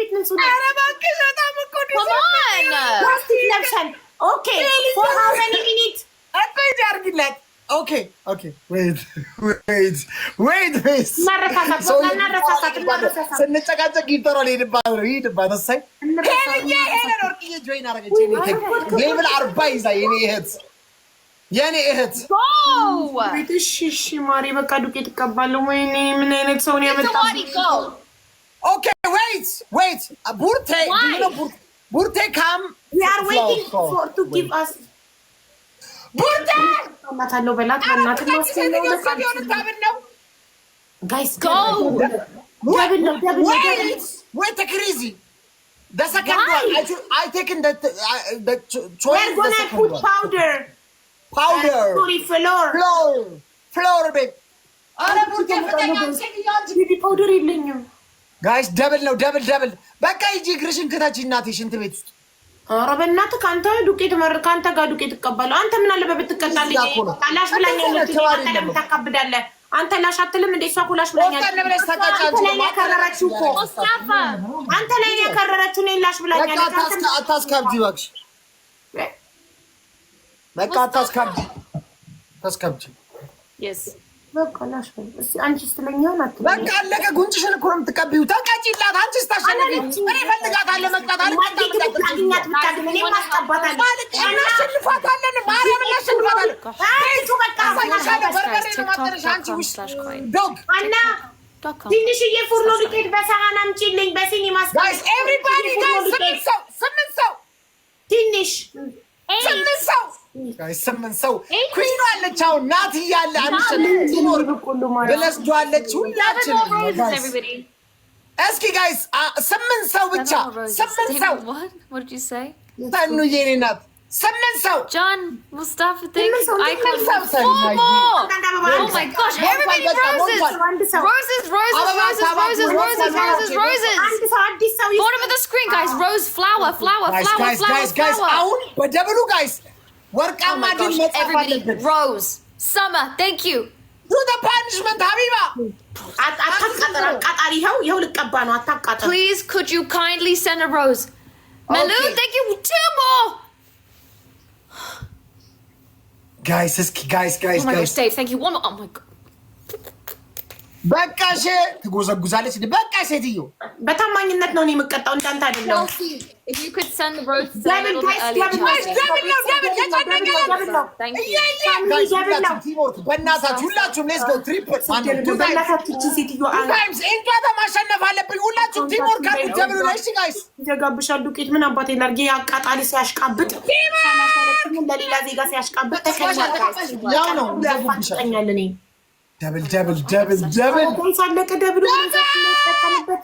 ቤት ምን ሱሪ አረባክሽ በጣም እኮ Come on. ፕላስቲክ ለብሰን ኦኬ for how many minutes እኮ ይጃርግላት ኦኬ wait ስንጨቃጨቅ ይፈራል ይሄድባት እሰይ ሄለን ወርቅዬ ጆይን አደረገች ሌብል 40 ይዛ የኔ እህት እሺ ማሪ በቃ ዱቄት እቀባለሁ ወይኔ ምን አይነት ሰው ነው ያመጣው ኦኬ wait ቡርቴ come we are waiting for to give us ቡርቴ ማታለው በላት በእናትህ ነው guys Go. ደብል wait crazy the second one I taken the choice we're gonna put powder sorry flour babe አረ ቡርቴ ፈተኛ ሰግያጅ ቢቢ ፓውደር የለኝም ጋይስ ደብል ነው ደብል በቃ ይጂ ግርሽን ከታች እናቴ ሽንት ቤት ውስጥ ኧረ በእናትህ ካንተ ዱቄት ካንተ ጋር ዱቄት እቀባለሁ አንተ ምን አለ በብትቀጣልኝ ላሽ ብላኛለች አንተ ለምን ታካብዳለህ አንተ ላሽ አትልም እንደ እሷ ኩላሽ ብላኛለች አንተ ላይ ያከረረችው እኮ አንተ ላይ ያከረረችው ነው ላሽ ብላኛለች አታስካብጂ እባክሽ በቃ አታስካብጂ Yes. በቃ ላሽ አንቺ ስትለኛው ናት በቃ አለቀ ጉንጭሽን እኮ ነው የምትቀቢው ተቀጪላት አንቺ ስታሸንፊ እኔ እፈልጋታለሁ መቅጣታለሁ ማግኘት ብቻ ግን እኔ ማስቀባታለሁ እናሸንፋታለን ማርያም እናሸንፋታለን አና ትንሽዬ ፉርኖ ዱቄት በሳህን አምጪልኝ በሲኒ ጋይስ ኤቭሪባዲ ጋይስ ስምንት ሰው ትንሽ ስምንት ሰው ኩይኑ አለች አሁን ናት እያለ ብለስዶ አለች ሁላችን እስኪ ጋይስ ስምንት ሰው ብቻ ስምንት ሰው What did you say? ተኑ የኔ ናት ስምንት ሰው John, Mustafa, thank you. I could 4 more. Oh my gosh, everybody roses. Bottom of the screen, guys. Rose, flower. Guys. አሁን በደብሉ ጋይስ ወርቃማ ድል መጻፍ አለበት Rose, Summer, thank you. Do the punishment ሀቢባ አታቃጣሪ ይኸው ልቀባ ነው አታቃጣሪ Please, could you kindly send a rose? Malu, thank you. 2 more. Guys, guys. Oh my gosh, Dave, thank you. 1 more. Oh my god. በቃሽ ትጎዘጉዛለች በቃሽ ሴትዮ በታማኝነት ነው እኔ የምቀጣው እንዳንተ አይደለም If you could send the rose a little bit earlier. በእናታችሁ ሁላችሁም ሌትስ ጎ ትሪፕል ማሸነፍ አለብን ሁላችሁም ቲምወርክ አድርጉ ደብሉ ላይ እሺ ጋይስ ይዘጋብሻል ዱቄት ምን አባቴ ላድርግ አቃጣሪ ሲያሽቃብጥ ለሌላ ዜጋ ሲያሽቃብጥ ያው ነው ይዘጋብሻል እኔ ደብል ሳለቀ ደብሉ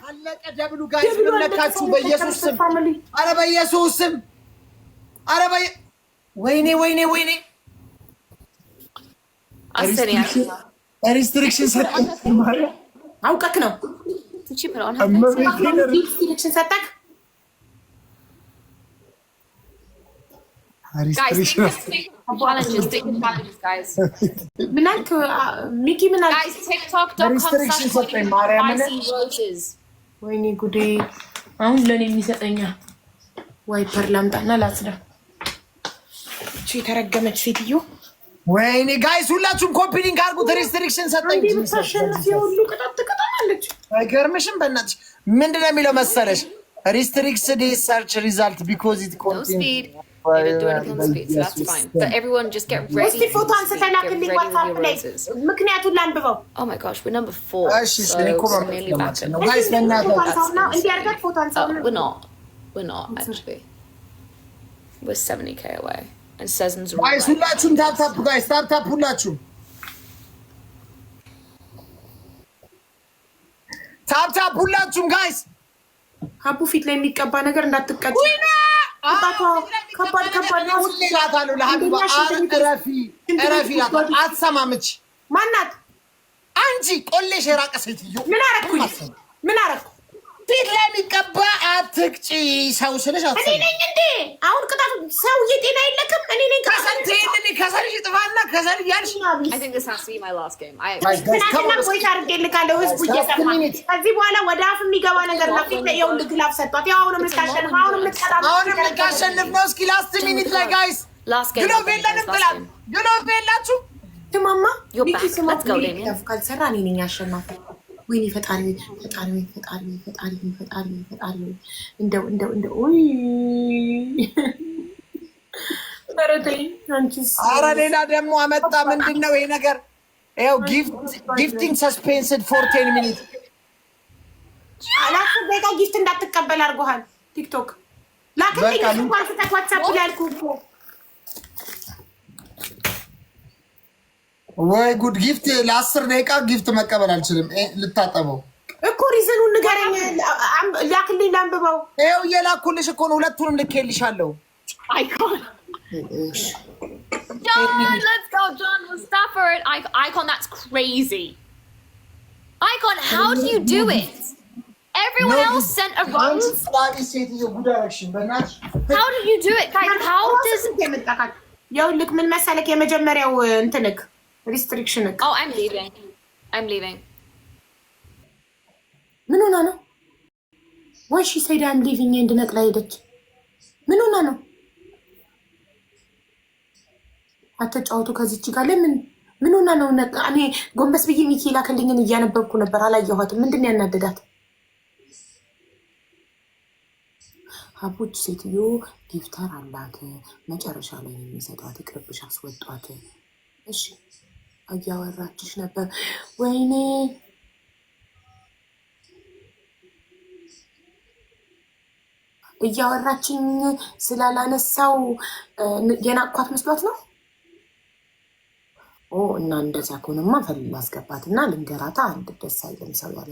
አለቀ ደብሉ ጋይስ ምንነካችሁ በኢየሱስ ስም ኧረ በኢየሱስ ስም ኧረ ወይኔ ሪስትሪክሽን ሰጠክ አውቀክ ነው Did you put it on her? ሪስትሪክሽን ሰጠክ Guys, take challenges, guys. ምናልክ ሚኪ ምናልክ Guys, TikTok.com/roses. ወይኔ ጉዴ አሁን ለኔ የሚሰጠኛ ዋይፐር ላምጣና ላጽዳ እቺ የተረገመች ሴትዮ ወይኔ ጋይስ ሁላችሁም ኮፒ ሊንክ አድርጉት ሪስትሪክሽን ሰጠኝ ሁሉ ቅጣለች አይገርምሽም በእናትሽ ምንድነው የሚለው መሰለሽ restricted search result because it contains no speed. They didn't do anything on speed, so that's fine. But everyone just get ready. እስቲ ፎቶ አንስተላክልኝ ዋትስአፕ ላይ ምክንያቱን ላንብበው Oh my gosh, we're number 4. እሺ ስለኮማ ነው ጋይስ ለእናንተ እንዲያርጋት ፎቶ አንሳውና we're not actually. We're 70k away. And Sesam's right. ጋይስ ሁላችሁም ታፕ ጋይስ ታፕ ሁላችሁም ታፕ ሁላችሁም ጋይስ ሀቡ ፊት ላይ የሚቀባ ነገር እንዳትቀጭ ከባድ ነው ሁሌላታለሁ ለሀቢባ እረፊ አትሰማምች ማናት አንቺ ቆሌሽ የራቀ ሴትዮ ምን አረኩ ፊት ላይ የሚቀባ አትቅጪ ሰው ስለሽ እኔ ነኝ እንዴ አሁን ቅጣቱ ሰውዬ ጤና የለክም። እኔ ነኝ ከሰልሽ ጥፋና ከሰል ያልሽ I think this has to be my last game. ወይ ታርጌልካለሁ ህዝቡ እየሰማ ከዚህ በኋላ ወደ አፍ የሚገባ ነገር ነው። ፊት ላይ ይሁን ግላፍ ሰጥቷት ያው አሁንም ልታሸንፍ አሁንም ልታሸንፍ ነው። እስኪ ላስት ሚኒት ላይ ጋይስ last game. ግሎብ የለንም ግሎብ የላችሁ ትማማ You're back. Let's go, Damien. ካልሰራ እኔ ነኝ አሸናፊ። ወይኔ ፈጣሪ እንደው ወይ በረተኝ አንቺስ። ኧረ ሌላ ደግሞ አመጣ። ምንድነው ይሄ ነገር? ይኸው ጊፍቲንግ ሰስፔንስድ ፎር 10 ሚኒት አላፍ በቃ ጊፍት እንዳትቀበል አድርጎሃል ቲክቶክ ላክልኝ። እንኳን ተተዋቻፕ ያልኩ እኮ ወይ ጉድ! ጊፍት ለ10 ደቂቃ ጊፍት መቀበል አልችልም። ልታጠበው እኮ ሪዝኑን ንገረኝ። ላክልኝ ላንብበው። ይኸው እየላኩልሽ እኮ ነው። ሁለቱንም ልኬልሻለሁ። Icon. John, let's go, John. Mustafa, Icon, that's crazy. Icon, how do you do it? Everyone else sent a rose. How do you do it, guys? How does ያው ልክ ምን መሰለክ የመጀመሪያው እንትንክ ሪስትሪክሽን Oh, I'm leaving. ምን ሆና ነው? ወይ ሺ ሰይድ I'm leaving እንድነቅላ ሄደች። ምን ሆና ነው? አትጫወቱ ከዚች ጋር ለምን ምን ሆና ነው? እኔ ጎንበስ ብዬ ሚኪላ ከልኝን እያነበብኩ ነበር አላየኋትም። ምንድን ነው ያናደዳት? ሀቦች ሴትዮ ጊፍተር አላት መጨረሻ ላይ የሚሰጧት ይቅርብሽ አስወጧት። እሺ እያወራችሽ ነበር። ወይኔ እያወራችኝ ስላላነሳው የናቅኳት መስሏት ነው። እና እንደዛ ከሆነማ ፈልል አስገባትና ልንገራታ። አንድ ደስ አይልም ሰው ያለ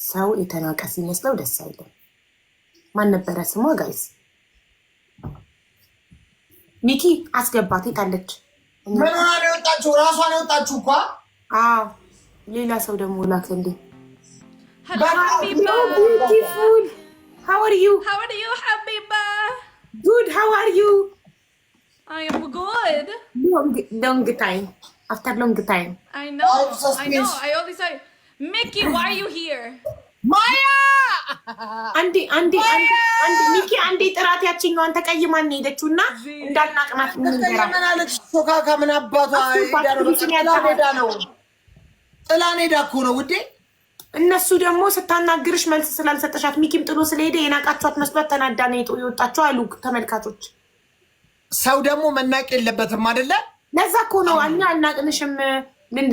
ሰው የተናቀ ሲመስለው ደስ አይልም። ማን ነበረ ስሟ ጋይስ? ሚኪ አስገባት። የታለች? ምን ሆና ነው የወጣችሁ? ራሷን የወጣችሁ እኮ። አዎ ሌላ ሰው ደግሞ ላክልኝ። Hello, Habiba. Beautiful. How are you? How are you, Habiba? Good. How are you? I am good. Long time. After long time. I know. I always say, Mickey, why are you here? ማያ አንዴ ሚኪ አንዴ ጥራት ያችኛዋን ተቀይማን ሄደችው እና እንዳልናቅናት ምንገራለች። ሾካካ ምን አባቷ ሄዳ ነው ጥላን ሄዳ እኮ ነው ውዴ። እነሱ ደግሞ ስታናግርሽ መልስ ስላልሰጠሻት ሚኪም ጥሎ ስለሄደ የናቃቸዋት መስሏት ተናዳ ነው የወጣቸው አሉ ተመልካቾች። ሰው ደግሞ መናቅ የለበትም አይደለ? ለዛ እኮ ነው እኛ አናቅንሽም።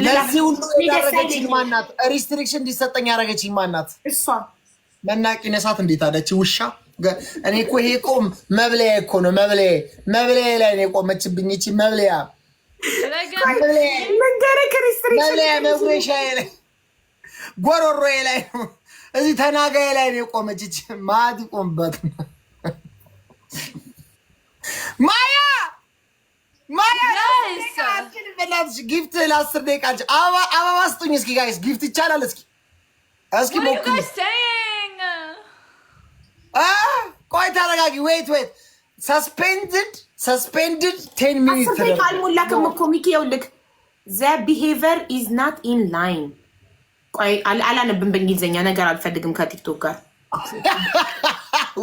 ለዚህ ሁሉ ያደረገችኝ ማናት? ሪስትሪክሽን እንዲሰጠኝ ያደረገችኝ ማናት? እሷ መናቂ ነሳት። እንዴት አለች ውሻ። እኔ እኮ ይሄ እኮ መብለያ እኮ ነው። መብለያ ላይ ነው የቆመችብኝ እቺ መብለያ። መንገረክ ሪስትሪክሽን መብለያ መጉረሻዬ ላይ ጎሮሮዬ ላይ ነው እዚህ ተናጋዬ ላይ ነው የቆመች እቺ ማት ይቆምበት ማያ ጊፍት ለ10 ደቂቃ አበባ ስጡኝ እስኪ ጋይስ። ጊፍት ይቻላል? እስኪ ሞክሩ። ቆይ ተረጋጊ። ዌይት ሰስፔንድድ 10 ሚኒት አልሞላክም እኮ ሚኪ። ይኸውልህ ዘ ቢሄቨር ኢዝ ናት ኢን ላይን። ቆይ አላነብም በእንግሊዝኛ ነገር አልፈልግም ከቲክቶክ ጋር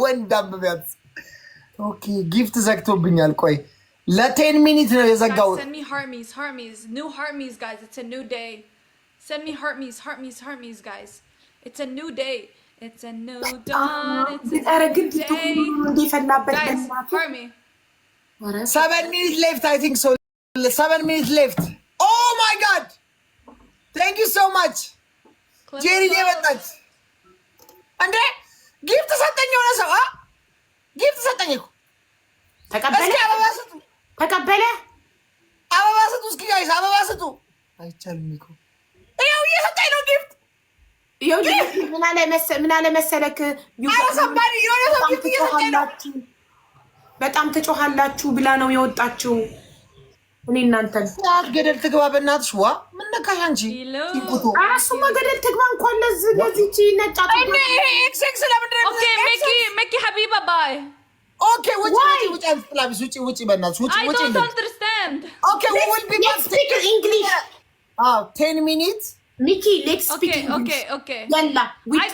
ወንድ አንብቢያት። ኦኬ ጊፍት ዘግቶብኛል። ቆይ ለ10 ሚኒት ነው የዘጋው። Send me heartme's. New heartme's, guys. It's a new day. Send me heartme's, guys. It's a new day. It's a new dawn. It's a new day. Guys, heart me. 7 minutes left, I think so. 7 minutes left. Oh my God! Thank you so much. ጄሪ የመጣች እንዴ ጊፍት ሰጠኝ። የሆነ ሰው ጊፍት ሰጠኝ እኮ ተቀበለ። አበባ ስጡ እስኪ ጋይስ፣ አበባ ስጡ። አይቻልም እኮ ይኸው እየሰጠኝ ነው ጊፍት። ምን አለ መሰለክ በጣም ትጮሃላችሁ ብላ ነው የወጣችው። እኔ እናንተን ገደል ትግባ በእናትሽ። ዋ ምን ነካሽ አንቺ? እሱማ ገደል ትግባ እንኳን ለዚህቺ ነጫ Okay, Mickey, Habiba, bye. Okay, which በእናትሽ ውጪ I don't understand. Okay, we will be Let's speak in English. 10 minutes. Mickey, let's speak Okay, English. okay. Yalla. I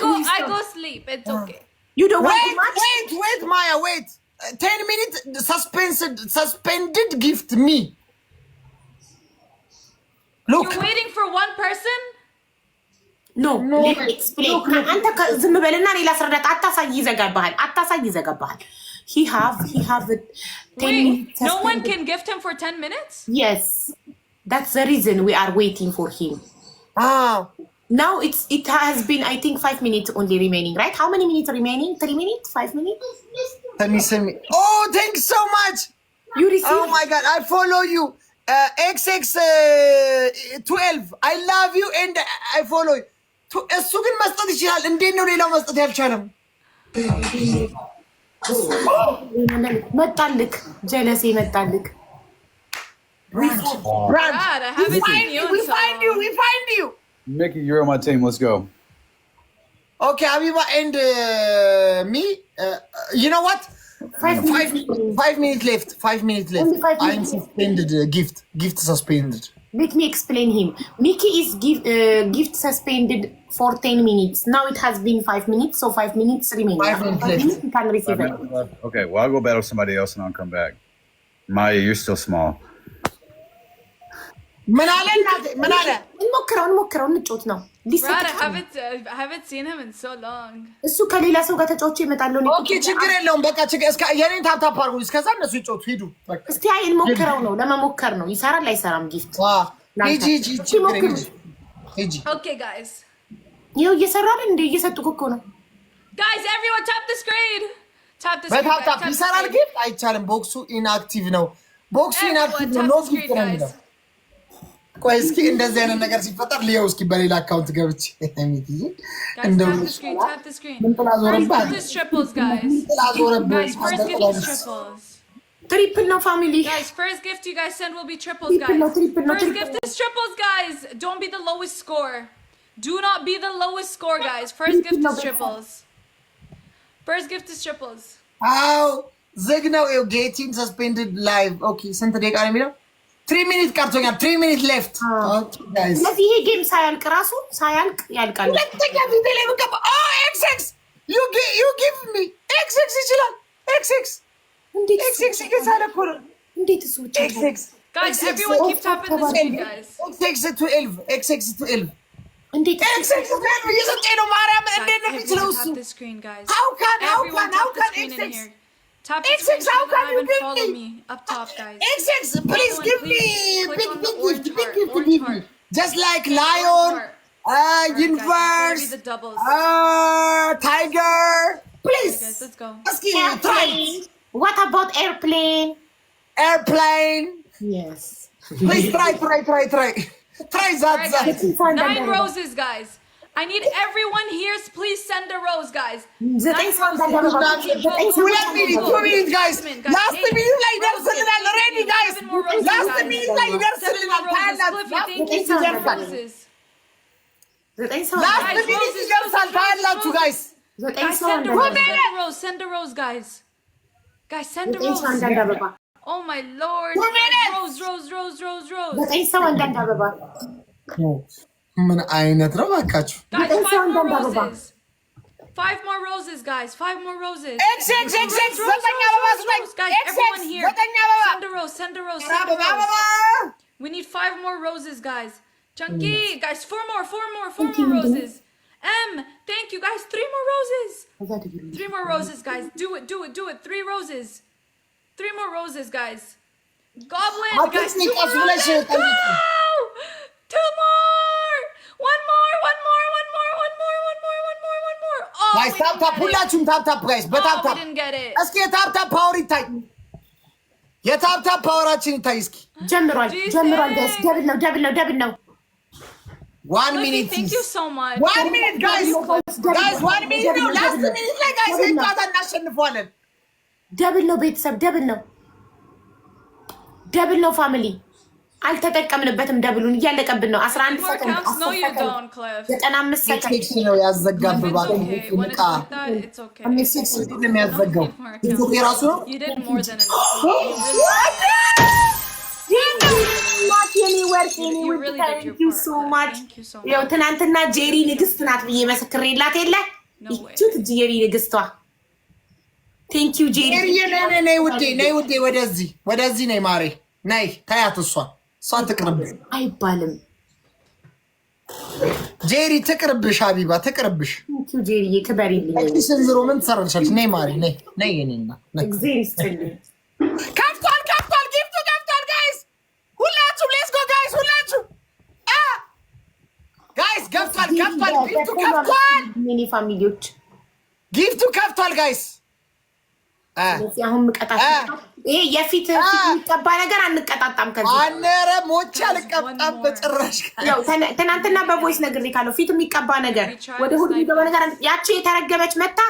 go sleep. It's okay. You don't want too much? Wait, Maya, wait. 10 minutes suspended gift me. Look. You're waiting for one person? No, let me explain. አንተ ዝም በልና እኔ ላስረዳት። አታሳይ ይዘጋብሃል. He have 10 Wait, minutes. no one can gift him for 10 minutes? Yes. That's the reason we are waiting for him. Now it has been, I think, 5 minutes only remaining, right? How many minutes remaining? 3 minutes? 5 minutes? Let me send me. Oh, thanks so much. You received? Oh my God, I follow you. XX12. I love you and I follow you. እሱ ግን መስጠት ይችላል። እንዴት ነው ሌላው መስጠት ያልቻለም? መጣልክ ጀለሴ መጣልክ። Brad, I haven't seen you in so long. We find you. Mickey, you're on my team. Let's go. Okay, Abiba and me. You know what? 5 minutes left. 5 minutes left. Only 5 I'm suspended. Gift suspended. Let me explain him. Mickey is gift suspended for 10 minutes. Now it has been 5 minutes, so 5 minutes remaining. 5 minutes left. You can receive it. Okay, well, I'll go battle somebody else and I'll come back. Maya, you're still small. ምን አለ? እንሞክረው እንጮት ነው። Brad, I haven't seen him in so long. እሱ ከሌላ ሰው ጋር ተጫውቼ እመጣለሁ። ኦኬ፣ ችግር የለውም። በቃ እስከ የኔን ታፕታፕ አድርጉ። እስከዛ እነሱ ይጮቱ ሂዱ። እስቲ አይ እንሞክረው ነው፣ ለመሞከር ነው። ይሰራል አይሰራም? ጊፍት ሂጂ። Okay, guys. ይኸው እየሰራ አይደል እንዴ? እየሰጡክ እኮ ነው። Guys, everyone tap the screen. Tap the screen. በታፕታፕ guys, ይሰራል። ጊፍት አይቻልም። ቦክሱ ኢንአክቲቭ ነው። ቦክሱ ኢንአክቲቭ ነው። ኖ ጊፍት ነው የሚለው። ቆይ እስኪ እንደዚህ አይነት ነገር ሲፈጠር ሊየው እስኪ በሌላ አካውንት ገብቼ ሚትዬ እንደው tap the screen. First gift is triples, guys. Guys, first gift is triples. ትሪፕል ነው ፋሚሊ። Guys, first gift you guys send will be triples, guys. First gift is triples, guys. Don't be the lowest score. Do not be the lowest score, guys. First gift is triples. First gift is triples. አው ዝግ ነው። ጌቲንግ ሰስፔንድድ ላይቭ። ኦኬ፣ ስንት ደቂቃ ነው የሚለው? 3 minutes ቀርቶኛል። 3 minutes left. Okay guys. ስለዚህ ይሄ ጌም ሳያልቅ ያልቃል። ሁለተኛ ቪዲዮ ላይ ብቀባ XX you give me XX ይችላል። XX ይገዛል እኮ ነው። እንዴት እሱ ብቻ XX Guys, everyone keep tapping the screen, guys. XX12 እንዴት XX እየሰጠኝ ነው። ማርያም እንዴት ነው የሚችለው እሱ? Tap the screen, guys. How can Everyone tap the screen in here. Tap the screen how so can that you and give follow me? me up top, guys. XX please Everyone, give me please click big on the gift. orange heart. Just like lion, Alright, universe, guys, the doubles. tiger. Please. Okay, guys, let's go. Try. What about airplane? Airplane. Yes. Please try. Try that. Alright, guys. 9 roses, guys. I need everyone here. Please send a rose, guys. 2 minutes, guys. Last minute ላይ ደርሰናል. Ready, guys. Last minute ላይ ደርሰናል. Last minute ይደርሳል። ታያላችሁ guys. Guys, send a rose, guys. Guys, send a rose. Oh my lord. Rose. ምን አይነት ነው ባካችሁ? Guys, 5 more roses. 5 more roses, guys. 5 more roses. XX ዘጠኝ አበባ ስጠኝ። Guys, everyone here. ዘጠኝ አበባ Send a rose. አበባ We need 5 more roses, guys. Chunky, guys, 4 more roses. Thank you, guys. 3 more roses. 3 more roses, guys. Do it. 3 roses. 3 more roses, guys. Goblin, guys. 2 more roses. Go! 2 more. 1 more. Oh, guys, tap ሁላችሁም tap guys. በታፕ we didn't get it. እስኪ የታፕ ፓወር ይታይ። የታፕ ፓወራችን ይታይ እስኪ። ጀምሯል guys. ደብል ነው 1 minute. Thank you so much. 1 minute, guys. 1 minute ነው. Last minute ላይ guys እንቃታ እናሸንፋለን። ደብል ነው ቤተሰብ፣ ደብል ነው ፋሚሊ። አልተጠቀምንበትም። ደብሉን እያለቀብን ነው። 11 ሰከንድ 95 ሰከንድ ነው ያዘጋብባት ንቃ አምስት ነው የሚያዘጋው የራሱ ነው። ያው ትናንትና ጄሪ ንግስት ናት ብዬ መስክሬላት የለ ይቹት ጄሪ ንግስቷ። ቴንክ ዩ ጄሪ። ነይ ውዴ ወደዚህ ነይ ማሬ ነይ ታያት። እሷ ትቅርብሽ አይባልም ጄሪ ትቅርብሽ፣ ሀቢባ ትቅርብሽ። ቴንክ ዩ ጄሪ ክበሪልኝ። ስንዝሮ ምን ትሰራልሻለች? ነይ ማሬ ነይ የኔና እግዚአብሔር ይስጥልኝ። ከፍቷል ጊፍቱ ከፍቷል። ጋይስ ሁላችሁ ሌትስ ጎ ጋይስ ሁላችሁ ጋይስ ከፍቷል ጊፍቱ ከፍቷል። ሚኒ ፋሚሊዎች ጊፍቱ ከፍቷል ጋይስ። አሁን ምቀጣጣም ይሄ የፊት የሚቀባ ነገር አንቀጣጣም። ከዚህ አነረ ሞቻ ልቀጣም በጭራሽ። ያው ትናንትና በቮይስ ነግሬ ካለው ፊት የሚቀባ ነገር ወደ ሁሉ የሚገባ ነገር ያቺ የተረገመች መታ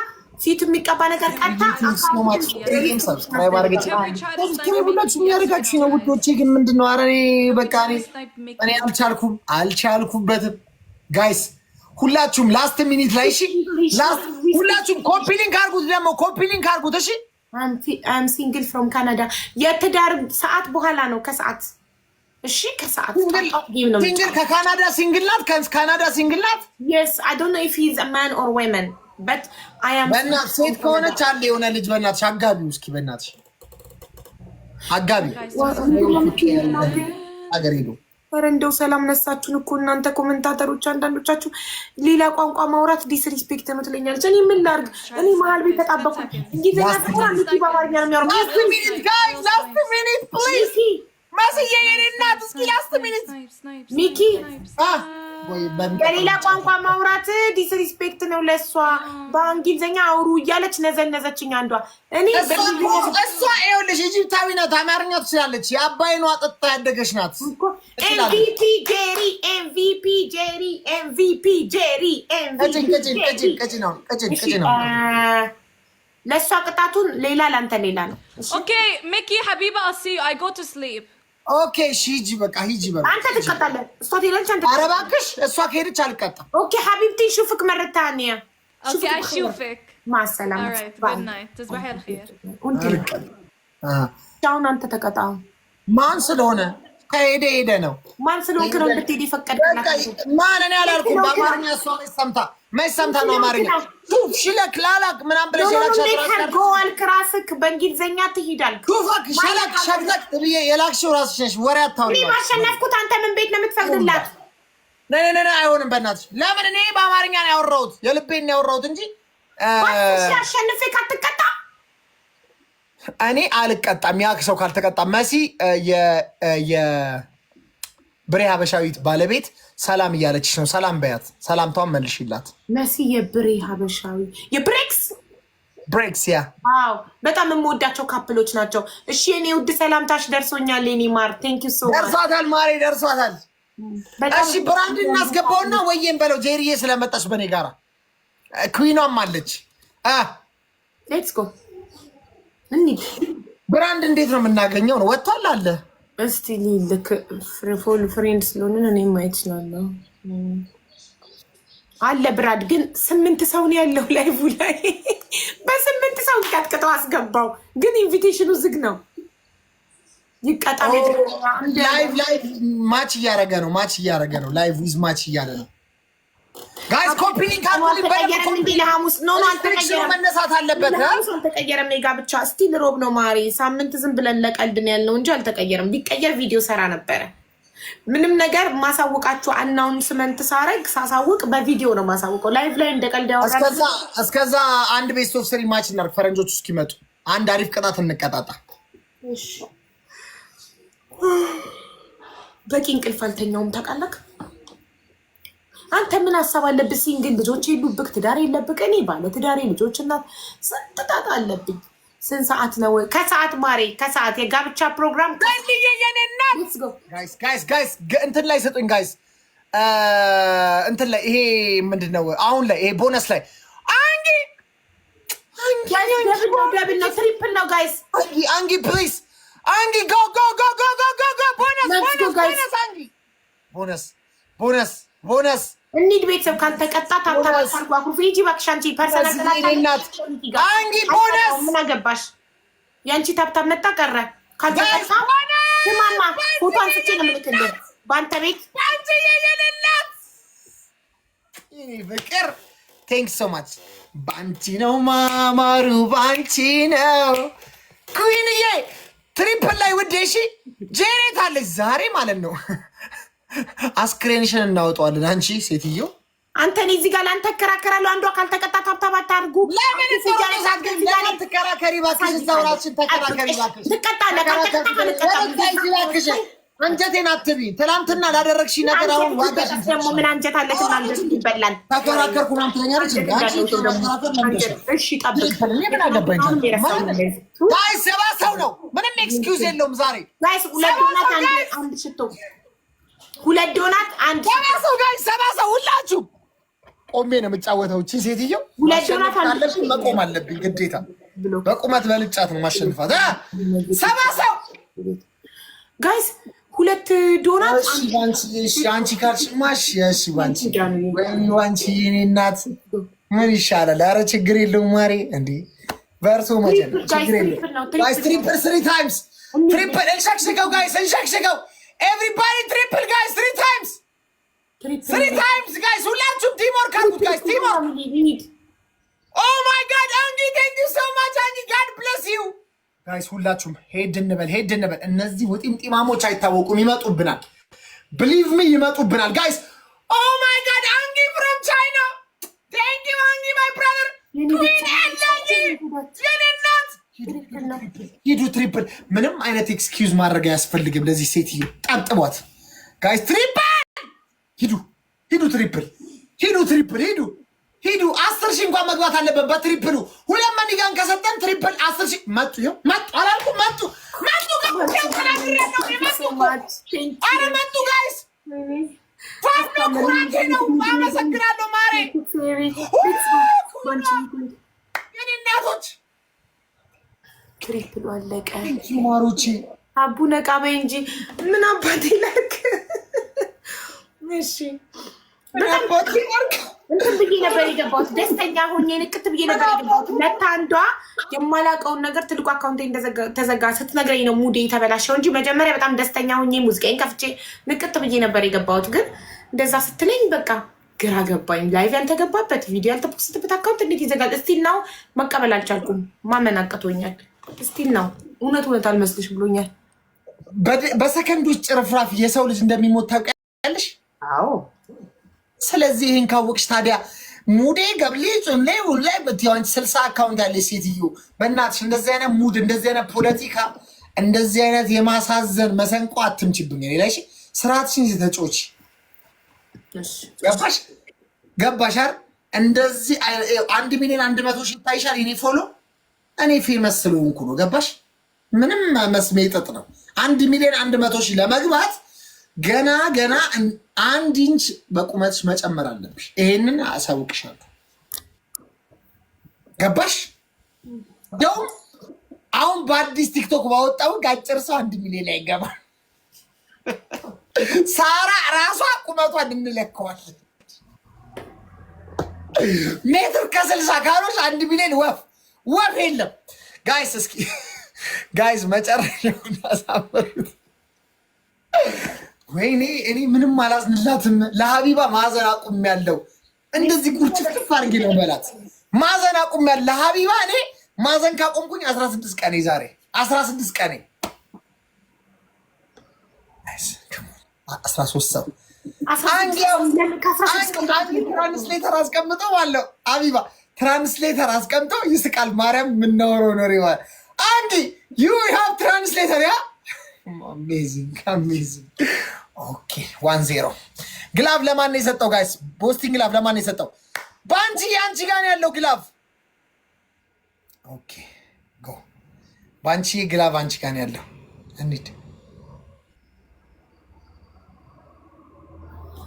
ፊት የሚቀባ ነገር ቀጣ። ሰብስክራይብ አድርገች ሁላችሁ የሚያደርጋችሁ ነው ውዶቼ። ግን ምንድነው? ኧረ እኔ በቃ እኔ አልቻልኩበትም ጋይስ። ሁላችሁም ላስት ሚኒት ላይ እሺ፣ ሁላችሁም ኮፒ ሊንክ አድርጉት፣ ደግሞ ኮፒ ሊንክ አድርጉት እሺ። አም ሲንግል ፍሮም ካናዳ። የትዳር ሰዓት በኋላ ነው ከሰዓት። እሺ ከሰዓት ሲንግል ከካናዳ ሲንግል ናት። ከካናዳ ሲንግል ናት። yes I don't know if he's a man or woman but I am በእናትሽ ሴት ከሆነች አለ የሆነ ልጅ በእናትሽ አጋቢው እስኪ በእናትሽ አጋቢ አገር ሄዶ። ኧረ እንደው ሰላም ነሳችሁን እኮ እናንተ ኮሜንታተሮች። አንዳንዶቻችሁ ሌላ ቋንቋ ማውራት ዲስሪስፔክት ነው ትለኛለች። እኔ ምን ላድርግ? እኔ መሀል ቤት ተጣበኩ። እንግሊዝኛ ተቆራምጪ በአማርኛ ነው የሚያወራው። ላስት ሚኒት ጋይስ ላስት ሚኒት ፕሊዝ መስዬ የኔ እናት እስኪ ላስት ሚኒት ሚኪ በሌላ ቋንቋ ማውራት ዲስሪስፔክት ነው ለሷ። በእንግሊዝኛ አውሩ እያለች ነዘነዘችኝ አንዷ። እኔ እሷ ይኸውልሽ ኢጂፕታዊ ናት፣ አማርኛ ትችላለች። የአባይኗ ጠጥታ ያደገች ናት። ኤምቪፒ ጄሪ ኤምቪፒ ጄሪ ኤምቪፒ ጄሪ ቀጭን ነው። ለእሷ ቅጣቱን ሌላ ለአንተ ሌላ ነው። ኦኬ ሚኪ ሀቢባ I'll see you. I go to sleep. ኦኬ ሂጂ በቃ ሂጂ በቃ። አንተ ትቀጣለህ። እሷ ትሄዳለች አንተ። ኧረ እባክሽ እሷ ከሄደች አልቀጣም። ኦኬ ሀቢብቲ ሹፍክ መረታኒያ اوكي اشوفك مع السلامه. alright good night تصبحي على خير. አሁን አንተ ተቀጣው። ማን ስለሆነ ከሄደ ነው። ማን ስለሆነ ነው እንድትሄድ ይፈቀድልህ? ማን እኔ አላልኩም። በአማርኛ እሷ ሰምታ ነው አማርኛ ሹፍ ሽለክ ላላክ ምናምን ብለሽ ጎል ክራስክ በእንግሊዝኛ ትሄዳል። ሹፋክ ሽለክ ሸብለክ ብዬ የላክሽው ራስሽ ነሽ። ወሬ አታውሪ። እኔ ማሸነፍኩት አንተ ምን ቤት ነው የምትፈቅድላት? ነይ አይሆንም በእናትሽ። ለምን እኔ በአማርኛ ነው ያወራሁት፣ የልቤን ነው ያወራሁት እንጂ አሸንፌ ካትቀጣ እኔ አልቀጣም። ያ ሰው ካልተቀጣ መሲ የብሬ ሀበሻዊት ባለቤት ሰላም እያለችሽ ነው። ሰላም በያት፣ ሰላምታውን መልሽላት። መሲ የብሬ ሀበሻዊ ብሬክስ ያ አዎ፣ በጣም የምወዳቸው ካፕሎች ናቸው። እሺ የኔ ውድ ሰላምታሽ ደርሶኛል። የኔ ማር ቴንክ ዩ ሶ ማች። ደርሷታል ማሬ ደርሷታል። እሺ ብራንድ እናስገባውና ወይም በለው ጄሪዬ ስለመጣች በኔ ጋራ ኩዊኗም አለች። ሌትስ ጎ እንዴ ብራንድ እንዴት ነው የምናገኘው? ነው ወጥቷል አለ። እስቲ ልክ ፍሬፎል ፍሬንድ ስለሆነ እኔ ማየት እችላለሁ አለ። ብራድ ግን 8 ሰው ነው ያለው ላይቭ ላይ በ8 ሰው ቀጥቅጠው አስገባው። ግን ኢንቪቴሽኑ ዝግ ነው። ይቀጣል። ላይቭ ማች እያደረገ ነው። ላይቭ ዊዝ ማች እያለ ነው። ጋይስ ኮፒ ሊንክ አልተቀየረም እንዴ? ለሐሙስ ነው አልተቀየረም። መነሳት አለበት። አልተቀየረም። ሜጋ ብቻ ስቲል ሮብ ነው ማሪ። ሳምንት ዝም ብለን ለቀልድ ነው ያልነው እንጂ አልተቀየረም። ቢቀየር ቪዲዮ ሰራ ነበረ። ምንም ነገር ማሳወቃችሁ አናውንስመንት ሳሳውቅ በቪዲዮ ነው ማሳወቀው። ላይቭ ላይ እንደቀልድ ያወራል። እስከዛ አንድ ቤስት ኦፍ 3 ማች እናድርግ። ፈረንጆቹ እስኪመጡ አንድ አሪፍ ቅጣት እንቀጣጣ። እሺ በቂ እንቅልፍ አልተኛውም ታውቃለህ። አንተ ምን ሀሳብ አለብህ? ሲንግል ልጆች የሉብህ፣ ትዳር የለብህ። እኔ ባለ ትዳሬ ልጆች እናት ስንት ጣጣ አለብኝ። ስንት ሰዓት ነው? ከሰዓት ማሬ ከሰዓት የጋብቻ ፕሮግራም ጋይስ እንትን ላይ ስጡኝ ጋይስ። እንትን ላይ ይሄ ምንድን ነው አሁን ላይ ይሄ ቦነስ ላይ ደብል ነው ትሪፕል ነው ጋይስ። አንጊ ፕሊዝ አንጊ ጎ ቦነስ ቦነስ እንሂድ ቤተሰብ ካልተቀጣ ታብታባርጓ ሂጂ እባክሽ አንቺ ፐርሰናል አንጊ ቦነስ ምን አገባሽ ያንቺ ታብታብ መጣ ቀረ ካልተቀጣ ማማ ፎቶ አንስቼ ነው የምልክልህ በአንተ ቤት አንቺ የየለላት ፍቅር ቴንክስ ሶ ማች ባንቺ ነው ማማሩ ባንቺ ነው ኩዊንዬ ትሪፕል ላይ ውዴ እሺ ጄሬት አለች ዛሬ ማለት ነው አስክሬንሽን እናወጣዋለን አንቺ ሴትዮ አንተ እኔ እዚህ ጋር ላንተ እከራከራለሁ አንዷ ካልተቀጣ ታብታብ አታርጉ ለምን ተከራከሪ እባክሽ እዛውራችን ተከራከሪ እባክሽ ትቀጣለህ ካልተቀጣ ካልተቀጣ አንጀቴን አትብኝ ትናንትና ላደረግሽ ነገር አሁን ዋጋሽ ደግሞ ምን አንጀት አለትና አንጀት ይበላል ተከራከርኩ ምናምን ትለኛለች እሺ ጠብቅ ምን አገባኝ ጋይስ ሰባ ሰው ነው ምንም ኤክስኪውዝ የለውም ዛሬ ጋይስ ሁለት ዶናት አንድ ሽቶ ሁለት ዶናት አንድ ሰባ ሰው ጋይስ ሰባ ሰው ሁላችሁ ቆሜ ነው የምጫወተው እቺ ሴትዮ ሁለት ዶናት አንድ መቆም አለብኝ ግዴታ በቁመት በልጫት ነው ማሸንፋት ሰባ ሰው ጋይስ ሁለት ዶናት አንቺ ካልሽማሽ እሺ ባንቺ ዋንቺ የኔ እናት ምን ይሻላል ኧረ ችግር የለውም ማሬ እንዴ በርሶ መቼም ችግር የለውም ጋይስ ትሪፕል 3 ታይምስ ትሪፕል እንሸክሽከው ጋይስ እንሸክሽከው ኤቭሪባዲ ትሪፕል ጋይስ 3 ታይምስ 3 ታይምስ ጋይስ ሁላችሁም ቲም ወርክ አድርጉት ጋይስ ቲም ወርክ ኦ ማይ ጋድ አንጊ ቴንክ ዩ ሶ ማች አንጊ ጋድ ብለስ ዩ ጋይስ ሁላችሁም ሄድ እንበል እነዚህ ውጢምጢማሞች አይታወቁም ይመጡብናል ብሊቭ ሚ ይመጡብናል ጋይስ ኦ ማይ ጋድ አንጊ ፍሮም ቻይና ቴንክ ዩ አንጊ ማይ ብራዘር ሂዱ ትሪፕል ምንም አይነት ኤክስኪውዝ ማድረግ አያስፈልግም ለዚህ ሴትዮ ጠብጥቧት ጋይስ ትሪፕል ሂዱ ትሪፕል ሂዱ 10 ሺህ እንኳን መግባት አለበት በትሪፕሉ ሁለት መኒጋን ከሰጠን ትሪፕል 10 ሺህ መጡ አላልኩም መጡ አረ መጡ ጋይስ ፋኖ ኩራቴ ነው አመሰግናለሁ ማሬ የኔ እናቶች ትሪፕሉ አለቀ ማሮቼ አቡ ነቃ በይ እንጂ ምን አባቴ ላክ እሺ እንትን ብዬ ነበር የገባሁት ደስተኛ ሆኜ ንቅት ብዬ ነበር የገባሁት ለታ አንዷ የማላውቀውን ነገር ትልቁ አካውንቴ ተዘጋ ስትነግረኝ ነው ሙዴ የተበላሸው እንጂ መጀመሪያ በጣም ደስተኛ ሆኜ ሙዚቃዬን ከፍቼ ንቅት ብዬ ነበር የገባሁት ግን እንደዛ ስትለኝ በቃ ግራ ገባኝ ላይቭ ያልተገባበት ቪዲዮ ያልተፖስትበት አካውንት እንዴት ይዘጋል እስቲል ነው መቀበል አልቻልኩም ማመን አቅቶኛል እስቲል ነው እውነት አልመስልሽ ብሎኛል በሰከንዶች ጭርፍራፍ የሰው ልጅ እንደሚሞት ታውቂያለሽ አዎ ስለዚህ ይህን ካወቅሽ ታዲያ ሙዴ ገብሌ ጾም ላይ ሁላይ በቲያንስ 60 አካውንት ያለ ሴትዮ በእናትሽ እንደዚህ አይነት ሙድ እንደዚህ አይነት ፖለቲካ እንደዚህ አይነት የማሳዘን መሰንቆ አትምጭብኝ እኔ ላይ ስርዓትሽን ተጮች ገባሽ አይደል እንደዚህ 1 ሚሊዮን 100 ሺህ ታይሻል እኔ ፎሎ እኔ ፌመስ ስለሆንኩ ነው ገባሽ ምንም መስሜ ጥጥ ነው 1 ሚሊዮን 100 ሺህ ለመግባት ገና 1 ኢንች በቁመትሽ መጨመር አለብሽ ይሄንን አሳውቅሻለሁ ገባሽ ደው አሁን በአዲስ ቲክቶክ ባወጣው ጋጭር ሰው 1 ሚሊዮን ላይ ይገባል ሳራ ራሷ ቁመቷን እንለካዋለን ሜትር ከ60 ካሎች 1 ሚሊዮን ወፍ የለም ጋይስ እስኪ ጋይስ መጨረሻውን አሳመሩት ወይኔ እኔ ምንም አላዝንላትም ለሀቢባ ማዘን አቁም ያለው እንደዚህ ቁርጭፍ አድርጌ ነው በላት ማዘን አቁም ያለው ለሀቢባ እኔ ማዘን ካቆምኩኝ 16 ቀኔ ዛሬ 16 ቀኔ 13 ሰው አንድ ትራንስሌተር አስቀምጠው አለው ሀቢባ ትራንስሌተር አስቀምጠው ይስቃል ማርያም የምናወረው ነው ሪዋል አንድ ዩ ሃቭ ትራንስሌተር ያ አሜዚንግ ኦኬ 1-0 ግላቭ ለማን ነው የሰጠው ጋይስ ቦስቲንግ ግላቭ ለማን ነው የሰጠው ባንቺ አንቺ ጋር ያለው ግላቭ ኦኬ ጎ ባንቺ ግላቭ አንቺ ጋር ያለው እንዴ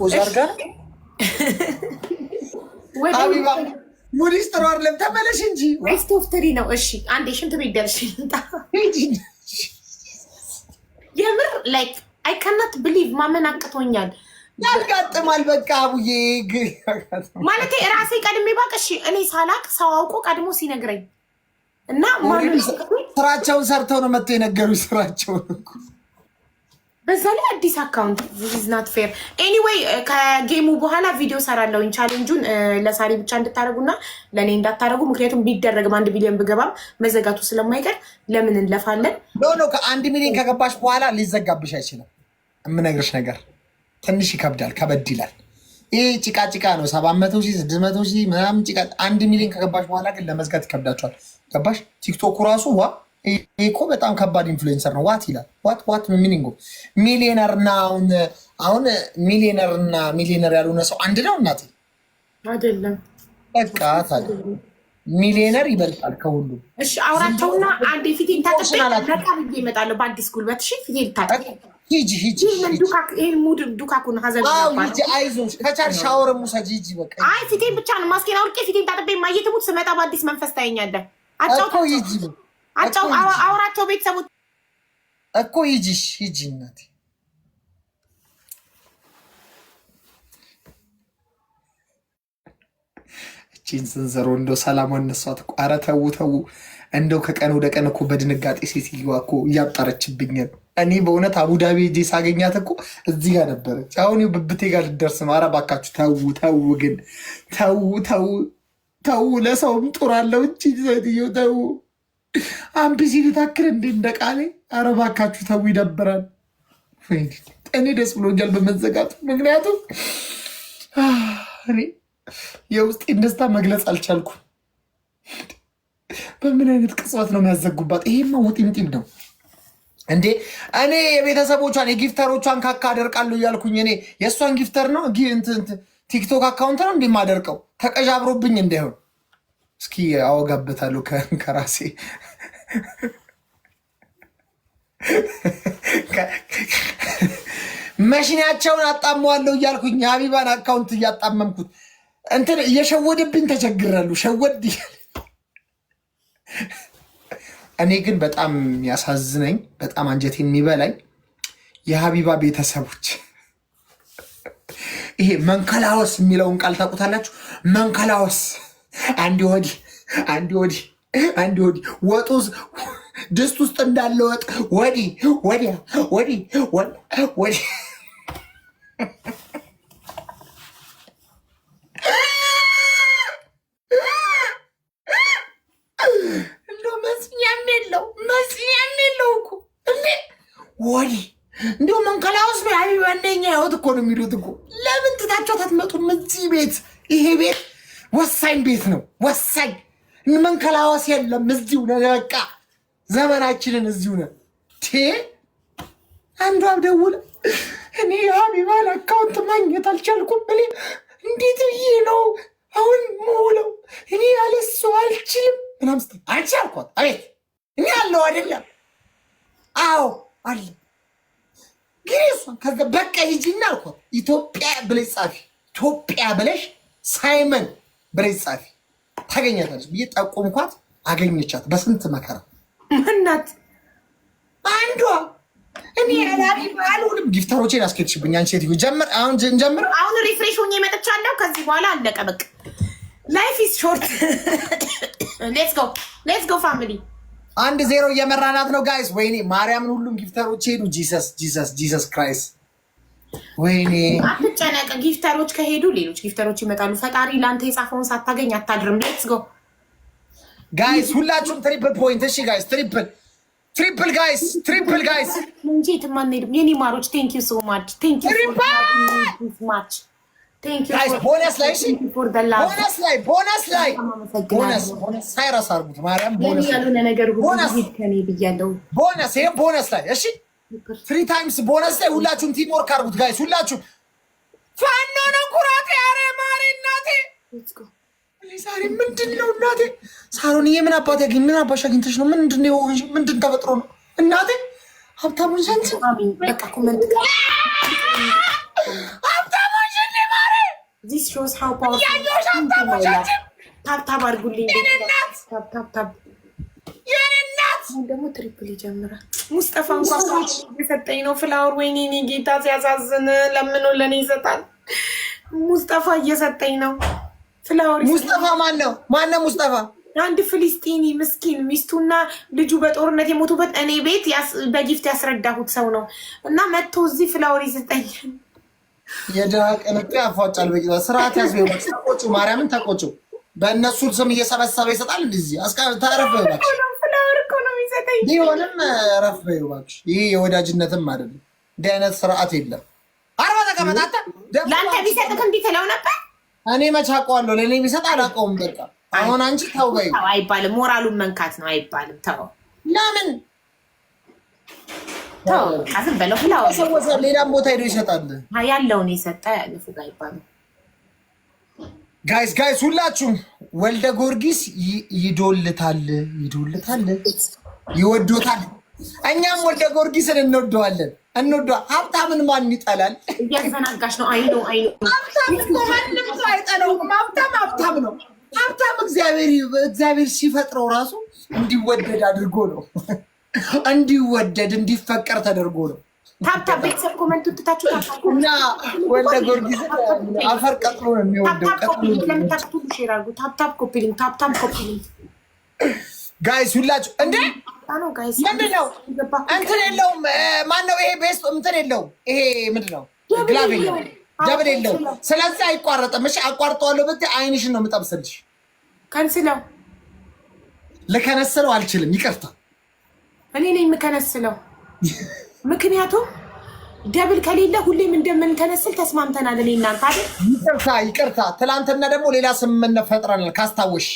ኦዛር ጋር ሀቢባ ሙዲስ ጥሩ አይደለም ተመለሽ እንጂ ዌስት ኦፍ ትሪ ነው እሺ አንዴ ሽንት ቤት ደርሽ እንጣ የምር ላይክ አይ ካናት ብሊቭ ማመን አቅቶኛል። ያጋጥማል በቃ አቡዬ ማለት ራሴ ቀድሜ ባቀሽ እኔ ሳላቅ ሰው አውቆ ቀድሞ ሲነግረኝ እና ስራቸውን ሰርተው ነው መጥተው የነገሩኝ ስራቸውን እኮ በዛ ላይ አዲስ አካውንት this is not fair anyway ከጌሙ በኋላ ቪዲዮ ሰራለሁኝ ቻሌንጁን ለሳሪ ብቻ እንድታረጉና ለኔ እንዳታረጉ ምክንያቱም ቢደረግም 1 ሚሊዮን ብገባም መዘጋቱ ስለማይቀር ለምን እንለፋለን ኖ ከ1 ሚሊዮን ከገባሽ በኋላ ሊዘጋብሽ አይችልም የምነግርሽ ነገር ትንሽ ይከብዳል ከበድ ይላል ይሄ ጭቃ ነው 700,000 600,000 ምናምን ጭቃ 1 ሚሊዮን ከገባሽ በኋላ ግን ለመዝጋት ይከብዳቸዋል ገባሽ ቲክቶክ ራሱ እኮ በጣም ከባድ ኢንፍሉዌንሰር ነው ዋት ይላል ዋት ሚኒንግ ሚሊዮነር እና አሁን ሚሊዮነር እና ሚሊዮነር ያልሆነ ሰው አንድ ነው እናቴ አይደለም በቃ ታዲያ ሚሊዮነር ይበልጣል ከሁሉ እሺ አውራቸውና አንዴ ፊቴን ታጠብቀኝ በቃ ይመጣል በአዲስ ጉልበት እሺ ፊቴን ታጠብ ሂጂ ሙድ ዱካኩን ሀዘን ሂጂ አይዞሽ ከቻልሽ ሻወር ሙሰጂ ሂጂ በቃ አይ ፊቴን ብቻ ነው ማስኬን አውልቄ ፊቴን ታጠብቀኝ ማየትሙት ስመጣ በአዲስ መንፈስ ታየኛለህ አውራቸው ቤተሰቦች እኮ ሂጂ እናቴ እቺን ዝንዘሮ እንደው ሰላሟን እነሷት እኮ ኧረ ተው እንደው ከቀን ወደ ቀን እኮ በድንጋጤ ሴትዮዋ እኮ እያጣረችብኝ ነው እኔ በእውነት አቡዳቢ ሄጄ ሳገኛት እኮ እዚህ ጋር ነበረች አሁን ብብቴ ጋር ልደርስ ነው ኧረ እባካችሁ ተው ግን ተው ለሰውም ጡር አለው እንጂ ሴትዮ ተው አምፒሲ ልታክል እንዴ እንደቃሌ ኧረ እባካችሁ ተው ይደብራል እኔ ደስ ብሎኛል በመዘጋቱ ምክንያቱም እኔ የውስጤን ደስታ መግለጽ አልቻልኩም በምን አይነት ቅጽበት ነው የሚያዘጉባት ይሄማ ውጢምጢም ነው እንዴ እኔ የቤተሰቦቿን የጊፍተሮቿን ካካ አደርቃለሁ እያልኩኝ እኔ የእሷን ጊፍተር ነው ቲክቶክ አካውንት ነው እንደማደርቀው ተቀዣብሮብኝ እንዳይሆን እስኪ አወጋበታለሁ ከራሴ መሽናቸውን አጣመዋለሁ እያልኩኝ የሀቢባን አካውንት እያጣመምኩት እንትን እየሸወደብኝ ተቸግራሉ ሸወድ እኔ ግን በጣም ያሳዝነኝ በጣም አንጀት የሚበላኝ የሀቢባ ቤተሰቦች ይሄ መንከላወስ የሚለውን ቃል ታውቁታላችሁ መንከላወስ አንድ ወዲህ ወጡ ድስት ውስጥ እንዳለ ወጥ ወዲህ መስኛም የለው እኮ ወዲህ እንዲሁ መንከላወስ ነው ያቢባነኛ ህይወት እኮ ነው የሚሉት እኮ ለምን ትታችኋት አትመጡም እዚህ ቤት ይሄ ቤት ወሳኝ ቤት ነው ወሳኝ መንከላወስ የለም እዚሁ ነው በቃ ዘመናችንን እዚሁ ነው አንዷ ደውላ እኔ የሀቢባን አካውንት ማግኘት አልቻልኩም እኔ እንዴት ብዬ ነው አሁን መውለው እኔ ያለሱ አልችልም ምናምን ስትል አንቺ አልኳት አቤት እኔ አለው አይደለም አዎ አለ ግን እሷን ከዛ በቃ ሂጂና አልኳት ኢትዮጵያ ብለሽ ጻፊ ኢትዮጵያ ብለሽ ሳይመን ብለሽ ጻፊ ታገኛታለች ብዬ ጠቆምኳት አገኘቻት በስንት መከራ እናት አንዷ እኔ አልሆንም ጊፍተሮቼን አስኬድሽብኝ አንቺ ሴትዮ ጀምር አሁን እንጀምር አሁን ሪፍሬሽ ሆኜ መጥቻለሁ ከዚህ በኋላ አለቀ በቃ ላይፍ ኢዝ ሾርት ሌትስ ጎ ፋሚሊ 1-0 እየመራናት ነው ጋይስ ወይኔ ማርያምን ሁሉም ጊፍተሮች ሄዱ ጂሰስ ክራይስት ወይኔ አትጨነቅ ጊፍተሮች ከሄዱ ሌሎች ጊፍተሮች ይመጣሉ ፈጣሪ ለአንተ የጻፈውን ሳታገኝ አታድርም ሌትስ ጎ ጋይስ ሁላችሁም ትሪፕል ፖይንት እሺ ጋይስ ትሪፕል ጋይስ እንጂ ትማንሄድም የኔ ማሮች ቴንክ ዩ ሶ ማች ቴንክ ዩ ማች ቴንክ ዩ ጋይስ ቦነስ ላይ ቦነስ ሳይረስ አርጉት ማርያም ቦነስ ያሉነ ነገር ሁሉ ከኔ ብያለሁ ቦነስ ላይ እሺ 3 ታይምስ ቦነስ ላይ ሁላችሁም ቲም ወርክ አርጉት ጋይስ ሁላችሁም ፋኖ ነው ኩራቴ አረ ማሪ እናቴ ሌትስ ጎ ዛሬ ምንድነው እናቴ ሳሮን የምን አባት ያገኝ ምን አባሽ አግኝተሽ ነው ምንድን ተፈጥሮ ነው እናቴ ሀብታሙን ሸንቺ በቃ ኮሜንት ሀብታሙን ሸንቺ ማሪ this shows how powerful ታፕ አድርጉልኝ የኔ እናት ደግሞ ትሪፕል ይጀምራል። ሙስጠፋ እንኳን የሰጠኝ ነው ፍላወር። ወይኔ እኔ ጌታ ሲያሳዝን ለምኖ ለእኔ ይሰጣል። ሙስጠፋ እየሰጠኝ ነው ፍላወር። ሙስጠፋ ማነው ሙስጠፋ? አንድ ፍልስጤኒ ምስኪን ሚስቱና ልጁ በጦርነት የሞቱበት እኔ ቤት በጊፍት ያስረዳሁት ሰው ነው እና መጥቶ እዚህ ፍላወር ይሰጠኛል። የድሃ ቀንጤ ያፏጫል። በቂ ስርዓት ያዝበው። ተቆጩ፣ ማርያምን ተቆጩ። በእነሱ ስም እየሰበሰበ ይሰጣል። እንደዚህ ታረፈ እባክሽ። ፍላወር እኮ ነው የሚሰጠኝ። ቢሆንም ረፍ በይው እባክሽ። ይሄ የወዳጅነትም አይደለም። እንዲህ አይነት ስርዓት የለም። አርባ ተቀመጣተ ለአንተ ቢሰጥህ እንዲህ ትለው ነበር። እኔ መች አውቀዋለሁ? ለእኔ ቢሰጥ አላውቀውም። በቃ አሁን አንቺ ተው በይው። አይባልም። ሞራሉን መንካት ነው። አይባልም። ተው። ለምን ተው? ዝም በለው። ፍላወር ሰወሰ ሌላም ቦታ ሄዶ ይሰጣል። ያለውን የሰጠ ያለፉ አይባልም። ጋይስ ሁላችሁም ወልደ ጊዮርጊስ ይዶልታል፣ ይወዶታል። እኛም ወልደ ጊዮርጊስን እንወደዋለን። ሀብታምን ማን ይጠላል? እያዘናጋሽ ነው። አይኖ ሀብታም እኮ ማንም ሰው አይጠላውም። ሀብታም ነው። ሀብታም እግዚአብሔር ሲፈጥረው ራሱ እንዲወደድ አድርጎ ነው። እንዲወደድ እንዲፈቀር ተደርጎ ነው። ታፕታፕ ቤተሰብ ኮመንት ትታችሁ እና ወልደ ጊዮርጊስ አፈር ቀጥሎ ነው የሚወደው። ለምታቅቱ ሼር አድርጉ። ታፕታፕ ኮፒሊንግ ጋይስ ሁላችሁ እንዴ ምንድን ነው እንትን የለውም። ማነው ይሄ ቤስት እንትን የለውም። ይሄ ምንድን ነው ግላብ የለውም፣ ደብል የለውም። ስለዚህ አይቋረጥም። እሺ አቋርጠዋለሁ ብትይ አይንሽን ነው የምጠብስልሽ። ከንስለው ልከነስለው አልችልም። ይቅርታ እኔ ነኝ የምከነስለው። ምክንያቱም ደብል ከሌለ ሁሌም እንደምንከነስል ተስማምተናል። እኔ እናንተ አይደል? ይቅርታ። ትላንትና ደግሞ ሌላ ስምምነት ፈጥረናል ካስታወሽ።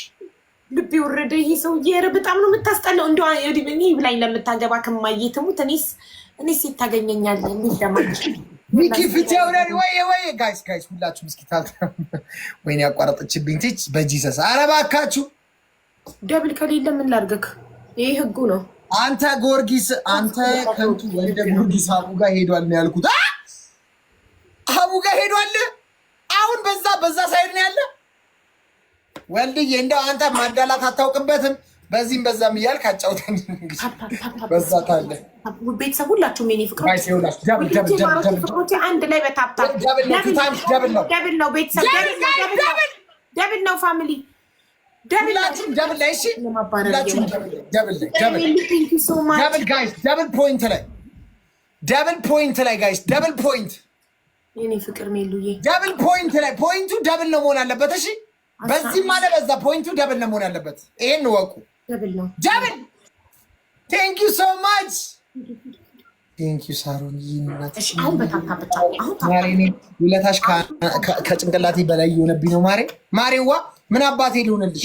ልቤ ወረደ። ይሄ ሰውዬ በጣም ነው የምታስጠላው። እንደው እኔ ብላኝ ለምታገባ ከማየትሙት እኔስ ሴት ታገኘኛለህ እንዴ? ደማች ሚኪ ፍቴው ነሪ ወይ ጋይስ ሁላችሁም እስኪ ወይኔ ያቋረጠችብኝ ትች በጂሰስ። ኧረ እባካችሁ ደብል ከሌለ ምን ላድርግህ? ይሄ ህጉ ነው። አንተ ጊዮርጊስ አንተ ከንቱ ወልደ ጊዮርጊስ አቡ ጋር ሄዷል ነው ያልኩት። አቡ ጋር ሄዷል። አሁን በዛ ሳይድ ነው ያለ። ወልድዬ እንደው አንተ ማዳላት አታውቅበትም። በዚህም በዛም እያልክ አጫውተን በዛ ታለ ቤተሰብ ሁላችሁም የኔ ፍቅሮች አንድ ላይ በታፕታፕ ደብል ነው ቤተሰብ ደብል ነው ፋሚሊ ደብል ላይ እሺ ደብል ፖይንት ላይ ጋይስ ደብል ፖይንት የኔ ፍቅር ሜሉዬ ደብል ፖይንት ላይ ፖይንቱ ደብል ነው መሆን አለበት። እሺ በዚህ ማለት በዛ ፖይንቱ ደብል ነው መሆን አለበት። ይሄን ወቁ። ደብል ቴንክ ዩ ሶ ማች ቴንክ ዩ ሳሮን። እሺ አሁን በታፕታፕ ውለታሽ ከጭንቅላቴ በላይ የሆነብኝ ነው። ማሬዋ ምን አባቴ ሊሆንልሽ?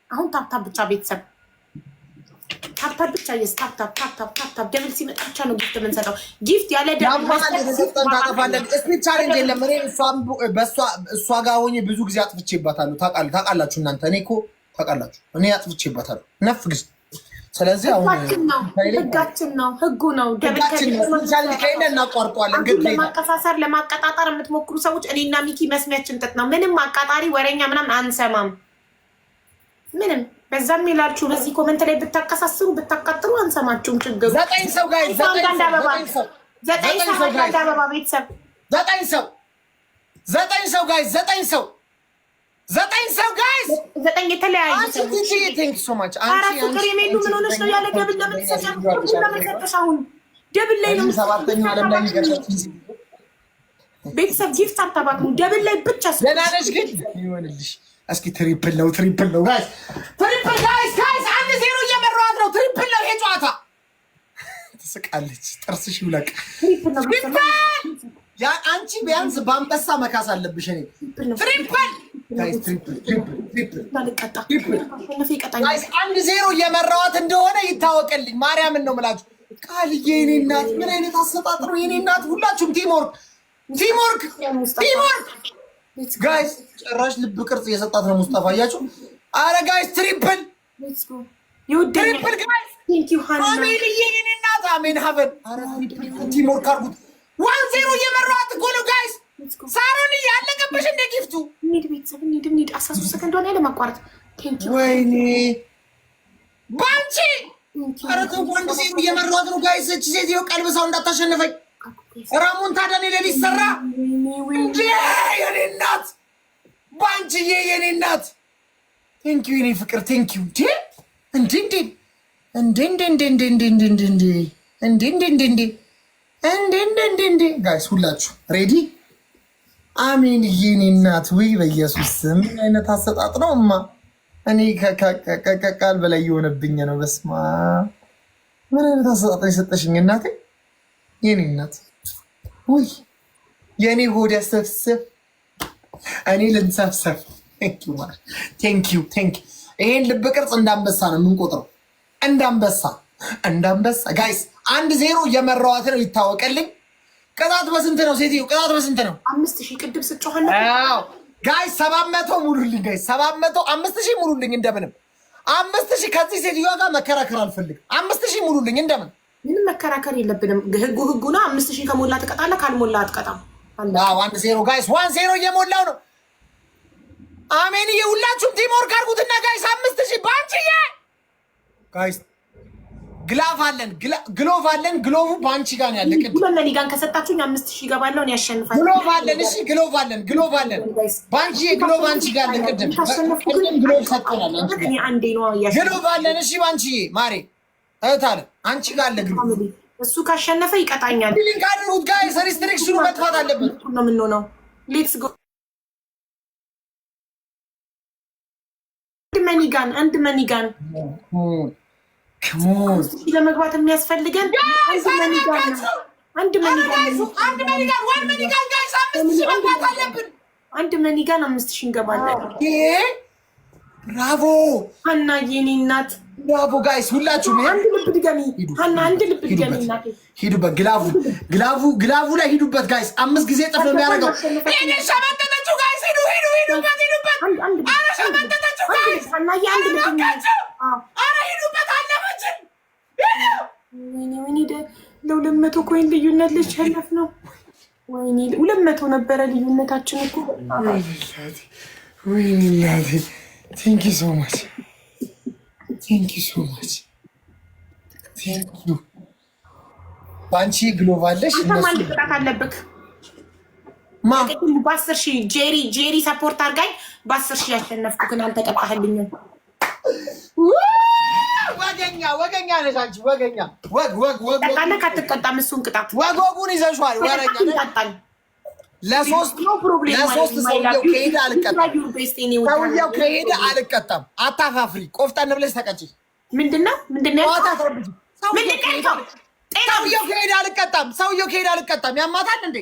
አሁን ታፕታፕ ብቻ ቤተሰብ ታፕታፕ ብቻ ታፕታፕ ደብል ሲመጣ ብቻ ነው ጊፍት የምንሰጠው። ጊፍት ያለ ደብል ታጠፋለን። እስኪ ቻሌንጅ የለም። እኔ እሷ ጋር ሆኜ ብዙ ጊዜ አጥፍቼባታለሁ። ታውቃላችሁ እናንተ። እኔ እኮ ታውቃላችሁ እኔ አጥፍቼባታለሁ ነፍ ጊዜ። ስለዚህ አሁን ህጋችን ነው ህጉ ነው። ደብል ከሌለ እናቋርጠዋለን። ግን ለማቀሳሰር ለማቀጣጠር የምትሞክሩ ሰዎች እኔና ሚኪ መስሚያችን ጥጥ ነው። ምንም አቃጣሪ ወሬኛ ምናምን አንሰማም። ምንም በዛም ይላችሁ በዚህ ኮመንት ላይ ብታቀሳስሩ ብታቃጥሩ አንሰማችሁም። ችግሩ 9 ሰው ጋይስ 9 የተለያዩ ቴንክ ሶ ማች አራት ፍቅር የሚሉ ምን ሆነሽ ነው? ያለ ደብል ለምን ተሰጫው? አሁን ደብል ላይ ነው ሰባተኛ ዓለም ላይ ቤተሰብ ጊፍት አታባክሙ። ደብል ላይ ብቻ ለናነሽ ግን ይሆንልሽ። እስኪ ትሪፕል ነው ጋይስ ጋይስ 1-0 እየመራሁት ነው። ትሪፕል ነው ይሄ ጨዋታ። ትስቃለች። ጥርስሽ ይውለቅ። ያ አንቺ ቢያንስ በአንበሳ መካስ አለብሽ። እኔ ትሪፕል ጋይስ ትሪፕል 1-0 እየመራሁት እንደሆነ ይታወቅልኝ። ማርያምን ነው የምላችሁ። ቃልዬ የኔ እናት ምን አይነት አሰጣጥ ነው የኔ እናት። ሁላችሁም ቲምወርክ ጋይስ ጭራሽ ልብ ቅርጽ እየሰጣት ነው ሙስጠፋ። አያችሁ? አረ ጋይስ ትሪፕል ጋይስ አሜን የኔ እናት አሜን ሀበል። አረ ቲምወርክ አድርጉት። 1-0 እየመራሁት እኮ ነው ጋይስ። ሳሮን ያለቀብሽ እንደ ጊፍቱ ቤተሰብ 13 ሰከንድ ሆነ ለማቋረጥ። ወይኔ ባንቺ ኧረ ተው አንድ ሴት እየመሯት ነው ጋይስ። እቺ ሴትዮ ቀልብሳው እንዳታሸንፈኝ። ራሙን ታዲያ እኔ ለሊት ሰራ እንዴ የኔ እናት ባንቺዬ የኔ እናት ቴንኪው የኔ ፍቅር ቴንኪው። እንዴ እንዴ እንዴ እንዴ እንዴ እንዴ እንዴ እንዴ እንዴ እንዴ እንዴ እንዴ እንዴ እንዴ እንዴ እንዴ ጋይስ ሁላችሁ ሬዲ? አሜን የኔ እናት። ወይ በኢየሱስ ስም ምን አይነት አሰጣጥ ነው እማ! እኔ ከቃል በላይ የሆነብኝ ነው። በስማ ምን አይነት አሰጣጥ የሰጠሽኝ እናቴ፣ የኔ እናት። ውይ የኔ ሆድ ያሰብስብ፣ እኔ ልንሰብሰብ። ቴንኪው። ይሄን ልብ ቅርጽ እንዳንበሳ ነው የምንቆጥረው። እንዳንበሳ ጋይስ 1-0 እየመራዋት ነው ይታወቀልኝ። ቅጣት በስንት ነው ሴትዮ? ቅጣት በስንት ነው? 5000 ቅድም ስጮኸለ ጋይስ 700 ሙሉልኝ። ጋይስ 700 5000 ሙሉልኝ እንደምንም 5000 ከዚህ ሴትዮዋ ጋር መከራከር አልፈልግም። 5000 ሙሉልኝ እንደምን። ምንም መከራከር የለብንም። ህጉ ነው። 5000 ከሞላ ትቀጣለህ፣ ካልሞላ አትቀጣም። 1-0 ጋይስ 1-0 እየሞላው ነው። አሜንዬ ሁላችሁም ቲም ወርክ አድርጉትና ጋይስ 5000 ባንቺዬ ጋይስ ግላፍ አለን ግሎቭ አለን። ግሎቭ ባንቺ ጋር ነው ያለ። ቅድም ለኔ ጋር ከሰጣችሁኝ 5000 ይገባለሁ ነው ያሸንፋል። ግሎቭ አለን። እሺ ግሎቭ አለን ባንቺ ግሎቭ አንቺ ጋር አለ። ቅድም ግሎቭ ሰጥተናል። እኔ አንዴ ነው ያሸንፋል። ግሎቭ አለን። እሺ ባንቺ ማሬ እህት አለ አንቺ ጋር አለ ግሎቭ። እሱ ካሸነፈ ይቀጣኛል። ሊንክ አድርጉት ጋይስ። ሪስትሪክሽኑ መጥፋት አለበት ነው ምን ነው ሌትስ ጎ አንድ መኒጋን ከሞን ለመግባት የሚያስፈልገን አንድ መኒጋን 5000 እንገባለን። ብራቮ ሀና የኔ እናት ብራቮ ጋይስ ሁላችሁም አንድ ልብ ድገሚ ሀና አንድ ልብ ድገሚ እናቴ ሂዱበት። ግላቡ ላይ ሂዱበት ጋይስ። 5 ጊዜ ጥፍ ነው የሚያደርገው። እኔ ሸመጠጠችው ጋይስ ሂዱበት። አረ ሸመጠጠችው ጋይስ ሀና አንድ ልብ አረ ሂዱበት አለበችን። ወይኔ ለ200 ኮይን ልዩነት ልሸነፍ ነው። ወይኔ 200 ነበረ ልዩነታችን እኮ። ወይኔ እናቴ ቴንክ ዩ ሶ ማች ባንቺ ግሎቭ አለሽ። አንተ ቅጣት አለብክ በ10,000 ጄሪ ሰፖርት አድርጋኝ በ10,000 ያሸነፍኩ ግን አልተቀጣህልኝም። ወገኛ ነሽ አንቺ ወገኛ። ወግ ጠቃለህ አትቀጣም። እሱን ቅጣት ወጉን ይዘሽዋል። ወረኛ ለሶስት ሰውየው ከሄደ አልቀጣም። አታፋፍሪ። ቆፍጠን ብለሽ ተቀጪ። ምንድነው ሰውየው ከሄደ አልቀጣም። ያማታል እንዴ?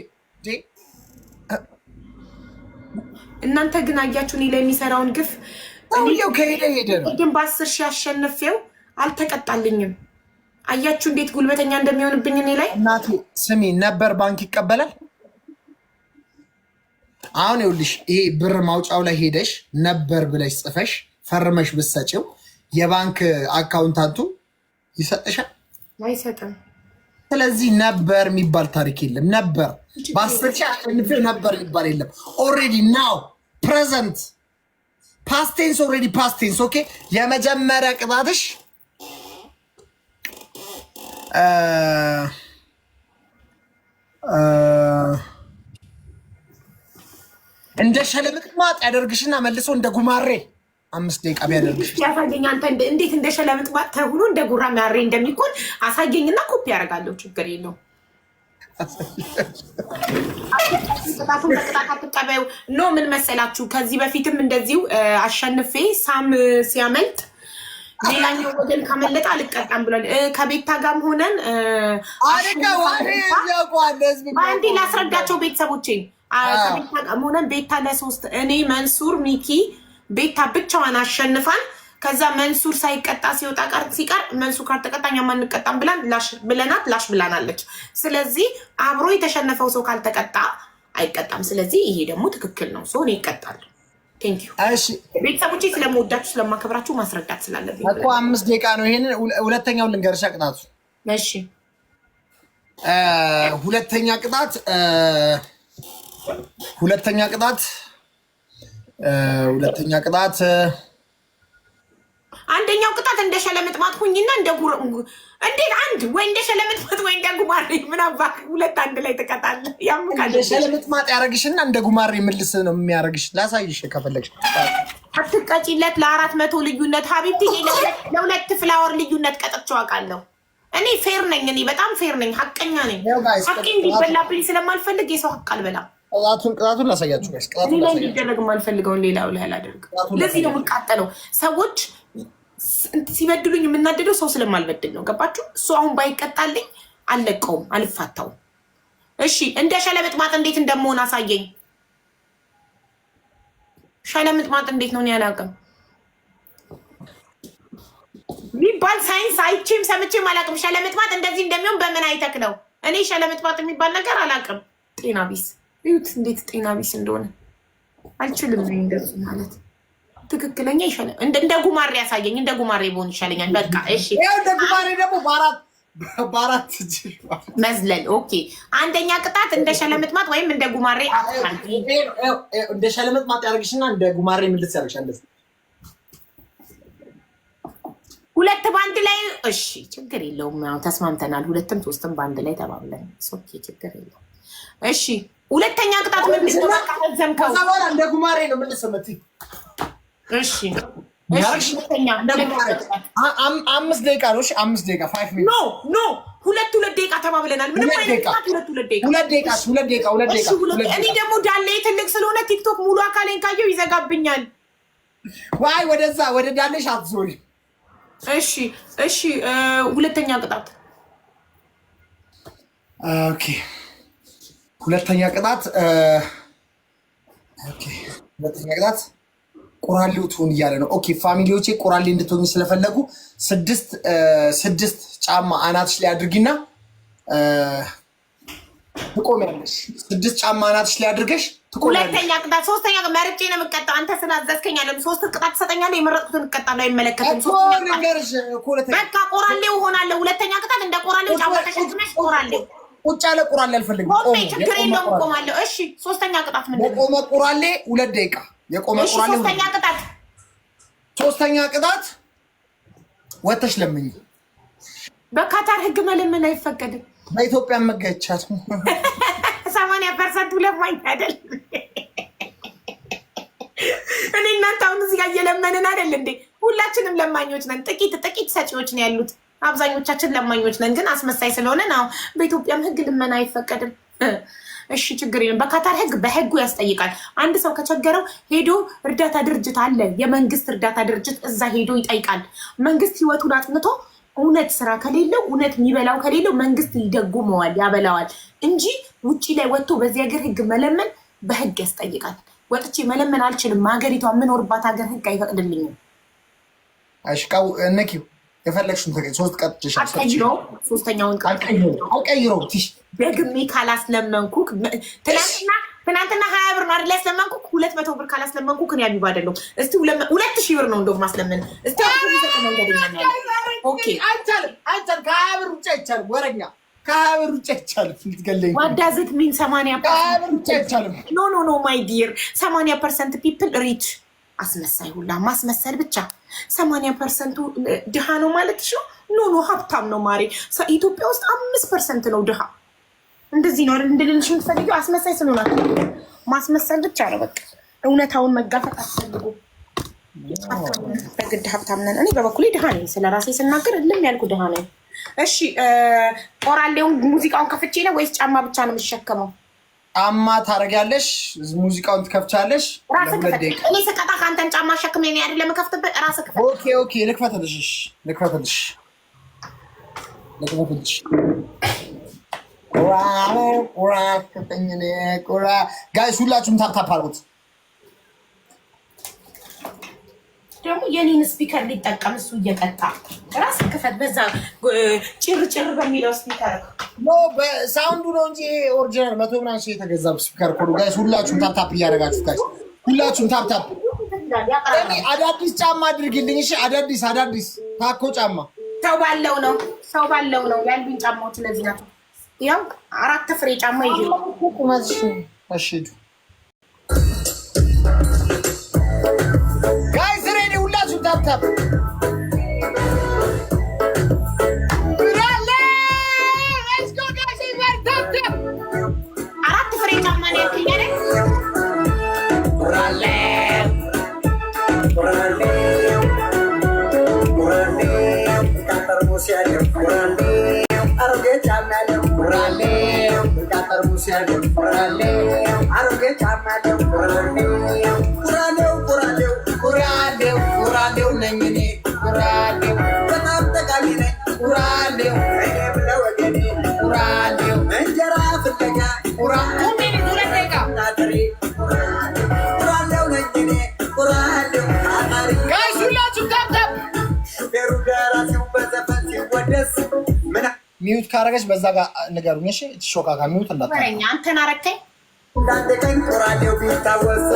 እናንተ ግን አያችሁ እኔ ላይ የሚሰራውን ግፍ። ሰውየው ከሄደ ሄደ ነው። ግን በ10,000 አሸንፌው አልተቀጣልኝም። አያችሁ እንዴት ጉልበተኛ እንደሚሆንብኝ እኔ ላይ። እናቴ ስሚ፣ ነበር ባንክ ይቀበላል። አሁን ይኸውልሽ ይሄ ብር ማውጫው ላይ ሄደሽ ነበር ብለሽ ጽፈሽ ፈርመሽ ብትሰጪው የባንክ አካውንታንቱ ይሰጥሻል? አይሰጥም። ስለዚህ ነበር የሚባል ታሪክ የለም። ነበር በ10,000 አሸንፌው ነበር የሚባል የለም። ኦልሬዲ ናው ፕሬዘንት ፓስቴንስ ኦልሬዲ ፓስቴንስ። ኦኬ የመጀመሪያ ቅጣትሽ እንደ ሸለምጥማጥ ያደርግሽና መልሶ እንደ ጉማሬ 5 ደቂቃ ቢያደርግሽ ያሳየኝ። አንተ እንዴት እንደ ሸለምጥማጥ ተብሎ እንደ ጉራማሬ እንደሚኮን አሳየኝና ኮፒ ያደርጋለሁ። ችግር የለውም። ቅጣቱን በቅጣት አትቀበዩ። ኖ ምን መሰላችሁ፣ ከዚህ በፊትም እንደዚሁ አሸንፌ ሳም ሲያመልጥ ሌላኛው ወገን ካመለጠ አልቀጣም ብሏል። ከቤታ ጋርም ሆነን አንዴ ላስረዳቸው ቤተሰቦቼን። ከቤታ ጋርም ሆነን ቤታ ለ3 እኔ መንሱር ሚኪ ቤታ ብቻዋን አሸንፋን ከዛ መንሱር ሳይቀጣ ሲወጣ ሲቀር መንሱር ካልተቀጣኛ ማንቀጣም ብለናት ላሽ ብላናለች። ስለዚህ አብሮ የተሸነፈው ሰው ካልተቀጣ አይቀጣም። ስለዚህ ይሄ ደግሞ ትክክል ነው። ሰው እኔ ይቀጣል። ቴንክ ዩ ቤተሰቦቼ፣ ስለምወዳችሁ ስለማከብራችሁ ማስረዳት ስላለብኝ እኮ 5 ደቂቃ ነው። ይሄንን ሁለተኛውን ልንገርሻ ቅጣቱ። እሺ ሁለተኛ ቅጣት አንደኛው ቅጣት እንደ ሸለምጥማት ሁኝና እንደ እንዴት አንድ ወይ እንደ ሸለምጥማት ወይ እንደ ጉማሬ ምን አባክ ሁለት አንድ ላይ ተቀጣለህ። ያምካል ሸለምጥማት ያረግሽና እንደ ጉማሬ ምልስ ነው የሚያረግሽ። ላሳይሽ ከፈለግሽ አትቀጪለት። ለ400 ልዩነት ሀቢብቲ ለሁለት ፍላወር ልዩነት ቀጥቼው አውቃለሁ። እኔ ፌር ነኝ። እኔ በጣም ፌር ነኝ። ሀቀኛ ነኝ። ሀቄ እንዲበላብኝ ስለማልፈልግ የሰው ሀቅ አልበላም። ቅጣቱን ላሳያችሁ ጋይስ። ቅጣቱን ላሳያችሁ እንዲደረግ የማልፈልገውን ሌላው ላይ አላደርግም። ለዚህ ነው የምቃጠለው። ሰዎች ሲበድሉኝ የምናደደው ሰው ስለማልበድል ነው። ገባችሁ? እሱ አሁን ባይቀጣልኝ አልለቀውም፣ አልፋታውም። እሺ እንደ ሸለምጥማጥ እንዴት እንደምሆን አሳየኝ። ሸለምጥማጥ እንዴት ነው? እኔ አላውቅም የሚባል ሳይንስ አይቼም ሰምቼም አላውቅም። ሸለምጥማጥ እንደዚህ እንደሚሆን በምን አይተክ ነው? እኔ ሸለምጥማጥ የሚባል ነገር አላውቅም። ጤና ቢስ እዩት፣ እንዴት ጤና ቢስ እንደሆነ አልችልም። እንደዚህ ማለት ትክክለኛ ይሻላል። እንደ ጉማሬ ያሳየኝ። እንደ ጉማሬ ቦን ይሻለኛል። በቃ እሺ። እንደ ጉማሬ ደግሞ በአራት መዝለል። ኦኬ አንደኛ ቅጣት እንደ ሸለምጥማጥ ወይም እንደ ጉማሬ እንደ ሸለምጥማጥ ያደርግሽና እንደ ጉማሬ ምልስ ያደርግሻል። ሁለት ባንድ ላይ እሺ፣ ችግር የለውም። ያው ተስማምተናል። ሁለትም ሶስትም ባንድ ላይ ተባብለን ኦኬ፣ ችግር የለውም። እሺ ሁለተኛ ቅጣት ምን ነው? ዘምከው ሰባራ እንደ ጉማሬ ነው ምን ሰመቲ? እሺ ሁለተኛ እንደ ጉማሬ 5 ደቂቃ ነው። እሺ 5 ደቂቃ 5 ሚኒት ኖ ሁለት ደቂቃ ተባብለናል። ምንም አይነት ሁለት ደቂቃ። እኔ ደግሞ ዳሌ ትልቅ ስለሆነ ቲክቶክ ሙሉ አካሌን ካየው ይዘጋብኛል። ዋይ ወደዛ ወደ ዳሌሽ አትዞሪ። እሺ ሁለተኛ ቅጣት ኦኬ። ሁለተኛ ቅጣት ቆራሌው ትሁን እያለ ነው። ኦኬ ፋሚሊዎቼ ቆራሌ እንድትሆኝ ስለፈለጉ 6 ጫማ አናትሽ ላይ አድርጊና ትቆሚያለሽ። 6 ጫማ አናትሽ ላይ አድርገሽ ትቆሚያለሽ። ሁለተኛ ቅጣት። ሶስተኛ መርጬ ነው የምቀጣው። አንተ ስላዘዝከኝ አይደለም። 3 ቅጣት ትሰጠኛለህ። የመረጥኩትን እቀጣለሁ። አይመለከትም። በቃ ቆራሌው እሆናለሁ። ሁለተኛ ቅጣት እንደ ቆራሌው ጫማ ተሸክመሽ ቆራሌው ቁጭ ያለ ቆራሌ አልፈልግም። ቆሜ ችግር የለውም እቆማለሁ። እሺ ሶስተኛ ቅጣት ምንድን ነው? የቆመ ቆራሌ 2 ደቂቃ። የቆመ ቆራሌ ሶስተኛ ቅጣት ወተሽ ለምኝ። በካታር ህግ መለመን አይፈቀድም። በኢትዮጵያ መገቻት 80% ለማኝ አይደል? እኔ እናንተ አሁን እዚህ ጋር እየለመንን አይደል እንዴ? ሁላችንም ለማኞች ነን። ጥቂት ሰጪዎች ነው ያሉት። አብዛኞቻችን ለማኞች ነን፣ ግን አስመሳይ ስለሆነ ነው። በኢትዮጵያም ህግ ልመና አይፈቀድም። እሺ ችግር የለም። በካታር ህግ በህጉ ያስጠይቃል። አንድ ሰው ከቸገረው ሄዶ እርዳታ ድርጅት አለ፣ የመንግስት እርዳታ ድርጅት፣ እዛ ሄዶ ይጠይቃል። መንግስት ህይወቱን አጥንቶ እውነት ስራ ከሌለው እውነት የሚበላው ከሌለው መንግስት ይደጉመዋል፣ ያበላዋል እንጂ ውጭ ላይ ወጥቶ በዚህ ሀገር ህግ መለመን በህግ ያስጠይቃል። ወጥቼ መለመን አልችልም። ሀገሪቷ የምኖርባት ሀገር ህግ አይፈቅድልኝም። አሽቃው ነኪው የፈለግሽውን ተገኝ 3 ቀጥልሻል። ሶስተኛውን አልቀይረው ደግሜ ካላስለመንኩክ ትናንትና 20 ብር ነው አይደል ያስለመንኩክ? 200 ብር ካላስለመንኩክ እኔ አቢባ አይደለሁ። እስቲ 2000 ብር ነው እንደውም ማስለመን። እስቲ አይቻልም። ከ20 ብር ውጭ አይቻልም። ወረኛ ከ20 ብር ውጭ አይቻልም። ልትገለኝ ዋዳዝት ሚን 80% ከ20 ብር ውጭ አይቻልም። ኖ ማይ ዲር 80% ፒፕል ሪች አስመሳይ ሁላ ማስመሰል ብቻ። 80%ቱ ድሃ ነው ማለት ነው። ኖ ሀብታም ነው ማሪ። ኢትዮጵያ ውስጥ 5% ነው ድሃ። እንደዚህ ነው እንድልልሽ የምትፈልጊው። አስመሳይ ስለሆናት ማስመሰል ብቻ ነው በቃ። እውነታውን መጋፈጥ አትፈልጉ። በግድ ሀብታም ነን። እኔ በበኩሌ ድሃ ነኝ። ስለራሴ ስናገር እልም ያልኩ ድሃ ነኝ። እሺ ቆራሌውን ሙዚቃውን ከፍቼ ነው ወይስ ጫማ ብቻ ነው የምትሸከመው? ጫማ ታደርጊያለሽ፣ ሙዚቃውን ትከፍቻለሽ። እኔ ስቀጣ ከአንተን ጫማ ሸክሜ ነው አይደለም የምከፍትበት። ራስህ ክፈት። ኦኬ ልክፈትልሽ። ጋይስ ሁላችሁም ታፕታፕ አድርጉት። ደግሞ የኔን ስፒከር ሊጠቀም እሱ እየቀጣ ራስህ ክፈት። በዛ ጭር በሚለው ስፒከር ሳውንዱ ነው እንጂ ኦሪጂናል 100 ምናምን ሺህ የተገዛ ስፒከር ኮዱ። ጋይስ ሁላችሁም ታፕታፕ እያደረጋችሁ ጋይስ ሁላችሁም ታፕታፕ። አዳዲስ ጫማ አድርጊልኝ እሺ። አዳዲስ ታኮ ጫማ ሰው ባለው ነው ያሉኝ ጫማዎች እነዚህ ናቸው። ያው 4 ፍሬ ጫማ ይዤ እሺ ጋይስ ሬዲ ሁላችሁም ታፕታፕ ሚዩት ካረገች በዛ ጋር ንገሩኝ። እሺ ሾካካ ሚዩት ወረኛ አንተን አረከኝ እንዳንተ ቀን ቁራሌው ቢታወስ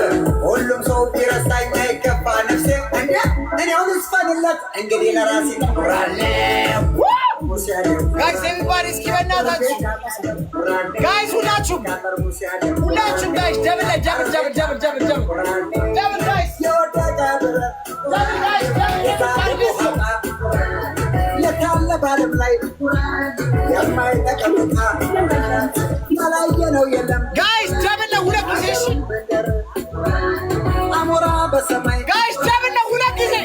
ሁሉም ሰው ቢረሳኝ አይከፋ ነፍሴ እንዴ እኔ አሁን ስፋንለት እንግዲህ ለራሴ ቁራሌው ጋይስ ኤቭሪባዲ እስኪ በእናታችሁ ጋይስ ሁላችሁም ጋይስ ደብል ጋይስ ለካለ ባለም ላይ የማይጠቀምታ ያላየ ነው የለም ጋይስ ደብል ሁለት ጊዜ እሺ አሞራ በሰማይ ጋይስ ደብል ሁለት ጊዜ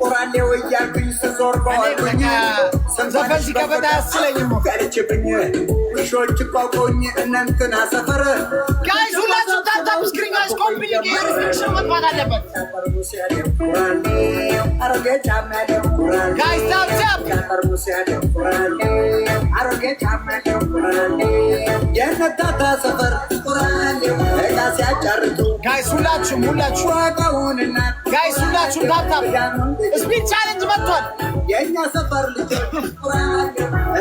ቁራሌው እያልኩኝ ስዞር በዋልኩኝ ዘፈን ሲከፈት አያስችለኝም ቀልችብኝ ውሾች ቋቆኝ እነንትና ሰፈር ጋይስ ሁላችሁ ታፕታፕ ስክሪን ጋይስ ኮምፕሊት ሪስትሪክሽን መጥፋት አለበት ጋይስ ታፕታፕ የነታታ ሰፈር ቁራሌው እቃ ሲያጫርቱ ጋይስ ሁላችሁም ዋጋውንና ጋይስ ሁላችሁም ታፕታፕ ስፒድ ቻሌንጅ መጥቷል የእኛ ሰፈር ልጆች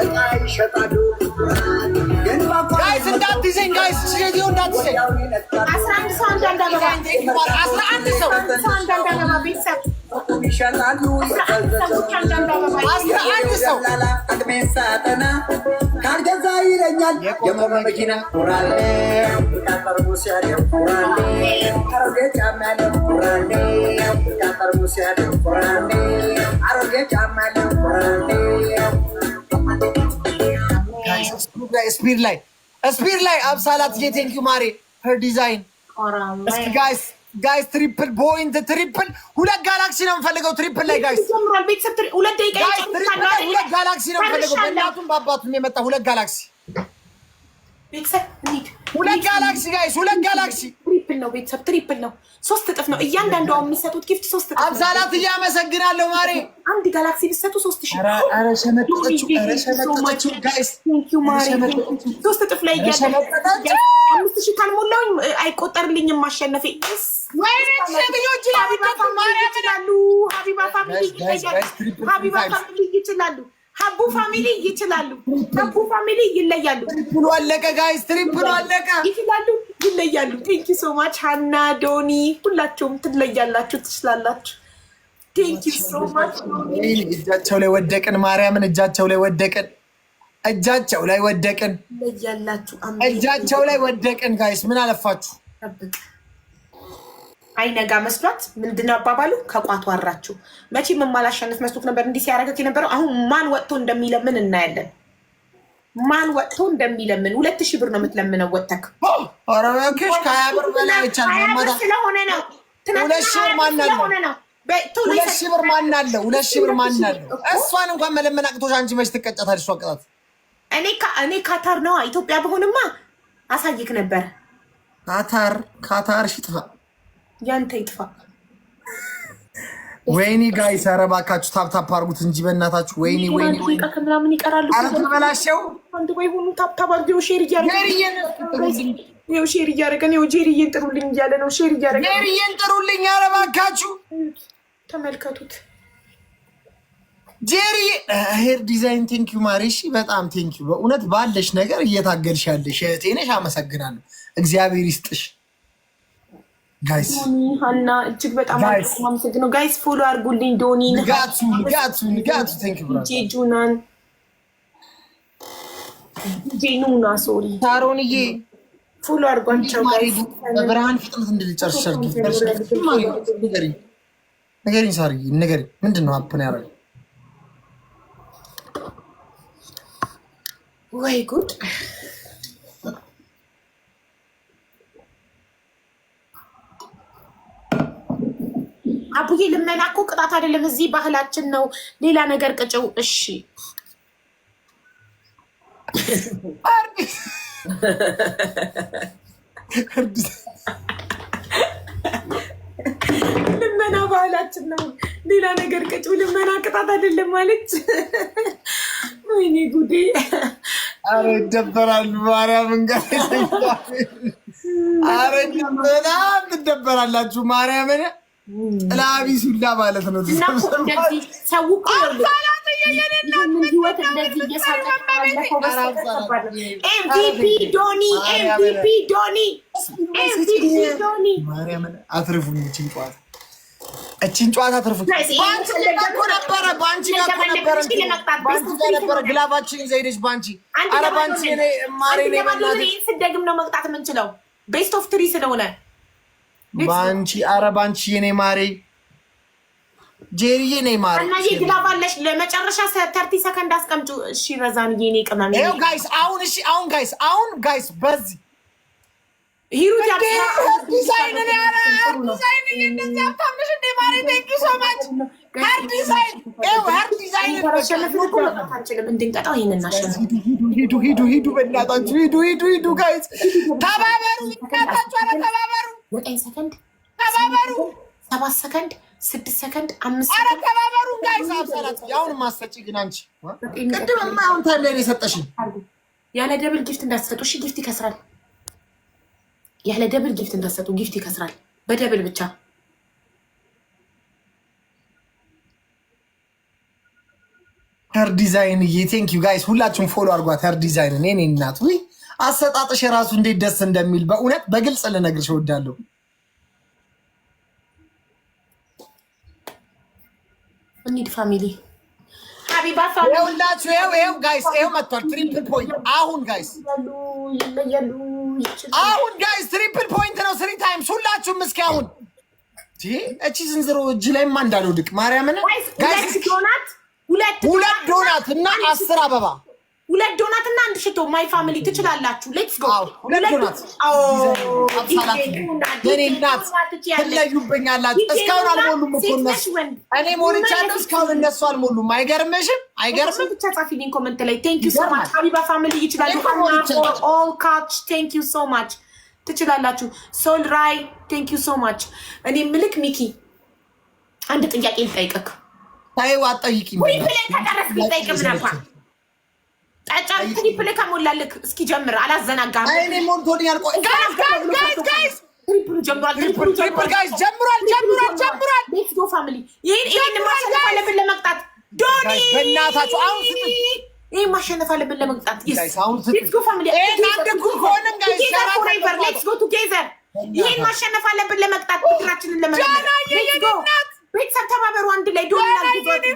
እቃ ይሸጣሉ ጋይስ እንዳትይዘኝ ጋይስ ሬዲዮ እንዳትይዘኝ 11 ሰው አንዳንድ አበባ 11 ሰው አንዳንድ አበባ ቤተሰብ ይሸጣሉ 11 ሰው አቅሜን ሳጠና ካልገዛ ይለኛል የቆመ መኪና ቁራሌ ጠርሙስ ያለው ቁራሌ አሮጌ ጫማ ያለው ቁራሌ ጠርሙስ ያለው ቁራሌ አሮጌ ጫማ ያለው ቁራሌ ስፒድ ላይ አብሳላት ቴንክ ዩ ማሬ ሄር ዲዛይን ጋይስ ትሪፕል ፖይንት ትሪፕል ሁለት ጋላክሲ ነው የምፈልገው ትሪፕል ላይ ጋይስ ጀምሯል ቤተሰብ ሁለት ደቂቃ ሁለት ጋላክሲ ነው የምፈልገው በእናቱም በአባቱም የመጣ ሁለት ጋላክሲ ቤተሰብ እንሂድ ሁለት ጋላክሲ ጋይስ ሁለት ጋላክሲ ትሪፕል ነው ቤተሰብ ትሪፕል ነው 3 እጥፍ ነው እያንዳንዱ የሚሰጡት ጊፍት 3 እጥፍ አብሳላት እያመሰግናለሁ ማሬ አንድ ጋላክሲ ቢሰጡ 3000 ኧረ ሸመጠችው ጋይስ ቴንክ ዩ ማሬ 3 እጥፍ ላይ እያለ 5000 ካልሞላውኝ አይቆጠርልኝም ማሸነፌ ወይኔ ሴትዮች ሀቢባ ፋሚሊ ይችላሉ ሀቡ ፋሚሊ ይችላሉ ሀቡ ፋሚሊ ይለያሉ ትሪፕሉ አለቀ ጋይስ ትሪፕሉ አለቀ ይችላሉ ይለያሉ ቴንክ ዩ ሶ ማች ሀና ዶኒ ሁላችሁም ትለያላችሁ ትችላላችሁ ቴንክ ዩ ሶ ማች እጃቸው ላይ ወደቅን ማርያምን እጃቸው ላይ ወደቅን ትለያላችሁ እጃቸው ላይ ወደቅን ጋይስ ምን አለፋችሁ አይነጋ መስሏት ምንድነው አባባሉ ከቋቱ አራችሁ መቼም የማላሸንፍ መስሎት ነበር እንዲህ ሲያደርገት የነበረው አሁን ማን ወጥቶ እንደሚለምን እናያለን 2000 ብር ነው የምትለምነው ወጥተክ ኧረ እባክሽ ከ20 ብር በላይ አይቻልም ስለሆነ ነው 2000 ብር ማን አለው 2000 ብር ማን አለው እሷን እንኳን መለመን አቅቶሽ አንቺ መች ትቀጫታለሽ እሷ ቅጣት እኔ ካታር ነዋ ኢትዮጵያ በሆንማ አሳይክ ነበር ካታር ሽጥፋ ያንተ ይጥፋ ወይኔ ጋይስ ኧረ እባካችሁ ታፕታፕ አድርጉት እንጂ በእናታችሁ ወይኔ ከምናምን ይቀራሉ ተበላሸው አንድ ወይ ሆኑ ታፕታፕ አድርገው ሼር እያደረገ ነው ጄሪዬን ጥሩልኝ እያለ ነው ሼር እያደረገ ጄሪዬን ጥሩልኝ ኧረ እባካችሁ ተመልከቱት ጄሪ ሄር ዲዛይን ቴንክ ዩ ማሪ እሺ በጣም ቴንክ ዩ በእውነት ባለሽ ነገር እየታገልሽ ያለሽ እህቴ ነሽ አመሰግናለሁ እግዚአብሔር ይስጥሽ ጋይስ ሀና እጅግ በጣም አመሰግናለሁ ጋይስ ፎሎ አድርጉልኝ ዶኒ ንጋቱ ቴንክ ዩ ብራዘር ጄጁናን ጄኑና ሶሪ ታሮንዬ ፎሎ አድርጓቸው ጋይስ በብርሃን ፍጥነት እንድልጨርሽ ንገሪኝ ሳሪ ንገሪኝ ምንድን ነው ሀፕን ያደረገው ወይ ጉድ አቡዬ ልመና እኮ ቅጣት አይደለም። እዚህ ባህላችን ነው። ሌላ ነገር ቅጭው። እሺ ልመና ባህላችን ነው። ሌላ ነገር ቅጭው። ልመና ቅጣት አይደለም ማለች። ወይኔ ጉዴ! አረ ይደበራል። ማርያምን ጋር አረ በጣም ትደበራላችሁ። ማርያምን ጥላቢስ ሁላ ማለት ነው። እና እንደዚህ ሰው እኮ ህይወት እንደዚህ እየሳቀ ኤምቪፒ ዶኒ ኤምቪፒ ዶኒ ኤምቪፒ ዶኒ ማርያምን አትርፉኝ። እቺን ጨዋታ አትርፉኝ። ባንቺ ጋር እኮ ነበረ፣ ባንቺ ጋር እኮ ነበረ፣ ባንቺ ጋር ነበረ። ግላባችን ይዘህ ሄደሽ ባንቺ። ኧረ ባንቺ እኔ ማሬ ነኝ በእናትሽ። ስደግም ነው መቅጣት የምንችለው ቤስት ኦፍ 3 ስለሆነ ባንቺ። ኧረ ባንቺ የኔ ማሬ ጄሪዬ ነኝ ማሬ። እና የግላብ አለሽ ለመጨረሻ 30 ሰከንድ አስቀምጩ። እሺ ረዛን የኔ ቅመም ይኸው ጋይስ። አሁን እሺ አሁን ጋይስ በዚህ ሂሩት ዲዛይን ነው ያለ ዲዛይን እንደዚህ አታምሽ እንደ ማሬ ቴንክ ዩ ሶ ማች ሀር ዲዛይን ሀር ዲዛይን አንችልም እንድንቀጣው ይሄን እናሸንፍ። ሂዱ በእናታችሁ ሂዱ ጋይስ ተባበሩ። ይካታችሁ አረ ተባበሩ። 9 ሰከንድ ተባበሩ። 7 ሰከንድ 6 ሰከንድ 5 አረ ተባበሩ ጋይስ። አብሰላት አሁን ማስፈጪ ግን አንቺ ቅድምማ አሁን ታይም ላይ ነው የሰጠሽኝ። ያለ ደብል ጊፍት እንዳትሰጡ እሺ። ጊፍት ይከስራል። ያለ ደብል ጊፍት እንዳትሰጡ፣ ጊፍት ይከስራል። በደብል ብቻ ሄር ዲዛይን ቴንክ ዩ ጋይስ። ሁላችሁም ፎሎ አድርጓት ሄር ዲዛይን። እኔ እናት ወይ አሰጣጥሽ የራሱ እንዴት ደስ እንደሚል በእውነት በግልጽ ልነግርሽ እወዳለሁ። እንሂድ ፋሚሊ ሀቢባ ፋሚሊ ሁላችሁ ይኸው ጋይስ ይኸው መጥቷል። ትሪፕል ፖይንት አሁን ጋይስ ትሪፕል ፖይንት ነው። 3 ታይምስ ሁላችሁም እስኪ አሁን እቺ ዝንዝሮ እጅ ላይማ እንዳልወድቅ ማርያምን ጋይስ። ሁለት ዶናት እና 10 አበባ 2 ዶናት እና 1 ሽቶ ማይ ፋሚሊ ትችላላችሁ። ሌትስ ጎ 2 ዶናት የኔ እናት ትለዩብኛላችሁ። እስካሁን አልሞሉም እኮ እነሱ። እኔ ሞልቻለሁ እስካሁን እነሱ አልሞሉም። አይገርምሽም? አይገርምም? ብቻ ጻፊልኝ ኮመንት ላይ ቴንክ ዩ ሶ ማች ሀቢባ ፋሚሊ ይችላሉ። ኦል ካች ቴንክ ዩ ሶ ማች ትችላላችሁ። ሶል ራይ ቴንክ ዩ ሶ ማች። እኔ ምልክ ሚኪ አንድ ጥያቄ ልጠይቅክ። ታዩ አጠይቂ ወይ ብለን ተቀረስክ ልጠይቅም ነበር። ጣጫ ትሪፕል ከሞላልክ እስኪ ጀምር። አላዘናጋም። እኔ ሞልቶኛል። ቆይ ጋይስ ትሪፕል ጀምሯል። ትሪፕል ጋይስ ጀምሯል። ሌትስ ጎ ፋሚሊ። ይሄን ማሸነፍ አለብን ለመቅጣት። ዶኒ በእናታችሁ አሁን ስጥ። ይሄን ማሸነፍ አለብን ለመቅጣት። ጋይስ አሁን ስጥ። ሌትስ ጎ ፋሚሊ። ሌትስ ጎ ቱጌዘር። ይሄን ማሸነፍ አለብን ለመቅጣት። ብድራችንን ለመመለስ ሌትስ ጎ ቤተሰብ ተባበሩ አንድ ላይ ዶኒ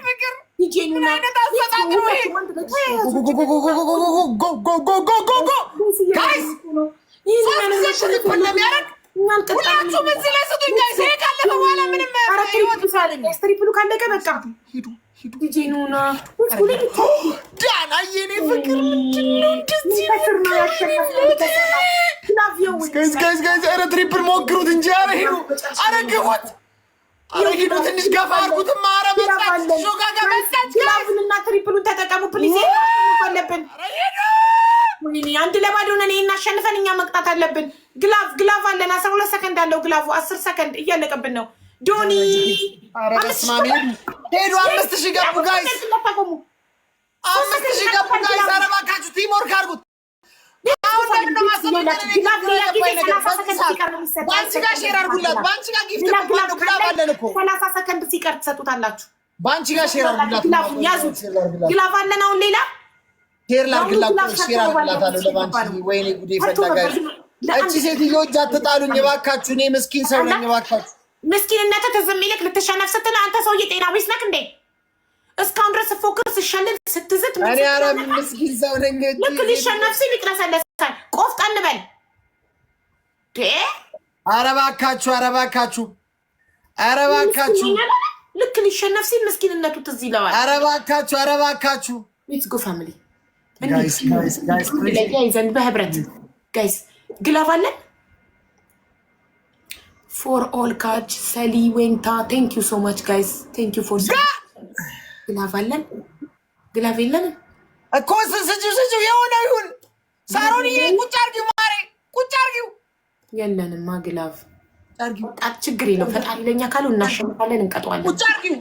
ፍቅር ዲጄኑና ትሪፕሉ ካለቀ በቃ ዲጄኑና ዳና የኔ ፍቅር ኧረ ትሪፕል ሞክሩት እንጂ ኧረ ሂዱ ኧረ ግቡት ኧረ ሂዱ ትንሽ ገፋ አድርጉትማ ኧረ መጣች ሾጋጋ መጣች ግላቡንና ትሪፕሉን ተጠቀሙ ፕሊዝ አለብን አንድ ለባዶ ነን እናሸንፈን እኛ መቅጣት አለብን ግላቭ አለን 12 ሰከንድ አለው ግላቡ 10 ሰከንድ እያለቀብን ነው ዶኒ ኧረ በስመ አብ ሄዱ 5000 ገቡ ጋይስ 5000 ገቡ ጋይስ ኧረ እባካችሁ ቲም ወርክ አድርጉት ባንቺ ጋር ሼር አድርጉላት ባንቺ ጋር ጊፍት ግላብ አለን እኮ 30 ሰከንድ ሲቀር ትሰጡታላችሁ ባንቺ ጋር ሼር አድርጉላት ያዙት ግላብ አለን አሁን ሌላ ሼር አድርጉላታለሁ ለባንቺ ወይኔ ጉዴ ፈላ ጋይስ እቺ ሴትዮ እጅ አትጣሉኝ እባካችሁ እኔ ምስኪን ሰው ነኝ እባካችሁ ምስኪንነት ትዝም ይልክ ልትሸነፍ ስትል አንተ ሰውዬ ጤና ቢስ ነህ እንዴ እስካሁን ድረስ ፎከስ ሲሸልል ስትዝት እኔ ኧረ ምስኪን ሰው ነኝ ልክ ሊሸነፍ ሲል ይቅለሰለሳል ቆፍጠን በል ኧረ እባካችሁ ልክ ሊሸነፍ ሲል ምስኪንነቱ ትዝ ይለዋል ኧረ እባካችሁ ሌትስ ጎ ፋሚሊ ጋይስ ዘንድ በህብረት ጋይስ ግላቭ አለን for all catch Sally Wenta. Thank you so much, guys. Thank you for ግላቫለን ግላቬለን እኮ ስጁ የሆነው ይሁን ሳሮን ቁጭ አርጊው ማሬ ቁጭ አርጊው የለንማ ግላቭ አርጊው ጣት ችግር የለው ፈጣሪ ለኛ ካሉ እናሸንፋለን እንቀጣዋለን ቁጭ አርጊው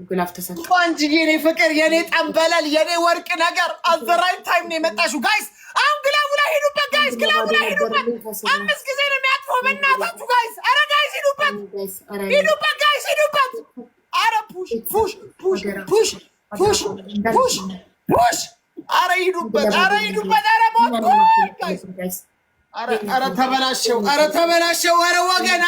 ግላቭ ተሰጠ አንቺ የኔ ፍቅር የኔ ጠንበለል የኔ ወርቅ ነገር አዘራይ ታይም ነው የመጣሽው ጋይስ አሁን ግላቡ ላይ ሄዱበት ጋይስ ግላቡ ላይ ሄዱበት 5 ጊዜ ነው የሚያጥፈው በእናታችሁ ጋይስ አረ ጋይስ ሄዱበት ጋይስ ሄዱበት አረ ፑሽ ፑሽ ፑሽ ፑሽ ፑሽ ፑሽ ፑሽ አረ ሄዱበት አረ ሞት ጋይስ አረ ተበላሸው አረ ወገን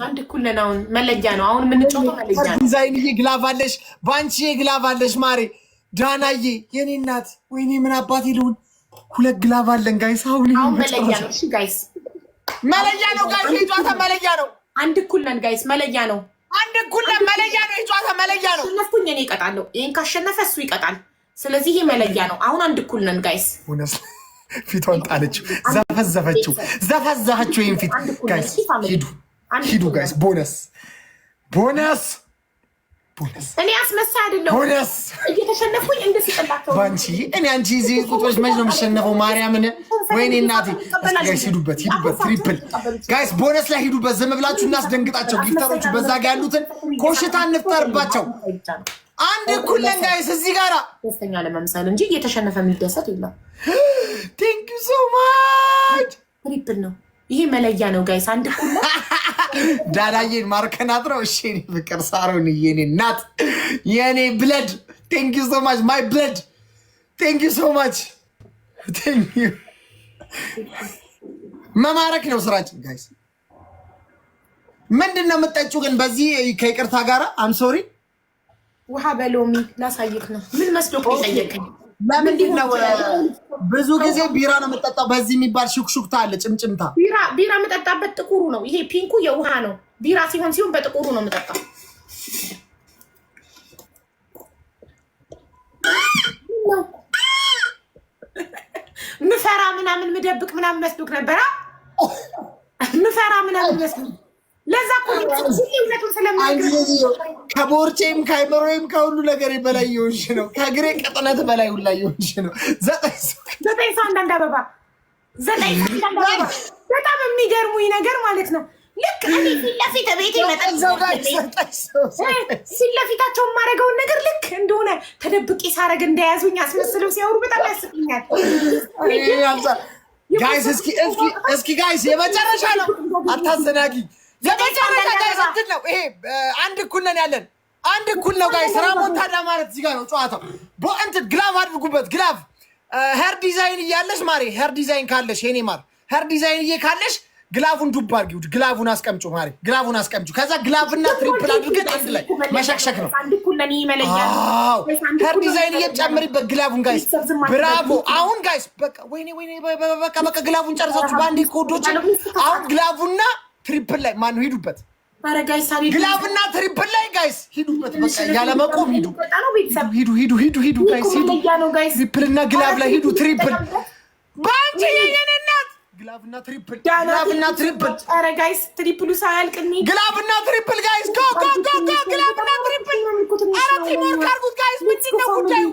አንድ ኩለናውን መለያ ነው አሁን የምንጫወተው መለያ ነው ዲዛይንዬ ግላቫለሽ ባንቺዬ ግላቫለሽ ማሬ ዳናዬ የኔ እናት ወይኔ ምን አባቴ ልሁን ሁለት ግላቭ አለን ጋይስ አሁን መለያ ነው እሺ ጋይስ መለያ ነው ጋይስ የጨዋታ መለያ ነው አንድ ኩለን ጋይስ መለያ ነው አንድ ኩለን መለያ ነው የጨዋታ መለያ ነው አሸነፍኩኝ እኔ እቀጣለሁ ይሄን ካሸነፈ እሱ ይቀጣል ስለዚህ ይሄ መለያ ነው አሁን አንድ ኩለን ጋይስ ፊቷን ጣለችው ዘፈዘፈችው ይሄን ፊት ጋይስ ሂዱ ጋይስ ቦነስ እኔ አስመሳይ አይደለም ቦነስ እየተሸነፍኩኝ እንደስጠላቸው ባንቺ እኔ አንቺ እዚህ ቁጥሮች መች ነው የምሸነፈው ማርያምን ወይኔ እናቴ ጋይስ ሂዱበት ትሪፕል ጋይስ ቦነስ ላይ ሂዱበት ዝም ብላችሁ እናስደንግጣቸው ጊፍተሮቹ በዛ ጋር ያሉትን ኮሽታ እንፍጠርባቸው አንድ ኩለን ጋይስ እዚህ ጋራ ደስተኛ ለመምሰል እንጂ እየተሸነፈ የሚደሰት የለም ቴንክ ዩ ሶ ማች ትሪፕል ነው ይሄ መለያ ነው ጋይስ አንድ ኩለን ዳዳዬን ማርከናት ነው እሺ እኔ ፍቅር ሳሮን የኔ እናት የኔ ብለድ ቴንክ ዩ ሶ ማች ማይ ብለድ ቴንክ ዩ ሶ ማች ቴንክ ዩ መማረክ ነው ስራችን ጋይስ ምንድነው የምጠጪው ግን በዚህ ከይቅርታ ጋራ አም ሶሪ ውሃ በሎሚ ላሳይክ ነው ምን መስሎክ ይጠየቀኝ ለምንድነው ብዙ ጊዜ ቢራ ነው የምጠጣው በዚህ የሚባል ሹክሹክታ አለ ጭምጭምታ ቢራ የምጠጣበት ጥቁሩ ነው ይሄ ፒንኩ የውሃ ነው ቢራ ሲሆን በጥቁሩ ነው የምጠጣው ምፈራ ምናምን ምደብቅ ምናምን መስሎክ ነበራ ምፈራ ምናምን መስሎክ ለዛ ሁለቱን ስለማይገር ከቦርጬም ከአይምሮዬም ከሁሉ ነገር በላይ ይሆንሽ ነው ከእግሬ ቅጥነት በላይ ሁላ ይሆንሽ ነው 9 ሰው አንዳንድ አበባ በጣም የሚገርሙኝ ነገር ማለት ነው ልክ እኔ ፊት ለፊት ቤቴ ፊት ለፊታቸው የማደርገውን ነገር ልክ እንደሆነ ተደብቄ ሳረግ እንደያዙኝ አስመስለው ሲያወሩ በጣም ያስቁኛል ጋይስ እስኪ ጋይስ የመጨረሻ ነው አታዘናጊ የመጨረሻ ጋይስ እንትን ነው ይሄ አንድ እኩል ነን ያለን አንድ እኩል ነው ጋይስ ራሞንታዳ ማለት እዚህ ጋር ነው ጨዋታው እንትን ግላቭ አድርጉበት ግላቭ ሄር ዲዛይን እያለሽ ማሪ ሄር ዲዛይን ካለሽ የኔ ማር ሄር ዲዛይን ካለሽ ግላቡን ዱብ አድርጊው ግላቡን አስቀምጩ ማሪ ግላቡን አስቀምጩ ከዛ ግላቭና ትሪፕል አድርገን አንድ ላይ መሸክሸክ ነው አንድ እኩል ነን ይመለኛል ሄር ዲዛይን እየጨምሪበት ግላቡን ጋይስ ብራቮ አሁን ጋይስ በቃ ወይኔ በቃ ግላቡን ጨርሳችሁ ባንዲ ኮዶች አሁን ግላቡና ትሪፕል ላይ ማን ሂዱበት አረ ጋይስ አሪ ግላቭና ትሪፕል ላይ ጋይስ ሂዱበት በቃ ያለ መቆም ሂዱ ጋይስ ትሪፕልና ግላቭ ላይ ሂዱ ትሪፕል ባንቺ የኔናት ግላቭና ትሪፕል አረ ጋይስ ትሪፕሉ ሳያልቅኒ ግላቭና ትሪፕል ጋይስ ጎ ግላቭና ትሪፕል አረ ቲሞር ካርጉት ጋይስ ምንድነው ጉዳዩ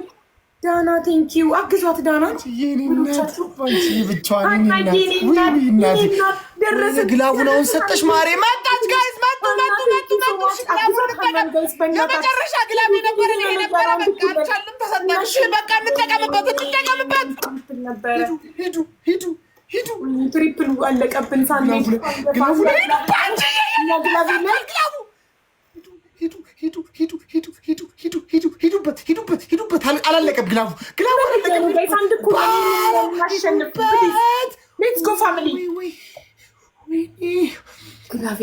ዳና ቴንክ ዩ አግዟት ዳና የኔናት ባንቺ ብቻዋን የኔናት ደረሰ ግላቡን አሁን ሰጠሽ ማሬ መጣች ጋይስ መጡ የመጨረሻ ግላብ የነበረ በቃ አልቻልም ተሰጠሽ በቃ እንጠቀምበት ሂዱ ትሪፕል አለቀብን ሳንል ሂዱበት አላለቀም ግላቡ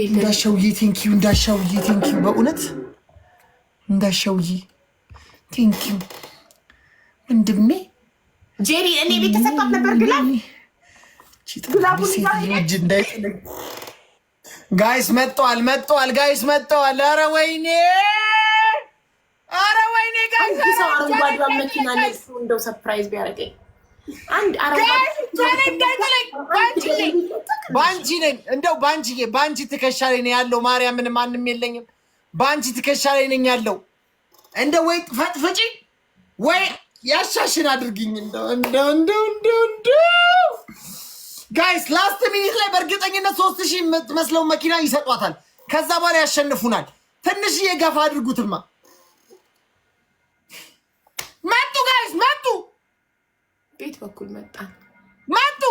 እንዳሻውዬ ቴንኪው በእውነት እንዳሻውዬ ቴንኪው ወንድሜ ጄሪ። እኔ ቤት ተሰጣት ነበር ግላብ ጋይስ መጥተዋል ጋይስ መጥተዋል። ኧረ ወይኔ ጋይስ አረንጓዴ መኪና ነሱ እንደው ሰርፕራይዝ ቢያደርገኝ አንድ ባንቺ ነኝ እንደው ባንቺ ትከሻ ላይ ነው ያለው። ማርያምን ማንም የለኝም። ባንቺ ትከሻ ላይ ነኝ ያለው። እንደው ወይ ፈጥፍጪ ወይ ያሻሽን አድርጊኝ። እንደው ጋይስ ላስት ሚኒት ላይ በእርግጠኝነት 3000 የምትመስለው መኪና ይሰጧታል። ከዛ በኋላ ያሸንፉናል። ትንሽዬ ገፋ አድርጉትማ። መጡ ጋይስ መጡ። ቤት በኩል መጡ።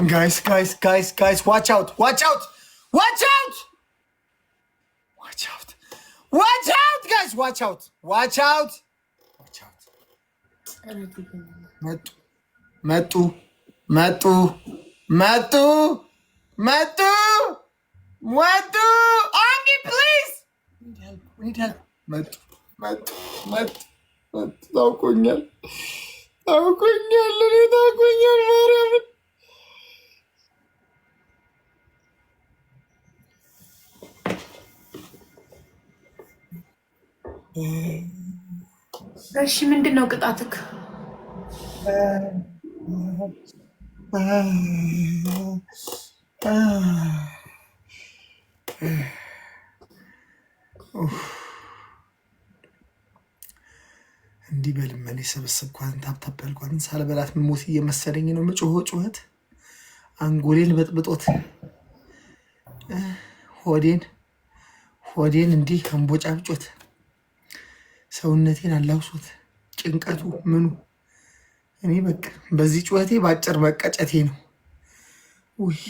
ጋይስ ዋች አውት ጋይስ ዋች አውት። መጡ አንዲ ፕሊዝ መጡ። ታውቆኛል ማርያምን። እሺ ምንድን ነው ቅጣትክ? እንዲህ በልመን የሰበሰብኳትን ታፕታፕ ያልኳትን ሳልበላት ሞት እየመሰለኝ ነው። ጩኸት አንጎሌን በጥብጦት ሆዴን እንዲህ አንቦጫ ብጮት ሰውነቴን አላውሶት ጭንቀቱ ምኑ እኔ በቃ በዚህ ጩኸቴ በአጭር መቀጨቴ ነው። ውይ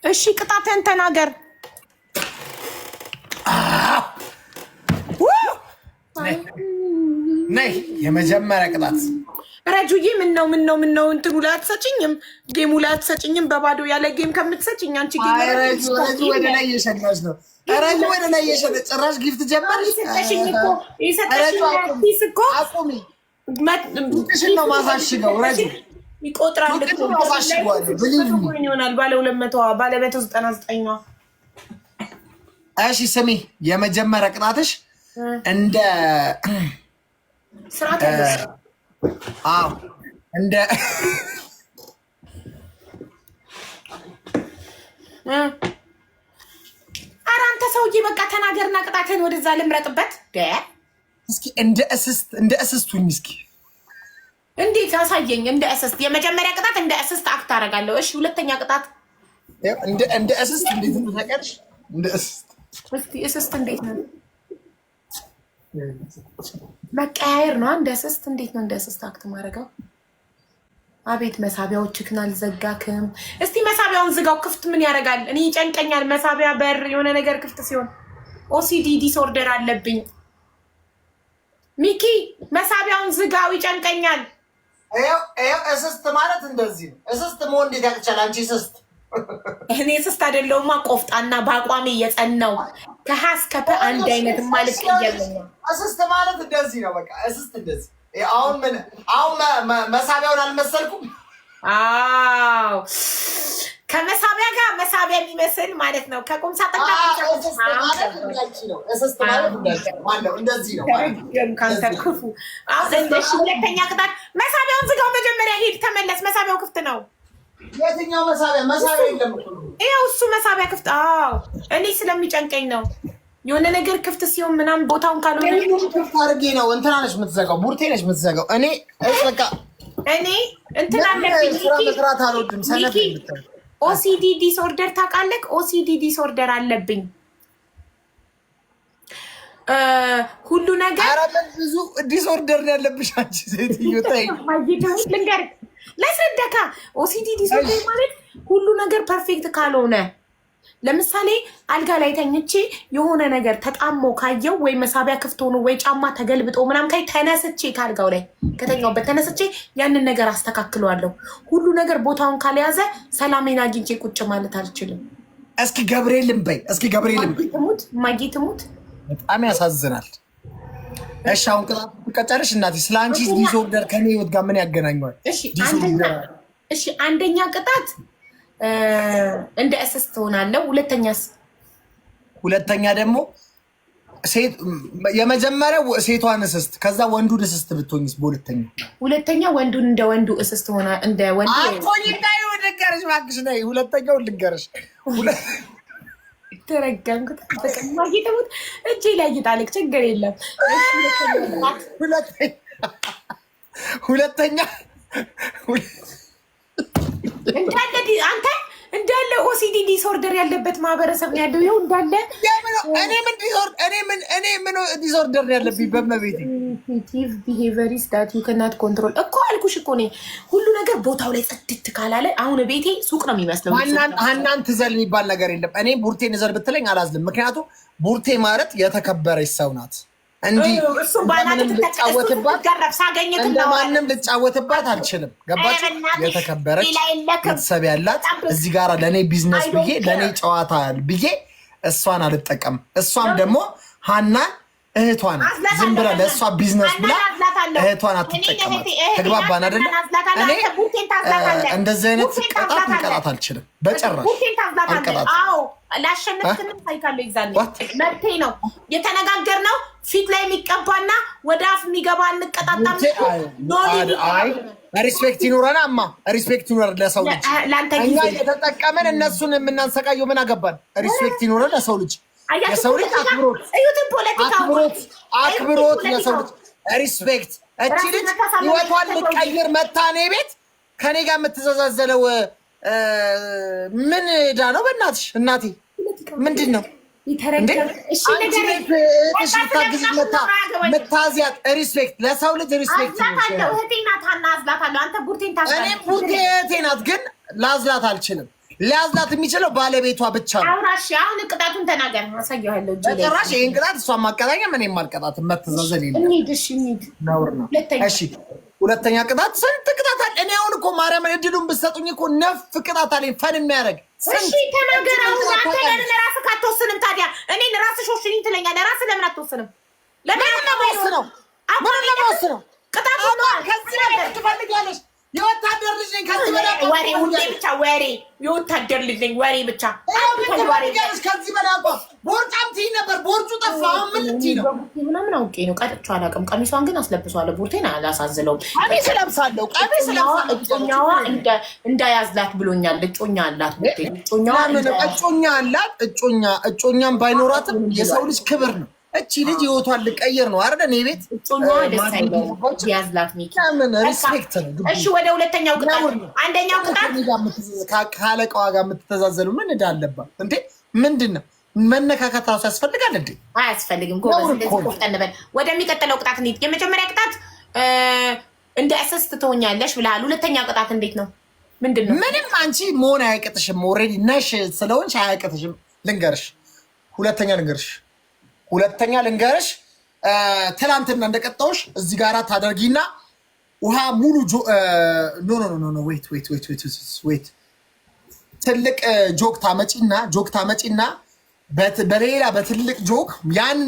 እሺ ቅጣትን ተናገር። ነይ የመጀመሪያ ቅጣት ረጁዬ ምን ነው እንትኑ ላይ አትሰጭኝም? ጌሙ ላይ አትሰጭኝም? በባዶ ያለ ጌም ከምትሰጭኝ አንቺ ጌም ረጁ ወደ ላይ እየሸናች ነው። ረጁ ወደ ላይ እየሸነች ጭራሽ ጊፍት ጀመር። ይሰጠሽኝ እኮ አቁሚ። ሽን ነው ማሳሽገው። ረጁ ይቆጥራል ይሆናል ባለ 200 ባለ 199። እሺ ስሚ የመጀመሪያ ቅጣትሽ እንደ ስርዓት እንደ ኧረ አንተ ሰውዬ በቃ ተናገርና ቅጣትህን ወደዛ ልምረጥበት። እስኪ እንደ እስስቱኝ እስኪ እንዴት አሳየኝ። እንደ እስስት የመጀመሪያ ቅጣት እንደ እስስት አክት አደርጋለሁ። እሺ ሁለተኛ ቅጣት እንደ እስስት እንዴት ነው ታውቂያለሽ? እንደ እስስት እስቲ እስስት እንዴት ነው? መቀያየር ነው። እንደ እስስት እንዴት ነው እንደ እስስት አክት ማድረገው? አቤት መሳቢያዎችክን አልዘጋክም። እስቲ መሳቢያውን ዝጋው። ክፍት ምን ያደርጋል? እኔ ይጨንቀኛል። መሳቢያ በር የሆነ ነገር ክፍት ሲሆን ኦሲዲ ዲስኦርደር አለብኝ። ሚኪ መሳቢያውን ዝጋው፣ ይጨንቀኛል። እስስት ማለት እንደዚህ ነው። እስስት መሆን እንዴት ያቅቻል? አንቺ እስስት እኔ እስስት አይደለሁማ። ቆፍጣና በአቋሜ የጸናው ከሀ እስከ ፐ አንድ አይነት ማለት ቀየርኛ። እስስት ማለት እንደዚህ ነው። በቃ እስስት እንደዚህ አሁን መሳቢያውን አልመሰልኩም። አዎ ከመሳቢያ ጋር መሳቢያ የሚመስል ማለት ነው። ከቁም ሳጥን ጋር ካንተ ክፉ። አሁን እንደሽ ሁለተኛ ቅጣት መሳቢያውን ዝጋው። መጀመሪያ ሂድ ተመለስ። መሳቢያው ክፍት ነው። የትኛው መሳቢያ? መሳቢያ የለም። ይኸው እሱ መሳቢያ ክፍት። አዎ እኔ ስለሚጨንቀኝ ነው። የሆነ ነገር ክፍት ሲሆን ምናምን ቦታውን ካልሆነ ክፍት አድርጌ ነው። እንትና ነች የምትዘጋው፣ ቡርቴ ነች የምትዘጋው። እኔ በቃ እኔ እንትና አለብኝ። መስራት አልወድም። ሰነፍ የምትል ኦሲዲ ዲስኦርደር ታውቃለህ? ኦሲዲ ዲስኦርደር አለብኝ። ሁሉ ነገር ኧረ ምን ብዙ ዲስኦርደር ነው ያለብሽ አንቺ ሴትዮ። ተይ ልንገርህ፣ ላስረዳካ። ኦሲዲ ዲስኦርደር ማለት ሁሉ ነገር ፐርፌክት ካልሆነ ለምሳሌ አልጋ ላይ ተኝቼ የሆነ ነገር ተጣሞ ካየው ወይ መሳቢያ ክፍት ሆኖ ወይ ጫማ ተገልብጦ ምናምን ካይ ተነስቼ ካልጋው ላይ ከተኛውበት ተነስቼ ያንን ነገር አስተካክለዋለሁ። ሁሉ ነገር ቦታውን ካልያዘ ሰላሜን አግኝቼ ቁጭ ማለት አልችልም። እስኪ ገብርኤልን በይ፣ እስኪ ገብርኤልን በይ። ማጌ ትሙት በጣም ያሳዝናል። እሺ አሁን ቅጣት ትቀጫለሽ እናቴ። ስለ አንቺ ዲስኦርደር ከኔ ህይወት ጋር ምን ያገናኘዋል? እሺ አንደኛ ቅጣት እንደ እስስት ትሆናለህ። ሁለተኛ ደግሞ ሴት የመጀመሪያው ሴቷን እስስት ከዛ ወንዱን እስስት ብትሆኝስ? ሁለተኛ ወንዱን እንደ ወንዱ እስስት ሆና እንደ ወንዱ አቆኝ እንዳይ ወደቀርሽ ማክሽ ነይ። ሁለተኛውን ልንገርሽ ተረጋግጥ ተቀማጊ ተሙት እጄ ላይ ይጣልክ ችግር የለም። ሁለተኛ አንተ እንዳለ ኦሲዲ ዲስኦርደር ያለበት ማህበረሰብ ነው ያለው። ይኸው እንዳለ እኔ ምን ዲስኦርደር ያለብኝ በመቤቴ ቢሄቪየርስ ዳት ዩ ካናት ኮንትሮል እኮ አልኩሽ እኮ እኔ ሁሉ ነገር ቦታው ላይ ጽድት ካላለ አሁን ቤቴ ሱቅ ነው የሚመስለው። ሀናን ትዘል የሚባል ነገር የለም። እኔ ቡርቴን ዘር ብትለኝ አላዝልም። ምክንያቱም ቡርቴ ማለት የተከበረች ሰው ናት። እንዲህ እንደማንም ልጫወትባት አልችልም። ገባች? የተከበረች ቤተሰብ ያላት እዚህ ጋር ለእኔ ቢዝነስ ብዬ ለእኔ ጨዋታ ብዬ እሷን አልጠቀም። እሷም ደግሞ ሀናን እህቷ ናት። ዝም ብላ ለእሷ ቢዝነስ ብላ እህቷን አትጠቀማት። ተግባባን አይደለ? እኔ እንደዚህ አይነት ቅጣት እንቀጣት አልችልም በጭራሽ። ላሸነፍክንም ሳይካለው ይዛል መብቴ ነው የተነጋገርነው። ፊት ላይ የሚቀባና ወደ አፍ የሚገባ እንቀጣጣም። ሪስፔክት ይኑረና እማ ሪስፔክት ይኑረ ለሰው ልጅ። እኛ እየተጠቀምን እነሱን የምናንሰቃየው ምን አገባን? ሪስፔክት ይኑረ ለሰው ልጅ። የሰው ልጅ አክብሮት ለሰው ልጅ ሪስፔክት። እቺ ልጅ ህይወቷን ልቀይር መታ እኔ ቤት ከኔ ጋር የምትዘዛዘለው ምን ዳ ነው? በእናትሽ እናቴ ምንድን ነው ምታዚያት? ሪስፔክት ለሰው ልጅ ሪስፔክት። ቡርቴ ናት ግን ላዝላት አልችልም። ሊያዝላት የሚችለው ባለቤቷ ብቻ ነው። አሁን ቅጣቱን ተናገር አሳየዋለሁ። ጭራሽ ይህን ቅጣት እሷን ማቀጣኛ እኔም አልቀጣትም። መተዛዘን ነውር ነው። እሺ ሁለተኛ ቅጣት ስንት ቅጣት አለ? እኔ አሁን እኮ ማርያምን እድሉን ብትሰጡኝ እኮ ነፍ ቅጣት አለኝ ፈን የሚያደርግ። እሺ ተናገር አሁን። አንተ ለምን ራስህ አትወስንም ታዲያ? እኔን ራስሽ ወስኝ ትለኛለህ። ራስህ ለምን አትወስንም? ለምን ለማወስነው? ምን ለማወስነው? ቅጣቱ ነው። ከዚህ ላይ ትፈልጊያለሽ? የወታደር ልጅ ነኝ። ከዚህ በላይ ወሬ ሁሌ ብቻ ወሬ። የወታደር ልጅ ነኝ ወሬ ብቻ። ከዚህ በላይ አባ ቦርጫም ትይ ነበር። ቦርጩ ጠፋ። ምን ልትይ ነው? ምናምን አውቄ ነው። ቀጥቼው አላውቅም። ቀሚሷን ግን አስለብሷለሁ። ቦርቴን አላሳዝለውም። ቀሚስ ለብሳለሁ። እጮኛዋ እንዳያዝላት ብሎኛል። እጮኛ አላት። እጮኛ አላት። እጮኛም ባይኖራትም የሰው ልጅ ክብር ነው። እቺ ልጅ ህይወቷን ልቀይር ነው አይደል? እኔ ቤት ያዝላት ሚኪ ሪስፔክት ነው። እሺ ወደ ሁለተኛው ቅጣት። አንደኛው ቅጣት ካለቃዋ ጋር የምትተዛዘሉ ምን እንዳለባት እንዴ? ምንድን ነው መነካካት ራሱ ያስፈልጋል እንዴ? አያስፈልግም። ወደሚቀጥለው ቅጣት እንሂድ። የመጀመሪያ ቅጣት እንደ እስስት ትሆኛለሽ ብለሃል። ሁለተኛ ቅጣት እንዴት ነው? ምንድን ነው? ምንም አንቺ መሆን አያቅጥሽም። ኦልሬዲ ነሽ ስለሆንሽ አያቅጥሽም። ልንገርሽ ሁለተኛ ልንገርሽ፣ ትላንትና እንደቀጣሁሽ እዚህ ጋራ ታደርጊና ውሃ ሙሉ ኖ ዌት ትልቅ ጆክ ታመጪና በሌላ በትልቅ ጆክ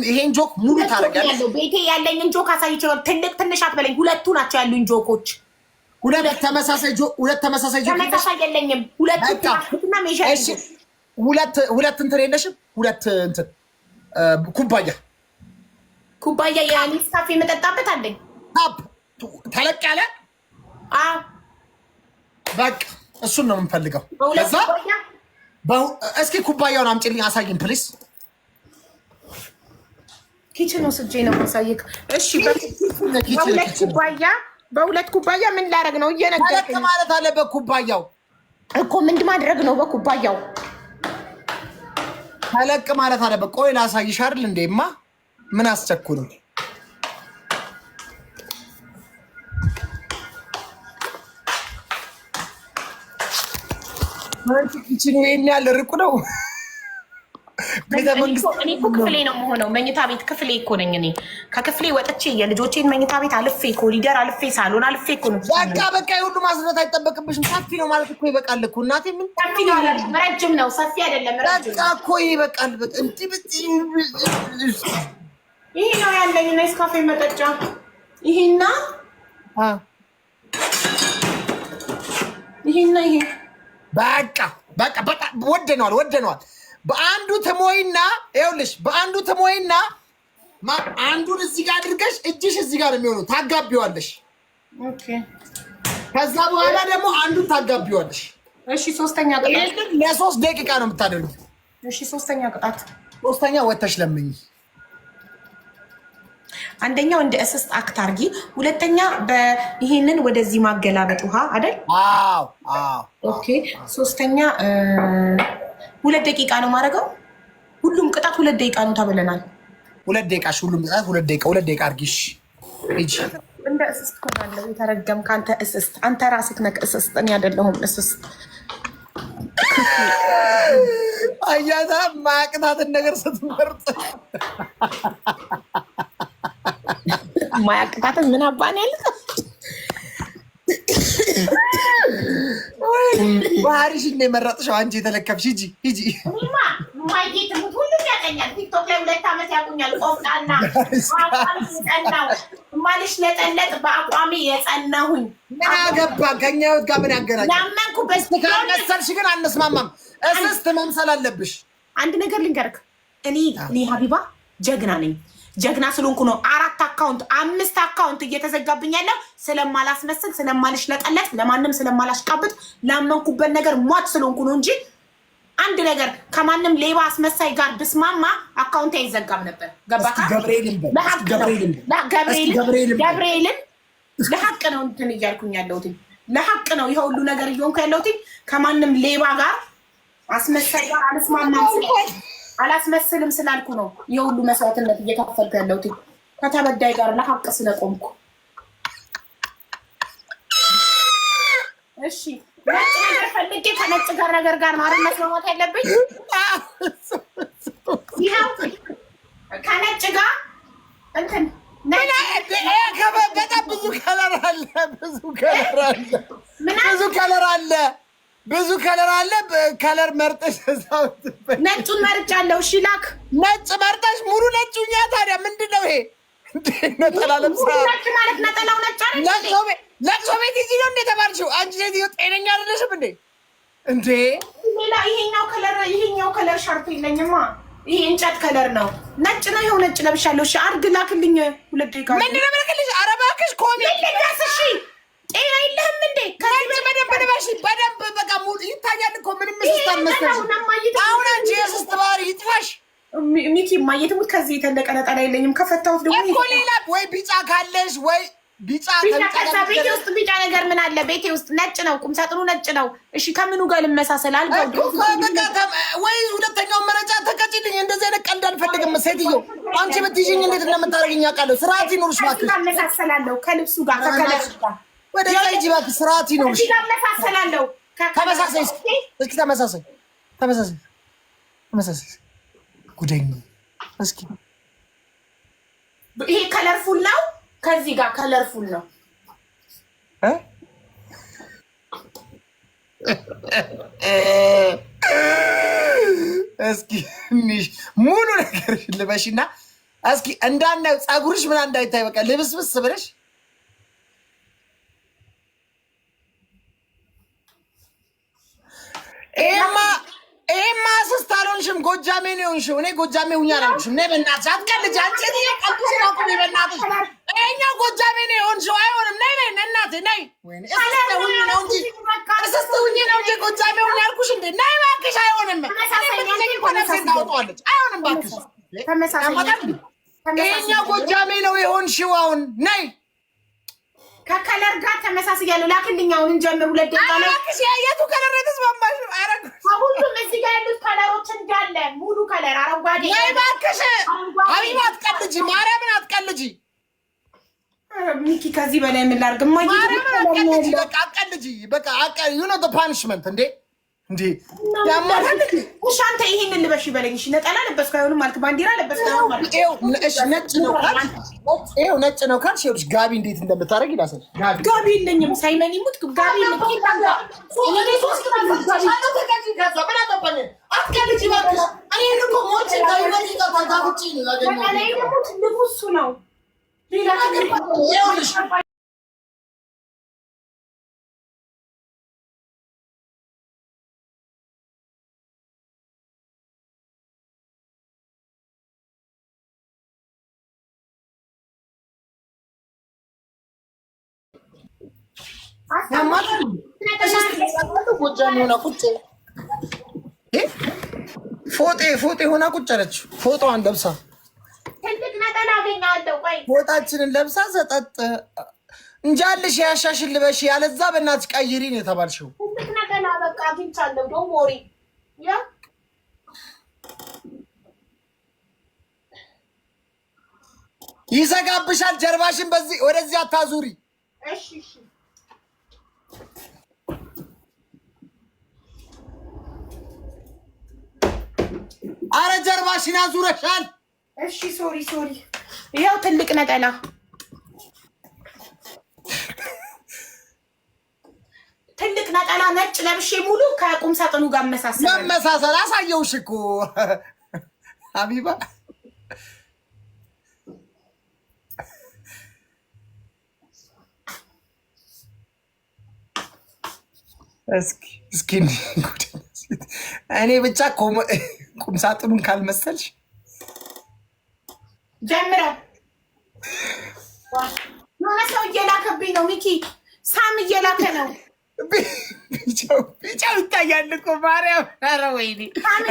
ይሄን ጆክ ሙሉ ታደርጊያለሽ። ቤቴ ያለኝን ጆክ አሳይቼው ትልቅ ትንሽ አትበለኝ። ሁለቱ ናቸው ያሉኝ ጆኮች። ሁለት ተመሳሳይ ጆክ ተመሳሳይ የለኝም። ሁለት እንትን የለሽም? ሁለት እንትን ኩባያ የኔስካፌ የምጠጣበት አለኝ። ተለቅ ያለ በቃ እሱን ነው የምንፈልገው። እስኪ ኩባያውን አምጪልኝ አሳይኝ ፕሊስ። ኪችን ወስጄ ነው ማሳየክ። እሺ በሁለት ኩባያ ምን ላደርግ ነው? እየነገርኩኝ ማለት አለበት። ኩባያው እኮ ምን ማድረግ ነው? በኩባያው ተለቅ ማለት አለበት። ቆይ ላሳይሽ አይደል እንዴማ? ምን አስቸኩል? አንቺ ኪችን ወይኔ ያለ ርቁ ነው። እኔ እኮ ክፍሌ ነው የምሆነው። መኝታ ቤት ክፍሌ እኮ ነኝ እኔ። ከክፍሌ ወጥቼ የልጆቼን መኝታ ቤት አልፌ ኮሪደር አልፌ ሳሎን አልፌ እኮ ነው። በቃ ሁሉ ማስረት አይጠበቅብሽም። ሰፊ ነው ማለት እኮ ይበቃል እኮ እናቴ። ምን ሰፊ ነው? ረጅም ነው፣ ሰፊ አይደለም። ረጅም በቃ እኮ ይበቃል። በቃ ይሄ ነው ያለኝ ኔስካፌ መጠጫ። ይሄና ይሄ በቃ ወደነዋል። በአንዱ ትሞይና ይኸውልሽ፣ በአንዱ ትሞይና አንዱን እዚህ ጋር አድርገሽ እጅሽ እዚህ ጋር ነው የሚሆነው። ታጋቢዋለሽ። ኦኬ። ከዛ በኋላ ደግሞ አንዱን ታጋቢዋለሽ። እሺ። ሶስተኛ ቅጣት ይሄን ለ3 ደቂቃ ነው የምታደርጉት። እሺ። ሶስተኛ ቅጣት። ሶስተኛ ወተሽ ለምኝ። አንደኛው እንደ እስስት አክት አርጊ። ሁለተኛ ይሄንን ወደዚህ ማገላበጥ ውሃ አይደል? አዎ። ኦኬ። ሶስተኛ 2 ደቂቃ ነው ማድረገው። ሁሉም ቅጣት 2 ደቂቃ ነው ተብለናል። 2 ደቂቃ ሁሉም ቅጣት 2 ደቂቃ አርጊሽ። እጂ እንደ እስስት ኮናለው የተረገም ካንተ እስስት። አንተ ራስህ ነህ እስስት፣ እኔ አይደለሁም እስስት። አያታ ማቅታትን ነገር ስትመርጥ ማያቅታትን ምን አባን ያለ ባህሪሽን ነው የመረጥሽው አንቺ የተለከፍሽ። ሂጂ ማየት ሁሉ ያቀኛል። ቲክቶክ ላይ 2 ዓመት ያቁኛል። ቆፍጣና ጸናው ማልሽ ለጠለጥ በአቋሚ የጸናሁኝ። ምን አገባ ከኛ ህይወት ጋር ምን ያገናኛል? ያመንኩ መሰልሽ ግን አንስማማም። እስስት መምሰል አለብሽ። አንድ ነገር ልንገርክ፣ እኔ ሀቢባ ጀግና ነኝ። ጀግና ስለሆንኩ ነው 4 አካውንት 5 አካውንት እየተዘጋብኝ ያለው። ስለማላስመስል፣ ስለማልሽለጠለጥ፣ ለማንም ስለማላሽቃብጥ፣ ላመንኩበት ነገር ሟት ስለሆንኩ ነው እንጂ አንድ ነገር ከማንም ሌባ አስመሳይ ጋር ብስማማ አካውንት አይዘጋም ነበር። ገባካ? ገብርኤልን ለሀቅ ነው እንትን እያልኩኝ ያለሁት። ለሀቅ ነው ይሄ ሁሉ ነገር እየሆንኩ ያለሁት። ከማንም ሌባ ጋር አስመሳይ ጋር አላስመስልም ስላልኩ ነው የሁሉ መስዋዕትነት እየከፈልኩ ያለሁት። ከተበዳይ ጋር ለሀቅ ስለቆምኩ። እሺ። ነጭ ነገር ፈልጌ ከነጭ ነገር ጋር ማረ መስማማት ያለብኝ ይሄው ከነጭ ጋር እንትን በጣም ብዙ ከለር አለ። ከለር መርጠሽ ነጩን መርጫለሁ። እሺ ላክ። ነጭ መርጠሽ ሙሉ ነጩኛ። ታዲያ ምንድን ነው ይሄ? ነጠላ ለብሳ ነጭ ማለት ነጠላው ነጭ አይደል? ለቅሶ ቤት እዚህ ነው እንደተባልሽው። አንቺ ሴትዮ ጤነኛ አይደለሽም እንዴ? ሌላ ይሄኛው ከለር ሻርፕ የለኝማ። ይሄ እንጨት ከለር ነው። ነጭ ነው። ይኸው ነጭ ለብሻለሁ። እሺ አድርግ ላክልኝ። 2 ደቂቃ ምንድን ነው የምልክልሽ? ኧረ እባክሽ ኮሚ እሺ። ጤና የለህም እንዴ? ከዚህ በደንብ ልበሽ። በደንብ በቃ ሙሉ ይታያል እኮ ምንም እስስት አልመሰለሽም። አሁን አንቺ የስስት ባህሪ ይጥፋሽ። ሚኪ ማየትሙት ከዚህ የተለቀ ነጠላ የለኝም። ከፈታሁት ደግሞ እኮ ሌላ ወይ ቢጫ ካለሽ ወይ ቢጫ ቤቴ ውስጥ ቢጫ ነገር ምን አለ? ቤቴ ውስጥ ነጭ ነው። ቁም ሳጥኑ ነጭ ነው። እሺ ከምኑ ጋር ልመሳሰል? ወይ ሁለተኛውን መረጃ ተቀጭልኝ። እንደዚህ አይነት ቀልድ አልፈልግም። ሴትዮ አንቺ ብትይዥኝ እንዴት እንደምታደርግኝ አውቃለሁ። ስርዓት ይኖርሽ እባክሽ። አመሳሰላለሁ ከልብሱ ጋር ከከለር ጋር ወደ ሂጂ እባክሽ። ስርዓት ይኖርሽ። አመሳሰላለሁ። ተመሳሳይ እስኪ ተመሳሳይ ጉደኝ እስኪ። ይሄ ከለርፉል ነው። ከዚህ ጋር ከለርፉል ነው። እስኪ ሙሉ ነገርሽ ልበሽና እስኪ እንዳናየው ፀጉርሽ ምናምን እንዳይታይ በቃ ልብስብስ ብለሽ ይሄማ ስስት አልሆንሽም። ጎጃሜ ነው የሆንሽው። እኔ ጎጃሜ ሁኛ አላልኩሽም። ነይ በእናትሽ አትቀልጂ። አንቺ ቀልድሽ ነው እኮ በእናትሽ። ይኸኛው ጎጃሜ ነው የሆንሽው። አይሆንም። ነይ እናቴ ነይ። ወይኔ እስስት ሁኚ ነው እንጂ ጎጃሜ ሁኛ አልኩሽ እንዴ? ነይ እባክሽ። አይሆንም። ታወጣዋለች። አይሆንም እባክሽ። ይኸኛው ጎጃሜ ነው የሆንሽው። አሁን ነይ ከከለር ጋር ተመሳስያለሁ። ላክልኝ። አሁን እንጀምር። 2 ደቂቃ ላይ የቱ ከለር የተስማማሽ? ሁሉም እዚህ ጋር ያሉት ከለሮች እንዳለ ሙሉ ከለር አረንጓዴ። ነይ እባክሽ ሀቢባ አትቀልጂ፣ ማርያምን አትቀልጂ። ሚኪ ከዚህ በላይ ምን ላድርግ? ማርያምን አትቀልጂ። በቃ አትቀልጂ። በቃ ዩ ኖ ዘ ፓኒሽመንት እንዴ እንዴ ያማራል። እሺ አንተ ይሄንን ልበሽ ይበለኝ። እሺ ነጠላ ለበስኩ አይሆንም ማለት ባንዲራ ለበስኩ አይሆንም ማለት እሺ ነጭ ነው ካልሽ ነጭ ነው ካልሽ ይኸውልሽ ጋቢ እንዴት እንደምታረግ ይላሰል ጋቢ የለኝም ሳይመን ይሙት ጋቢ የለኝም። እኔ ሶስት ጋቢ ተቀጭ ጋዛ በላ ተባለ አትቀልጂ ማለት እኔ እኮ ሞቼ ጋቢ ጋጋብጪ ነው ያገኘው እኔ ደግሞ ንጉሱ ነው ሌላ ነገር ይኸውልሽ ፎጤ ሆና ቁጭ አለች። ፎጣዋን ለብሳ ትልቅ ነጠላ አገኛለሁ። ቆይ ፎጣችንን ለብሳ ዘጠጥ እንጃልሽ ያሻሽል ልበሽ ያለዛ በእናትሽ ቀይሪ ነው የተባልሽው። ትልቅ ነጠላ በቃ አግኝቻለሁ። ዶንት ወሪ ያ ይዘጋብሻል። ጀርባሽን በዚህ ወደዚህ አታዙሪ። እሺ እሺ አረ ጀርባሽን አዙረሻል። እሺ ሶሪ ያው ትልቅ ነጠላ ነጭ ለብሼ ሙሉ ከቁም ሳጥኑ ጋር መመሳሰል አሳየውሽ እኮ ሀቢባ። እስኪ እኔ ብቻ ቁም ሳጥኑን ካልመሰልሽ ጀምረው የሆነ ሰው እየላከብኝ ነው። ሚኪ ሳም እየላከ ነው። ቢጫው ይታያል እኮ ማርያም። ኧረ ወይኔ ሳም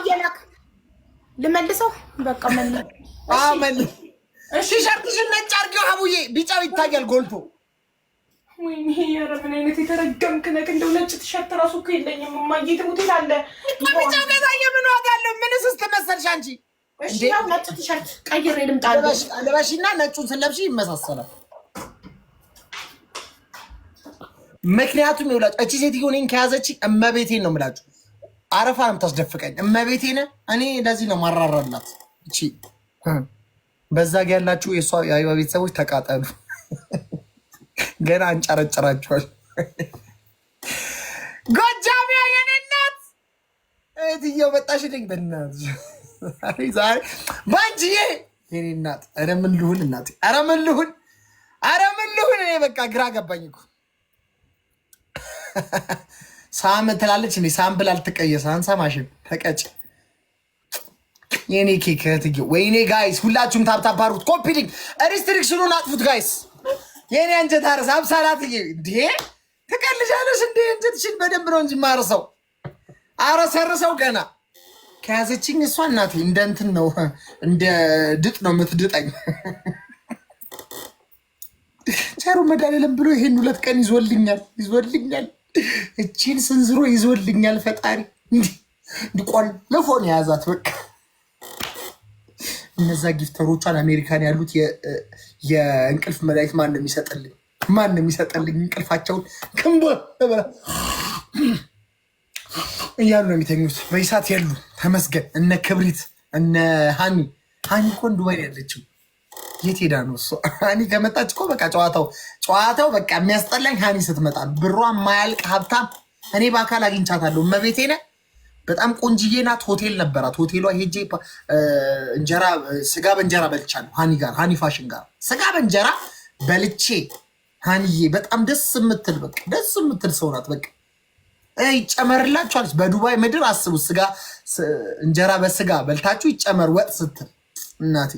እየላከ ልመልሰው። በቃ ቲሸርትሽን ነጭ አድርጊው ሀቡዬ። ቢጫው ይታያል ጎልቶ። ወይኔ ኧረ ምን አይነት የተረገምክ ነህ! እንደው ነጭ ቲሸርት እራሱ እኮ የለኝም። እማዬ ትሙት ይላል ቢጫው ከታየ ምን ዋጋ አለው? ምንስ ውስጥ መሰልሽ አንቺ? እሺ ያው ነጭ ቲሸርት ቀይሬ ልምጣ። ልበሽና ነጩን ስለብሽ ይመሳሰላል። ምክንያቱም ይውላችሁ እቺ ሴትዮ እኔን ከያዘች እመቤቴን ነው የምላችሁ። አረፋ ነው የምታስደፍቀኝ እመቤቴን። እኔ ለዚህ ነው ማራራላት። እቺ በዛ ጋ ያላችሁ የእሷ የአይባ ቤተሰቦች ተቃጠሉ። ገና አንጨረጨራችኋል። ጎጃሚያ የኔ እናት እህትዬው መጣሽ ልኝ በእናትሽ ዛሬ ባንቺዬ የኔ እናት። ኧረ ምን ልሁን እናቴ፣ ኧረ ምን ልሁን፣ ኧረ ምን ልሁን። እኔ በቃ ግራ ገባኝ እኮ። ሳም ትላለች እንዴ? ሳም ብላ ልትቀየስ አንሰማሽም። ተቀጭ የኔ ኬክ እህትዬው። ወይኔ ጋይስ ሁላችሁም ታብታብ አድርጉት። ኮፒ ሊንክ ሪስትሪክሽኑን አጥፉት ጋይስ። የኔ አንጀት አረስ አብሳላትዬ እንዴ ትቀልጃለሽ እንዴ? እንጀትሽን በደንብ ነው እንጂ ማርሰው አረሰርሰው ገና ከያዘችኝ እሷ እናቴ እንደ እንትን ነው እንደ ድጥ ነው የምትድጠኝ። ቸሩ መድኃኒዓለም ብሎ ይሄን 2 ቀን ይዞልኛል። እቺን ስንዝሮ ይዞልኛል ፈጣሪ። እንዲቆልፎን የያዛት በቃ። እነዛ ጊፍተሮቿን አሜሪካን ያሉት የእንቅልፍ መድኃኒት ማን ነው የሚሰጥልኝ? ማን ነው የሚሰጥልኝ? እንቅልፋቸውን ክንቦ እያሉ ነው የሚተኙት። በይሳት ያሉ ተመስገን። እነ ክብሪት እነ ሃኒ እኮ ዱባይ ያለችው የት ሄዳ ነው እሷ? ሃኒ ከመጣች እኮ በቃ ጨዋታው በቃ የሚያስጠላኝ ሃኒ ስትመጣ። ብሯ የማያልቅ ሀብታም። እኔ በአካል አግኝቻታለሁ። እመቤቴን በጣም ቆንጅዬ ናት። ሆቴል ነበራት። ሆቴሏ ሄጄ እንጀራ ስጋ በእንጀራ በልቻለሁ። ሃኒ ጋር ሃኒ ፋሽን ጋር ስጋ በእንጀራ በልቼ። ሃኒዬ በጣም ደስ የምትል በቃ ደስ የምትል ሰው ናት። በቃ ይጨመርላችኋል። በዱባይ ምድር አስቡት። ስጋ እንጀራ በስጋ በልታችሁ ይጨመር ወጥ ስትል እናቴ።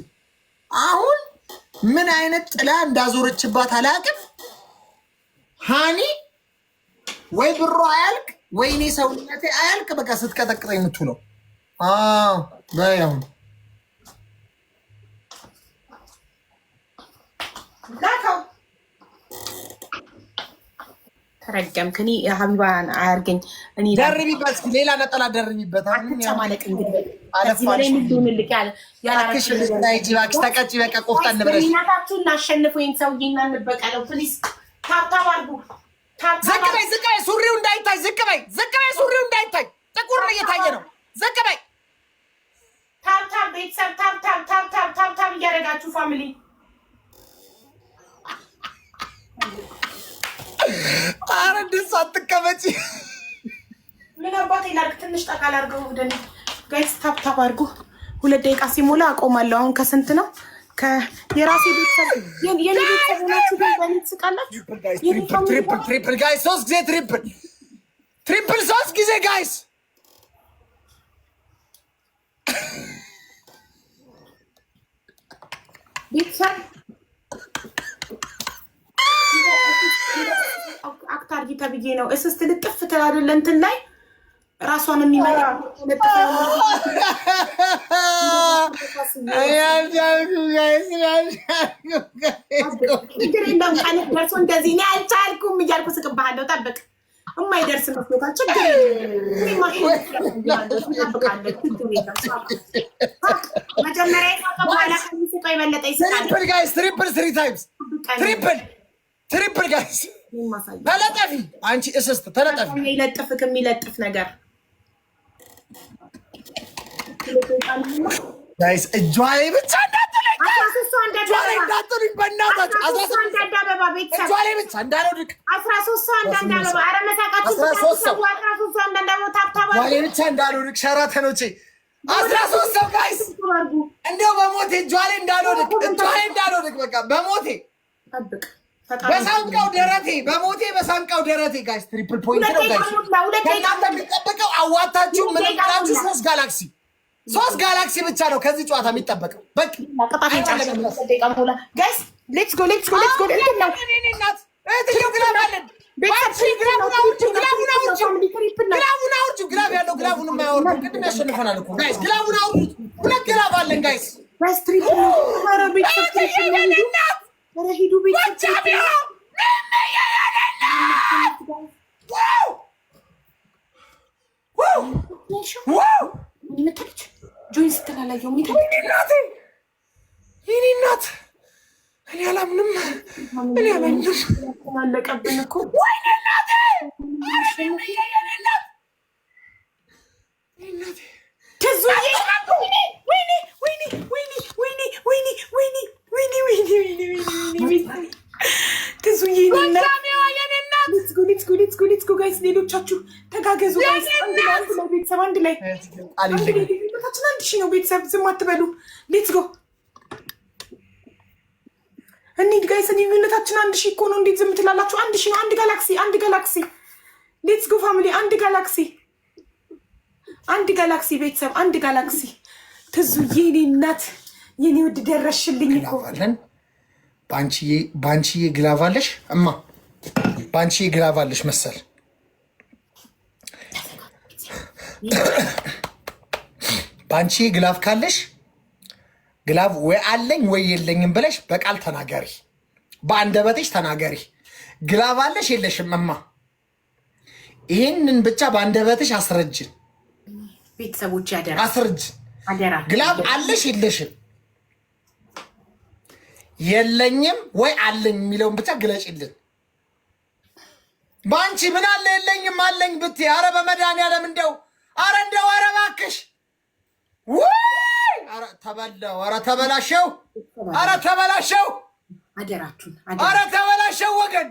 አሁን ምን አይነት ጥላ እንዳዞረችባት አላውቅም። ሃኒ ወይ ብሮ አያልቅ ወይ እኔ ሰውነቴ አያልቅ። በቃ ስትቀጠቅጠኝ የምትውለው በያሁን ተረገምክ። እኔ ሀቢባን አያርገኝ። እኔ ደርቢበት፣ ሌላ ነጠላ ደርቢበት። ማለቅ እንግዲህ እዚህ በላይ ምን ሊሆንልክ ያላክሽ ተቀጭ። በቃ ቆፍጠን ብለሽ እናታችሁ እናሸንፉ። ይህን ሰውዬ እና እንበቀለው ፕሊዝ። ታብታብ አድርጉ። ዝቅ በይ ሱሪው እንዳይታይ ዝቅ በይ ሱሪው እንዳይታይ ጥቁር ነው እየታየ ነው ዝቅ በይ ታብ ቤተሰብ ታብ እያደረጋችሁ ፋሚሊ ኧረ እንደሱ አትቀመጪ ምን አባቴ ላድርግ ትንሽ ጠቃል አድርገው ወደኔ ጋይስ ታብ አድርጉ 2 ደቂቃ ሲሞላ አቆማለሁ አሁን ከስንት ነው የራሴ ቤተሰብ የኔ ቤተሰብ ናችሁ በእኔ ትስቃላችሁ ትሪፕል ጋይስ 3 ጊዜ ትሪፕል 3 ጊዜ ጋይስ ቤተሰብ አክታር ጊታብዬ ነው እስስት ልጥፍ ትላደለ እንትን ላይ ራሷን የሚመራ ደርሶ እንደዚህ እኔ አልቻልኩም እያልኩ ስቅብሃለሁ ጠብቅ የማይደርስ መስሎታል ችግር መጀመሪያ በኋላ ከሚስቀው የበለጠ ይስቃል ትሪፕል 3 ታይምስ ትሪፕል ጋይስ ተለጠፊ አንቺ እስስት ተለጠፊ የሚለጥፍ ነገር ጋይስ እጇ ላይ ብቻ እንዳትለኝ በእናታችሁ 13 እጇ ላይ ብቻ እንዳልወድቅ 13 ሰው አንዳንድ አበባ ኧረ መሳቃችሁ 13 ሰው አንዳንድ አበባ ታብታባ ዋሌ ብቻ እንዳልወድቅ ሸራተኖቼ 13 ሰው ጋይስ እንደው በሞቴ እጇ ላይ እንዳልወድቅ በቃ በሞቴ በሳንቃው ደረቴ በሳንቃው ደረቴ ጋይስ ትሪፕል ፖይንት ነው ጋይስ ከእናንተ የሚጠበቀው አዋጣችሁ ምንም ብላችሁ 3 ጋላክሲ ብቻ ነው ከዚህ ጨዋታ የሚጠበቀው በቃ ጋይስ ሌትስ ጎ ግላብ ያለው ግላቡን የማያወርዱ ቅድም ያሸንፈናል እኮ ጋይስ ግላቡን አውርዱት 2 ግላብ አለን ጋይስ ሂዱ ቤት ጆይን ስትላላየው የኔ እናት እኔ አላምንም አለቀብን እኮ ጋይስ ሌሎቻችሁ ተጋገዙ ቤተሰብ አንድ ላይ ታችን 1000 ነው ቤተሰብ ዝም አትበሉ ሌትስ ጎ እንሂድ ጋይስ ልዩነታችን 1000 እኮ ነው እንዴት ዝም ትላላችሁ 1000 ነው አንድ ጋላክሲ ሌትስ ጎ ፋሚሊ አንድ ጋላክሲ ቤተሰብ አንድ ጋላክሲ ትዙዬ የኔ እናት የኔ ውድ ደረሽልኝ እኮ ባንቺዬ ግላቫለሽ እማ ባንቺዬ ግላቫለሽ መሰል ባንቺ ግላፍ ካለሽ ግላፍ ወይ አለኝ ወይ የለኝም ብለሽ በቃል ተናገሪ በአንደበትሽ ተናገሪ ግላፍ አለሽ የለሽም እማ ይሄንን ብቻ በአንደበትሽ አስረጅን ቤተሰቦች ያደራ አስረጅን ግላፍ አለሽ የለሽም የለኝም ወይ አለኝ የሚለውን ብቻ ግለጭልን ባንቺ ምን አለ የለኝም አለኝ ብትይ ኧረ በመድኃኒዓለም እንደው ኧረ እባክሽ ኧረ ተበላው ኧረ ተበላሸው አደራችሁን ኧረ ተበላሸው ወገን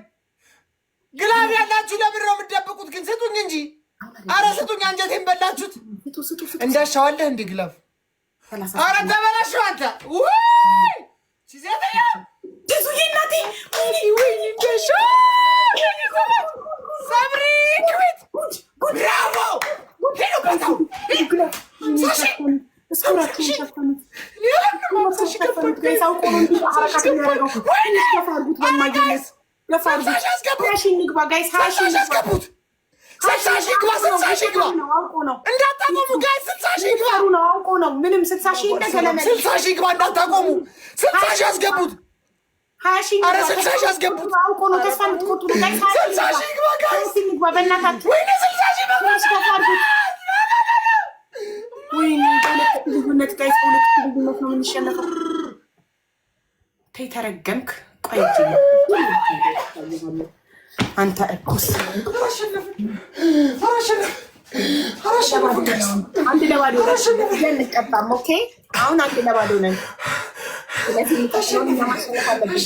ግላብ ያላችሁ ለምን ነው የምትደብቁት ግን ስጡኝ እንጂ ኧረ ስጡኝ አንጀቴን በላችሁት እንዳሻዋለህ እንደ ግላብ ኧረ ተበላሸው አንተ ሲዘተኛ ትዙዬ እናቴ ወይ ደሻ ሰብሪ ክዊት ብራቮ ሄሎ ባታው ሳሺ እስኩራችሁ ሸፈኑት ሳሺ ከፈት ጋይሳው ቆንጆ አራካት ያረጋው ተፋርጉት በማግኘት ለፋርጉት ሳሺ ንግባ ጋይስ ሳሺ ግባ አውቆ ነው እንዳታቆሙ ጋይስ ሳሺ ግባ ነው አውቆ ነው ምንም ሳሺ እንደገለመ ሳሺ ግባ እንዳታቆሙ ሳሺ አስገቡት 20 ኧረ 60 አስገቡት አውቆ ነው ተስፋ የምትቆርጡ ጋይስ 60 ግባ ጋይስ ንግባ በእናታችሁ ወይኔ 60 በእናታችሁ ወይኔ ልዩነት ጋይስ ልዩነት ነው የምንሸነፈው ተይ ተረገምክ ቆይ አንተ እኩስ አንድ ለባዶ እንቀጣም። ኦኬ አሁን አንድ ለባዶ ነን። ስለዚህ ልቀሽውን ማሸነፍ አለብን።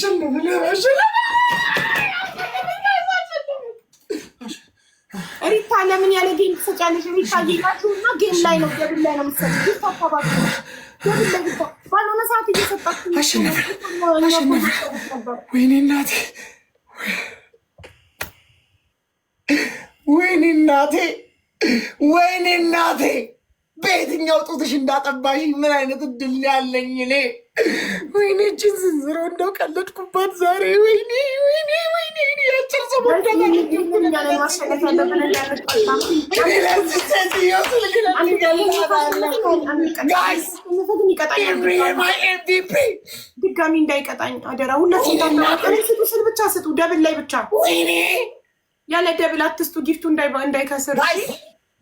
ሪታ ለምን ያለ ጌም ትሰጫለሽ? ሪታ ጌታችሁና ጌም ላይ ነው ደብል ላይ ነው የምትሰጪው። ሪታ አካባቢ ደብል ላይ ሪታ ባልሆነ ሰዓት እየሰጣችሁ አሸነፈ። ወይኔ እናቴ ወይኔ እናቴ ወይኔ እናቴ በየትኛው ጡትሽ እንዳጠባሽ ምን አይነት እድል ያለኝ እኔ። ወይኔ እችን ዝንዝሮ እንደው ቀለድኩባት ዛሬ። ወይኔ ወይኔ ወይኔ ያጭር ድጋሚ እንዳይቀጣኝ አደራ። ሁላችሁም ስጡ ብቻ ስጡ። ደብል ላይ ብቻ ያለ ደብል አትስጡ። ጊፍቱ እንዳይከስር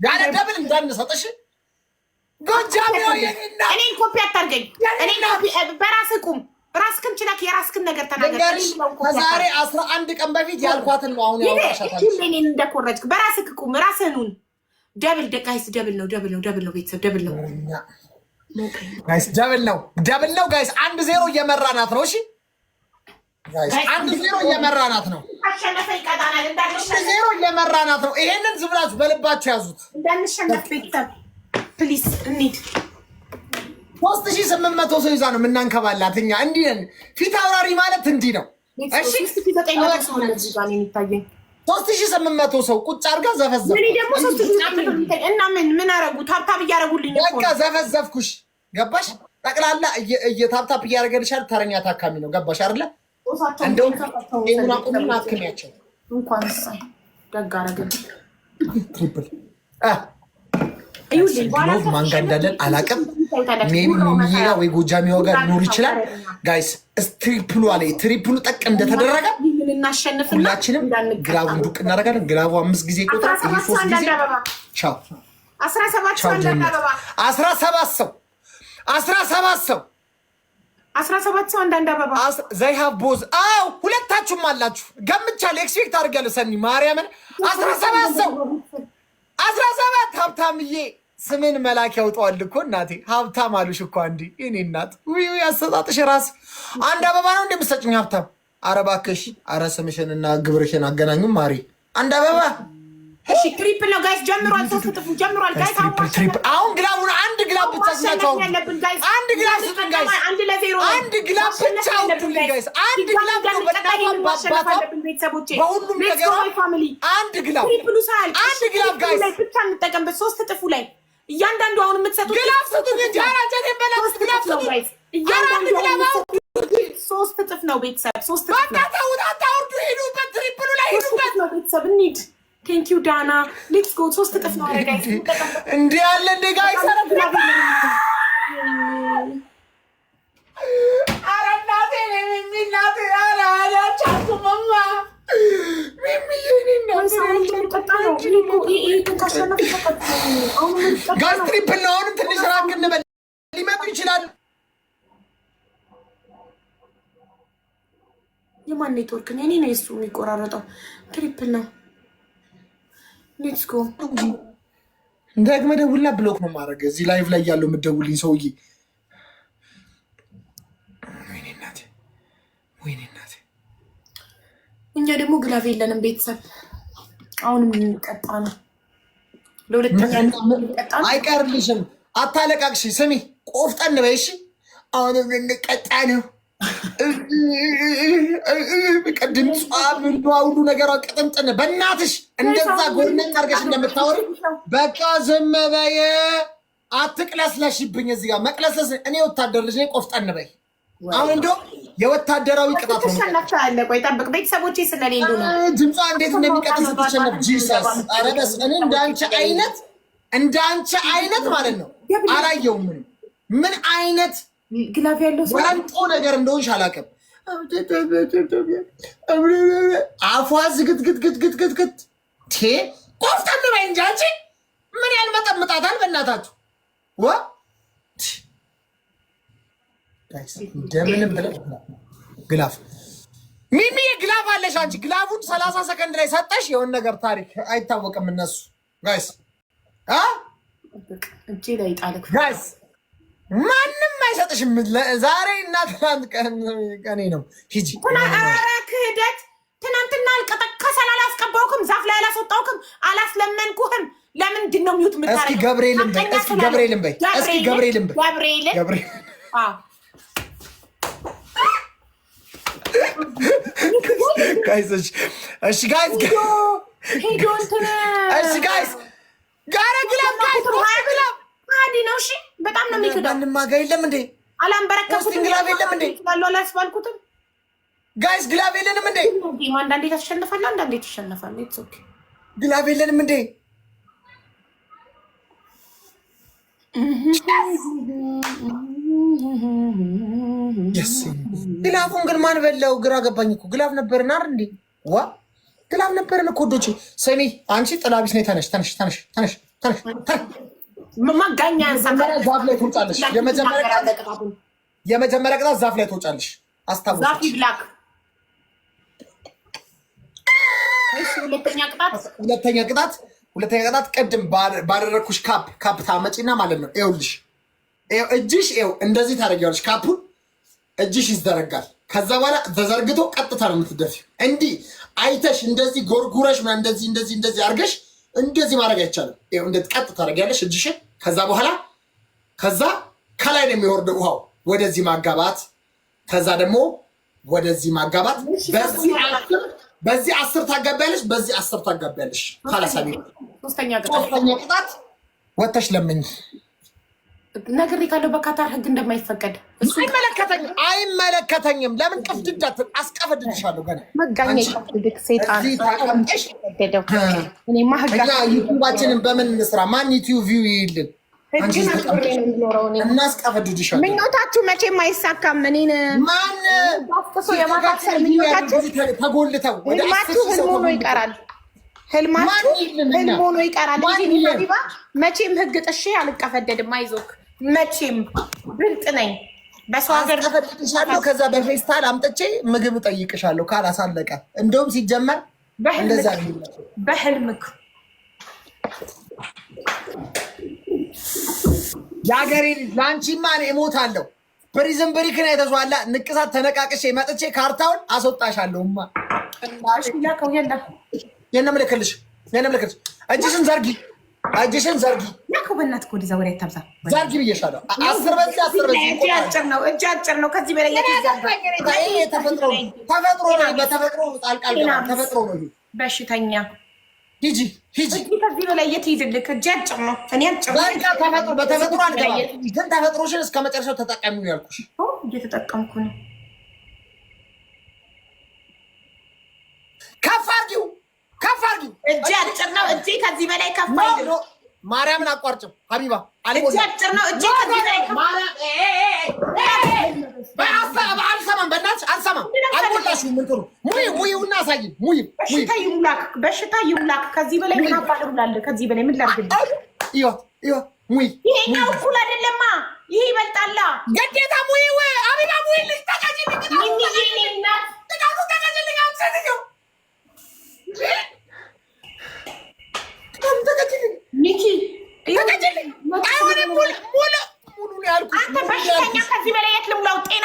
ያለ ደብል እንዳንሰጥሽ እኔን ኮፒ አታርገኝ። በራስህ ቁም። ራስህን ችለህ የራስህን ነገር ተናገር። ከዛሬ 11 ቀን በፊት ያልኳትን ነው አሁን ያወራሻታል። እኔን እንደኮረጅክ በራስህ ቁም። ራስህን ሁን። ደብል ጋይስ፣ ደብል ነው ቤተሰብ፣ ደብል ነው ጋይስ፣ ደብል ነው ጋይስ። 1-0 እየመራናት ነው። እሺ ጋይስ 1-0 እየመራናት ነው። አሸነፈ ይቀጣናል። 1-0 እየመራናት ነው። ይሄንን ዝም ብላችሁ በልባችሁ ያዙት። እንዳንሸነፍ ቤተሰብ ፕሊስ እንሂድ። 3800 ሰው ይዛ ነው የምናንከባላት እኛ። እንዲህ ነን። ፊት አውራሪ ማለት እንዲህ ነው። እሺ 3800 ሰው ቁጭ አድርጋ ዘፈዘፍኩ። እኔ ደግሞ 3000 እና ምን አረጉ? ታብታብ እያረጉልኝ እኮ በቃ ዘፈዘፍኩሽ። ገባሽ? ጠቅላላ እየታብታብ እያረገልሻል። ተረኛ ታካሚ ነው። ገባሽ አይደለ? እንደው ይሁን አቁምና አክሚያቸው እንኳን ሳይ ደግ አረገ። ትሪፕል ማን ጋር እንዳለን አላውቅም። ሜቢ ሚሚዬ ወይ ጎጃሚዋ ጋር ሊኖር ይችላል። ጋይስ ትሪፕሉ አለ። ትሪፕሉ ጠቅ እንደተደረገ ሁላችንም ግላቡን ዱቅ እናደርጋለን። ግላቡ 5 ጊዜ ቁጥር ይሄ 3 ጊዜ ቻው 17 ሰው አንዳንድ አበባ ዘይ ሃቭ ቦዝ አው ሁለታችሁም አላችሁ። ገምቻለሁ። ኤክስፔክት አድርጋለሁ። ሰኒ ማርያምን 17 ሀብታምዬ ስምን መላክ ያውጣዋል እኮ እናቴ። ሀብታም አሉሽ እኮ አንዴ የኔ እናት። ውይ ያሰጣጥሽ ራስ አንድ አበባ ነው እንደምትሰጭኝ ሀብታም። ኧረ እባክሽ፣ ኧረ ስምሽን እና ግብርሽን አገናኙም ማሪ። አንድ አበባ እሺ። ትሪፕል ነው ጋይስ። ጀምሯል። 3 እጥፉ ጀምሯል ጋይስ። አሁን ግላቡን አንድ ግላብ ብቻ ስናቸው። አንድ ግላብ ስጡኝ ጋይስ። 1-0 አንድ ግላብ ብቻ አውጡልኝ ጋይስ። አንድ ግላብ ነው በሁሉም ነገር አንድ ግላብ። አንድ ግላብ ጋይስ ብቻ እንጠቀምበት። 3 እጥፉ ላይ እያንዳንዱ አሁን የምትሰጡት ግላብ ስጡኝ እንጂ አራጀት የበላስ ግላብ ስጡኝ ጋይስ። እያንዳንዱ ግላብ 3 እጥፍ ነው ቤተሰብ። 3 እጥፍ ነው። አታውርዱ። ሄዱበት፣ ትሪፕሉ ላይ ሄዱበት ነው ቤተሰብ። እንሂድ። ቴንክ ዩ ዳና። ሌትስ ጎ። 3 እጥፍ ነው ጋይስ። እንዴ ያለ እንዴ ጋይስ። ኧረ እናቴ ሚሚናቴ ኧረ አላቻልኩምማ ጋዝ ትሪፕል ነው። አሁንም ትንሽ ራቅ እንበል። ሊመጡ ይችላሉ። የማን ኔትወርክ ነው? እኔ ነው የሱ የሚቆራረጠው። ትሪፕል ነው። ሌትስ ጎ። ደግመህ ደውልና ብሎክ ነው ማድረግ። እዚህ ላይቭ ላይ ያለው የምትደውልኝ ሰውዬ ወይኔ እናቴ። እኛ ደግሞ ግላቭ የለንም ቤተሰብ። አሁንም እንቀጣ ነው። ለሁለተኛ አይቀርልሽም። አታለቃቅሽ። ስሚ ቆፍጠን በይ እሺ። አሁንም እንቀጣ ነው። ድምጿ ምንዷ ሁሉ ነገሯ ቅጥምጥን። በእናትሽ እንደዛ ጎርነን አድርገሽ እንደምታወሪ በቃ ዝም በይ። አትቅለስለሽብኝ። እዚህ ጋር መቅለስለስ እኔ ወታደር ልጅ ነኝ። ቆፍጠን በይ። አሁን እንደው የወታደራዊ ቅጣት ነው። ተሸነፍሻለ። ቆይ ጠብቅ። ቤተሰቦቼ ስለሌሉ ነው። ድምጿ እንዴት እንደሚቀጥል ስትሸነፍ ጂሰስ። ኧረ በስ እኔ እንዳንቺ አይነት ማለት ነው አላየውም። ምን አይነት ግላፍ ያለው ሰው ወራንጦ ነገር እንደሆንሽ አላውቅም። አፏ ዝግትግትግትግትግት ቆፍጠን በይ እንጂ አንቺ ምን ያልመጠምጣታል? በእናታችሁ እንደምንም ብለህ ግላፍ ሚሚ ግላቭ አለሽ አንቺ። ግላቡን 30 ሰከንድ ላይ ሰጠሽ። የሆነ ነገር ታሪክ አይታወቅም። እነሱ ጋይስ እጄ ላይ ጣልክ ጋይስ ማንም አይሰጥሽም። ዛሬ እና ትናንት ቀኔ ነው። ሂጂ ክህደት። ትናንትና ከሰል አላስቀባውክም፣ ዛፍ ላይ አላስወጣውክም፣ አላስለመንኩህም። ለምንድን ነው ሚዩት የምታረጊው? እስኪ ገብርኤልን በይ፣ እስኪ ገብርኤልን በይ፣ እስኪ ገብርኤልን በይ፣ ገብርኤል ጋይስ እሺ ጋይስ ሄዶ እንትን እሺ ጋይስ ጋራ ግላብ ጋይስ ግላብ አዲ ነው። እሺ በጣም ነው የሚከዳው። ማንም ማጋ የለም እንዴ? አላንበረከኩትም። ግላብ የለም እንዴ? ባለው አላስባልኩትም። ጋይስ ግላብ የለንም እንዴ? አንዳንዴ ታሸንፋለህ፣ አንዳንዴ ትሸነፋለህ። ኢትስ ኦኬ። ግላብ የለንም እንዴ? ግላቡን ግን ማን በላው? ግራ ገባኝ እኮ። ግላብ ነበርን አይደል እንዴ? ዋ ግላብ ነበርን እኮ ዶቼ። ስሚ አንቺ ጥላቢስ ነኝ። ተነሽ ተነሽ ተነሽ ተነሽ ተነሽ ተነሽ። ማጋኛ ዛፍ ላይ ትወጫለሽ። የመጀመሪያ ቅጣት ዛፍ ላይ ትወጫለሽ። አስታውሽ። ዛፍ ይብላክ። እሺ ሁለተኛ ቅጣት ቅድም ባደረኩሽ ካፕ ታመጪና ማለት ነው። ይኸውልሽ እጅሽ ይኸው እንደዚህ ታደርጊዋለሽ። ካፑን እጅሽ ይዘረጋል። ከዛ በኋላ ተዘርግቶ ቀጥታ ነው የምትደፊው። እንዲህ አይተሽ እንደዚህ ጎርጉረሽ ምናምን እንደዚህ አድርገሽ እንደዚህ ማድረግ አይቻልም። ይኸው እንደዚህ ቀጥ ታደርጊያለሽ እጅሽን። ከዛ በኋላ ከላይ ነው የሚወርደው ውሃው። ወደዚህ ማጋባት፣ ከዛ ደግሞ ወደዚህ ማጋባት። በዚህ 10 ታጋቢያለሽ፣ በዚህ 10 ታጋቢያለሽ። ካላሳቢ ሶስተኛ ቅጣት ወተሽ ለምኝ ነገር ካለው በካታር ህግ እንደማይፈቀድ እሱ አይመለከተኝም። ለምን ቀፍድዳት አስቀፈድድሻለሁ። ገና መጋኛ ይቀፍድክ ሰይጣን ተደደው እኔማ ህግ ዩቲዩባችንን በምን እንስራ? ማን ዩቲዩብ ቪው ይልን? እናስቀፈድድሻለሁ። ምኞታችሁ መቼም አይሳካም። እኔን ማን ባፍሶ የማታክሰር ምኞታችሁ ተጎልተው ህልማችሁ ህልም ሆኖ ይቀራል። ህልማችሁ ህልም ሆኖ ይቀራል እንጂ ሀቢባ መቼም ህግ ጥሼ አልቀፈደድም። አይዞክ መቼም ብልጥ ነኝ። በሰው ሀገር ተፈጥሻለሁ። ከዛ በፌስታል አምጥቼ ምግብ እጠይቅሻለሁ ካላሳለቀ። እንደውም ሲጀመር እንደዛ በህልምክ የሀገሬ ለአንቺማ እኔ እሞታለሁ። ፕሪዝን ብሪክን አይተሽዋላ። ንቅሳት ተነቃቅሼ መጥቼ ካርታውን አስወጣሻለሁማ። የለም ልክልሽ እጅሽን ዘርጊ ያከው በእናትህ ወደዛ ወሬ አታብዛ። ዘርጊ ብዬሻለሁ። 10 በዚህ እጅ አጭር ነው። ከዚህ በላይ ተፈጥሮ ነው። በተፈጥሮ ጣልቃ ተፈጥሮ ነው። በሽተኛ ሂጂ ከዚህ በላይ የት ሂድልክ? እጅ አጭር ነው። እኔ አጭር ነው። በተፈጥሮ አልገባም፣ ግን ተፈጥሮሽን እስከ መጨረሻው ተጠቀሚ ነው ያልኩሽ። እየተጠቀምኩ ነው። ከፍ አድርጊው። እጅ አጭር ነው። እጅ ከዚህ በላይ ከፍ አይደል? ማርያምን አቋርጭም ሀቢባ። እጅ አጭር ነው። እጅ ከዚህ በላይ አልሰማም። በእናትሽ አልሰማም። አልሞላሽም። ምን ጥሩ ሙይውና አሳይኝ። በሽታ ይሙላክ። ከዚህ በላይ ምን አባል ብላለህ? ከዚህ በላይ ምን ላድርግልህ? ሙይ ይሄኛው እኩል አይደለማ። ይሄ ይበልጣላ። ገዴታ ሙይው ሀቢባ ሙይልኝ። ተቀጭልኝ ሚኪ አንተ በሽተኛ። ከዚህ በላይ የት ልሙላው? ጤና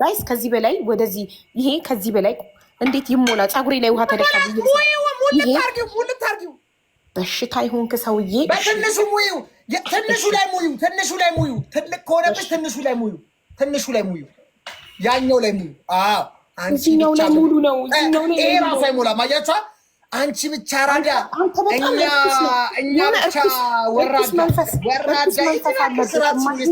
ጋይስ ከዚህ በላይ ወደዚህ ይሄ ከዚህ በላይ እንዴት ይሞላ? ፀጉሬ ላይ ውሃ ተደፋ። በሽታ ይሆንክ ሰውዬ። በትንሹ ሙዩ፣ ትንሹ ላይ ሙዩ። ትልቅ ከሆነብሽ ትንሹ ላይ ሙዩ፣ ያኛው ላይ ሙዩ። እዚህኛው ላይ ሙሉ ነው። ይሄ ራሱ አይሞላም። አያችኋ? አንቺ ብቻ ራዳ፣ እኛ ብቻ ወራዳ።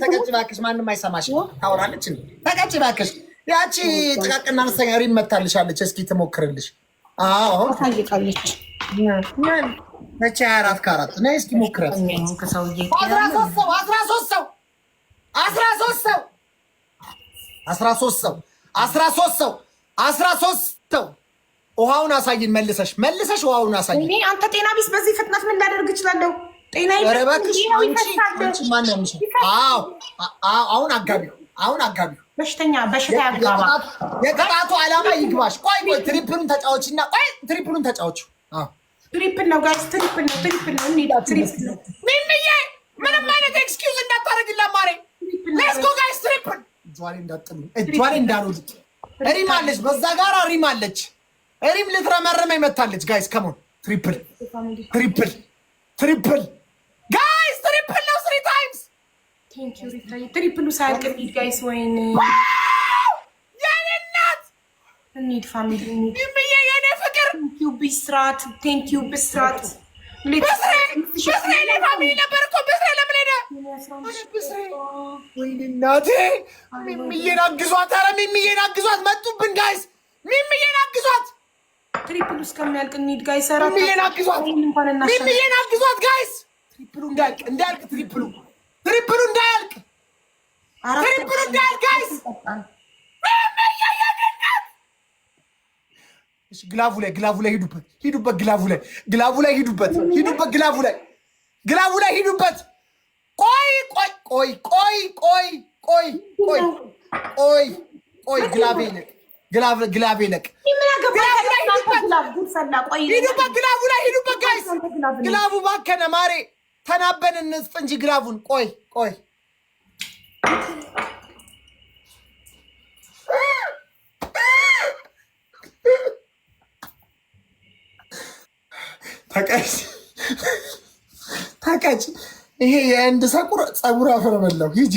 ተቀጭ እባክሽ፣ ማንም አይሰማሽ። ታወራለች እንዴ? ተቀጭ እባክሽ። ያቺ ጥቃቅና አነስተኛ ሪም መታልሻለች። እስኪ ትሞክርልሽ። አሁን ታይቃለች። መቼ 4 ከ4 ነይ እስኪ ሞክራት። 13 ሰው ውሃውን አሳይን። መልሰሽ ውሃውን አሳይን። አንተ ጤና ቢስ፣ በዚህ ፍጥነት ምን ላደርግ እችላለሁ? ጤና ረባክሽ አንቺ ማን ነው? አዎ አሁን አጋቢው በሽታ ያጋባ የቅጣቱ ዓላማ ይግባሽ። ቆይ ትሪፕሉን ተጫወችና ትሪፕሉን ተጫወቹ። ትሪፕል ነው ጋይስ፣ ትሪፕል ነው እንሂዳ። ትሪፕል ነው ሚሚዬ፣ ምንም አይነት ኤክስኪውዝ እንዳታረግላ ማሬ። ሌትስ ጎ ጋይስ፣ ትሪፕል ጇሪ እንዳጥሉ ጇሪ እንዳሉት ሪም አለች፣ በዛ ጋር ሪም አለች። ሪም ልትረመረመ ይመታለች ጋይስ። ከሞን ትሪፕል ጋይስ፣ ትሪፕል ነው 3 ታይምስ። ቴንክ ዩ ሪታይ። ትሪፕሉ ሳያልቅ እንሂድ ጋይስ። ወይኔ የኔ እናት እንሂድ ፋሚሊ እንሂድ። ሚሚዬ የኔ ፍቅር ቴንክ ዩ ብስራት፣ ቴንክ ዩ ብስራት። ብስሬ ላይ ፋሚሊ ነበር እኮ ብስሬ ለምን ሄደ? ወይኔ እናቴ ሚሚዬን አግዟት! ኧረ ሚሚዬን አግዟት! መጡብን ጋይስ፣ ሚሚዬን አግዟት! ትሪፕሉ እስከሚያልቅ እንሂድ ጋይስ። ሚሚዬን አግዟት! ሚሚዬን አግዟት ጋይስ! ትሪፕሉ እንዳያልቅ ትሪፕሉ እንዳያልቅ ጋይስ! ግላቡ ላይ ሂዱበት፣ ግላቡ ላይ ሂዱበት። ቆይ ግላቤ ለቅ ሂዱበት ጋይስ። ግላቡ ባከነ ማሬ፣ ተናበን እንስጥ እንጂ ግላቡን። ቆይ ተቀጭ። ይሄ የአንድ ሰቁር ፀጉር አፈር በላው። ሂጂ